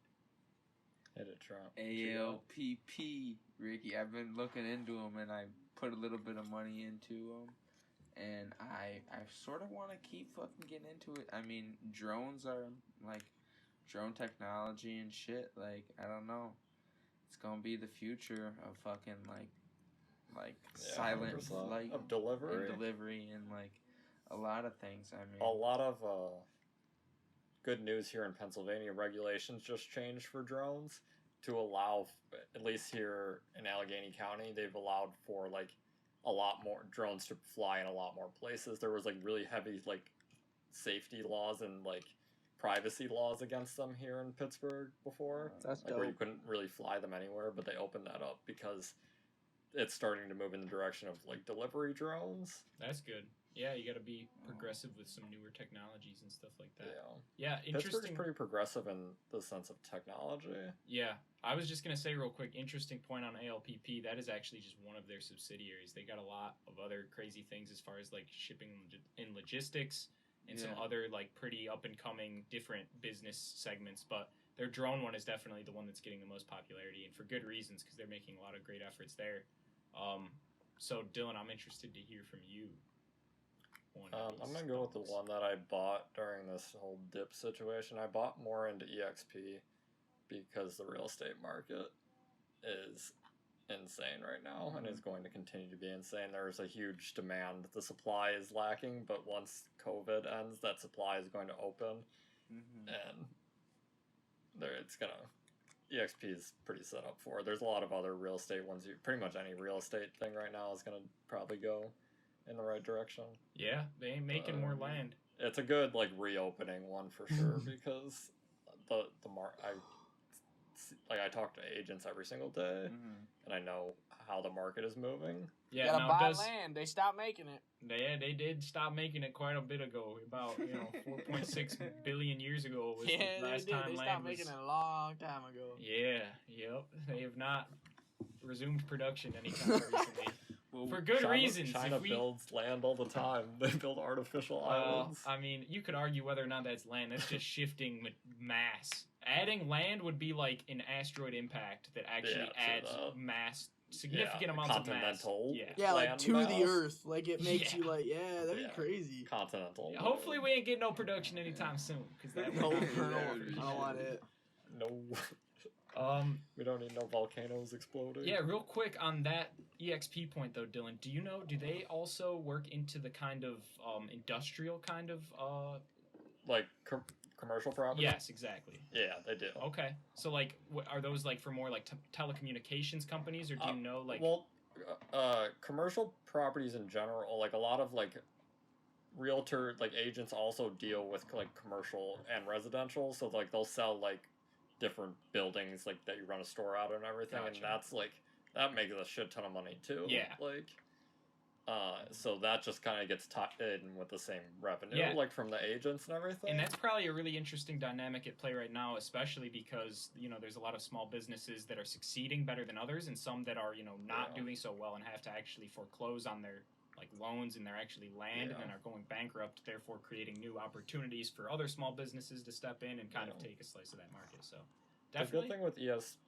Hit it, Trump. ALPP, Ricky. I've been looking into them, and I put a little bit of money into them, and I sort of want to keep fucking getting into it. I mean, drones are like drone technology and shit. Like, I don't know, it's gonna be the future of fucking like silent 100% flight of delivery and like a lot of things. I mean, a lot of good news here in Pennsylvania. Regulations just changed for drones to allow, at least here in Allegheny County, they've allowed for like a lot more drones to fly in a lot more places. There was like really heavy like safety laws and like privacy laws against them here in Pittsburgh before. That's like where you dope. couldn't really fly them anywhere, but they opened that up because it's starting to move in the direction of like delivery drones. That's good. Yeah, you got to be progressive with some newer technologies and stuff like that. Yeah, Yeah, interesting. Pittsburgh's pretty progressive in the sense of technology. Yeah, I was just gonna say real quick. Interesting point on ALPP. That is actually just one of their subsidiaries. They got a lot of other crazy things as far as like shipping and logistics and some other like pretty up and coming different business segments. But their drone one is definitely the one that's getting the most popularity, and for good reasons, because they're making a lot of great efforts there. So Dylan, I'm interested to hear from you. I'm gonna go with the one that I bought during this whole dip situation. I bought more into EXP because the real estate market is insane right now and is going to continue to be insane. There's a huge demand. The supply is lacking, but once COVID ends, that supply is going to open, and it's gonna. EXP is pretty set up for it. There's a lot of other real estate ones. Pretty much any real estate thing right now is gonna probably go in the right direction. Yeah, they ain't making more land. It's a good like reopening one for sure because I talk to agents every single day and I know how the market is moving. Yeah, you gotta buy land. They stopped making it. They did stop making it quite a bit ago. About 4.6 billion years ago was the last time they land stopped was. Making it a long time ago. Yeah, yep. They have not resumed production anytime recently. Well, for good reasons. China builds land all the time. They build artificial islands. I mean, you could argue whether or not that's land. That's just shifting mass. Adding land would be like an asteroid impact that actually adds mass, significant amounts of mass. Yeah, like to mass. The Earth. Like it makes you like, that'd be crazy. Continental. Yeah, hopefully we ain't getting no production anytime soon. Cause that I don't want it. No. We don't need no volcanoes exploding. Yeah, real quick on that EXP point though, Dylan. Do they also work into the kind of industrial kind of like commercial property? Yes, exactly. Yeah, they do. Okay, so like, are those like for more like telecommunications companies, or do you know like? Well, commercial properties in general, like a lot of like realtor like agents also deal with like commercial and residential. So like they'll sell like different buildings like that you run a store out of and everything, and that's like that makes a shit ton of money too. Yeah, like so that just kind of gets tied in with the same revenue, like from the agents and everything. And that's probably a really interesting dynamic at play right now, especially because there's a lot of small businesses that are succeeding better than others, and some that are not doing so well and have to actually foreclose on their like loans and they're actually land and then are going bankrupt, therefore creating new opportunities for other small businesses to step in and kind of take a slice of that market. So definitely. The good thing with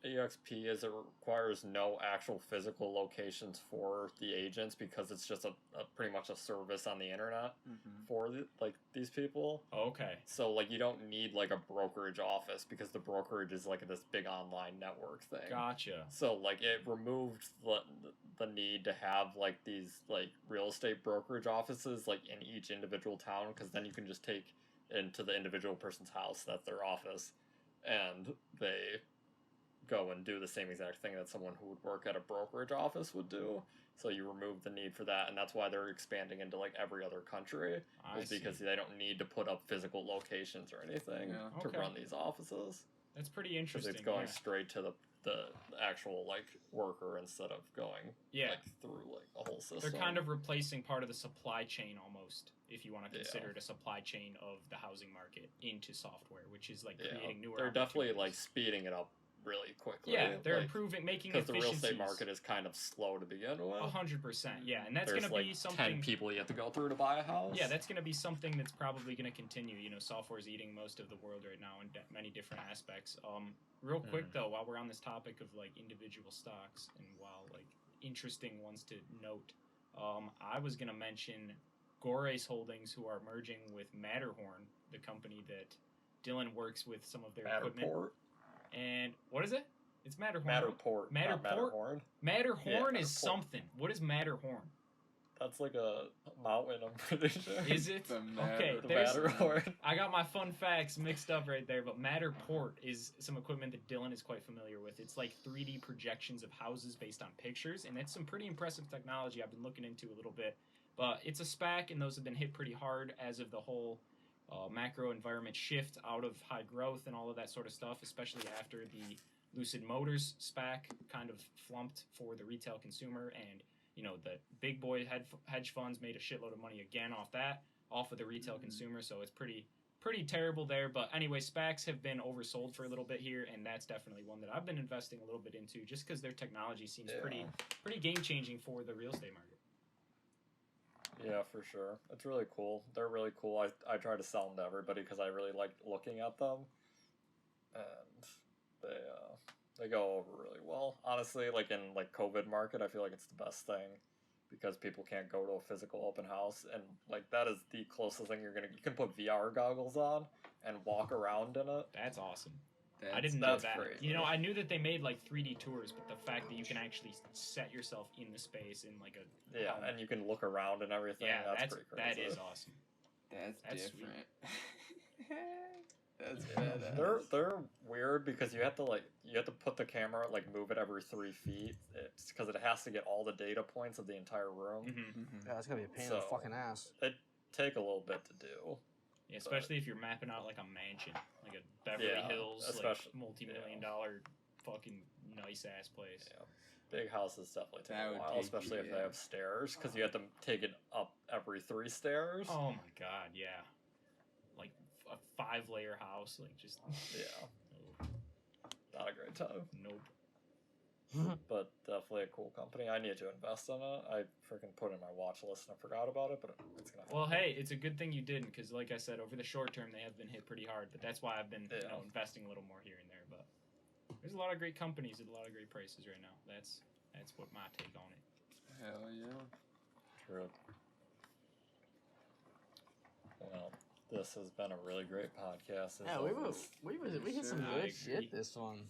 EXP is it requires no actual physical locations for the agents because it's just a pretty much a service on the internet for these people. Okay. So like you don't need like a brokerage office because the brokerage is like this big online network thing. Gotcha. So like it removed the need to have like these like real estate brokerage offices like in each individual town, because then you can just take into the individual person's house, that's their office, and they go and do the same exact thing that someone who would work at a brokerage office would do. So you remove the need for that, and that's why they're expanding into like every other country, because they don't need to put up physical locations or anything to run these offices. That's pretty interesting. Because it's going straight to the actual like worker instead of going like through like a whole system. They're kind of replacing part of the supply chain almost, if you want to consider it a supply chain of the housing market into software, which is like creating newer. They're definitely like speeding it up really quickly. Yeah, they're improving, making because the efficiencies. real estate market is kind of slow to begin with. 100%, yeah, and that's There's gonna like be 10 something. people you have to go through to buy a house. Yeah, that's gonna be something that's probably gonna continue. You know, software's eating most of the world right now in many different aspects. Real quick though, while we're on this topic of like individual stocks and while like interesting ones to note, I was gonna mention Gore's Holdings, who are merging with Matterhorn, the company that Dylan works with some of their equipment. And what is it? It's Matterhorn. Matterport. Matterport. Matterhorn. Matterhorn Yeah, is Matterport. something. What is Matterhorn? That's like a mountain, I'm pretty sure. Is it? The Okay, The there's. Matterhorn. I got my fun facts mixed up right there, but Matterport is some equipment that Dylan is quite familiar with. It's like 3D projections of houses based on pictures, and it's some pretty impressive technology I've been looking into a little bit. But it's a SPAC, and those have been hit pretty hard as of the whole macro environment shift out of high growth and all of that sort of stuff, especially after the Lucid Motors SPAC kind of flumped for the retail consumer, and you know the big boy hedge funds made a shitload of money again off of the retail consumer. So it's pretty terrible there. But anyway, SPACs have been oversold for a little bit here, and that's definitely one that I've been investing a little bit into, just because their technology seems pretty game changing for the real estate market. Yeah, for sure. It's really cool. They're really cool. I try to sell them to everybody because I really like looking at them, and they go over really well. Honestly, like in like COVID market, I feel like it's the best thing because people can't go to a physical open house, and like that is the closest thing you can put VR goggles on and walk around in it. That's awesome. I didn't know That's that. crazy. You know, I knew that they made like 3D tours, but the fact that you can actually set yourself in the space in like a and you can look around and everything. yeah, that's pretty crazy. that is awesome. That's sweet. different. That's badass. They're weird because you have to put the camera, like move it every 3 feet. It's because it has to get all the data points of the entire room. Yeah, that's gonna be a pain in the fucking ass. It take a little bit to do. Yeah, especially if you're mapping out like a mansion, like a Beverly Hills, like multi-million-dollar fucking nice ass place. Yeah. Big houses definitely take That a would while, take especially you, if they have stairs, because you have to take it up every 3 stairs. Oh my god, yeah. Like a 5-layer house, like just Yeah, not a great time. nope. But definitely a cool company. I need to invest in it. I freaking put it in my watch list and I forgot about it, but it's gonna happen. Well, hey, it's a good thing you didn't, because like I said, over the short term they have been hit pretty hard. But that's why I've been investing a little more here and there. But there's a lot of great companies at a lot of great prices right now. That's what my take on it. Hell yeah. True. Well, this has been a really great podcast. Yeah, we hit some I good agree. shit this one.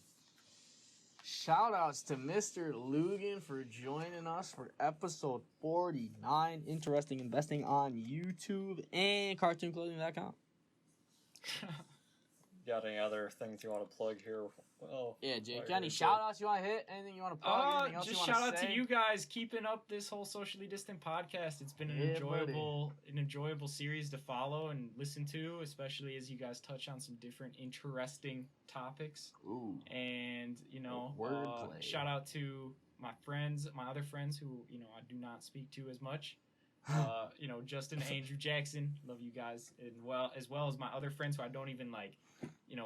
Shout outs to Mr. Lugen for joining us for episode 49. Interesting investing on YouTube and cartoonclothing.com. Got any other things you want to plug here? Well, Yeah, Jake, while got any you're shout outs you want to hit? Anything you want to plug? Anything else Just you want shout out say? to you guys keeping up this whole socially distant podcast. It's been an enjoyable series to follow and listen to, especially as you guys touch on some different interesting topics. Ooh. And Wordplay. shout out to my other friends who I do not speak to as much. Justin, Andrew, Jackson, love you guys, and as well as my other friends who I don't even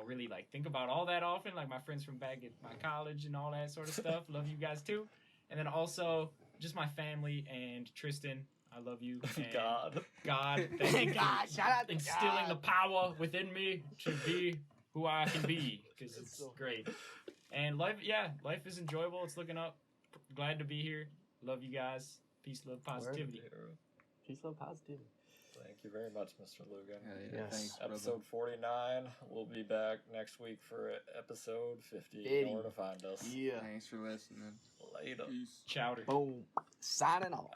really think about all that often, like my friends from back at my college and all that sort of stuff. Love you guys too. And then also just my family and Tristan, I love you. And God, thank God, you. shout out to Instilling God. the power within me to be who I can be, because it's so great. And life is enjoyable. It's looking up. Glad to be here. Love you guys. Peace, love, positivity. Peace, love, positivity. Thank you very much, Mr. Lugen. Hell yeah. Yes. Thanks, brother. Episode 49. We'll be back next week for episode 50. You 80. know where to find us. Yeah. Thanks for listening. Later. Peace. Chowder. Boom. Signing off.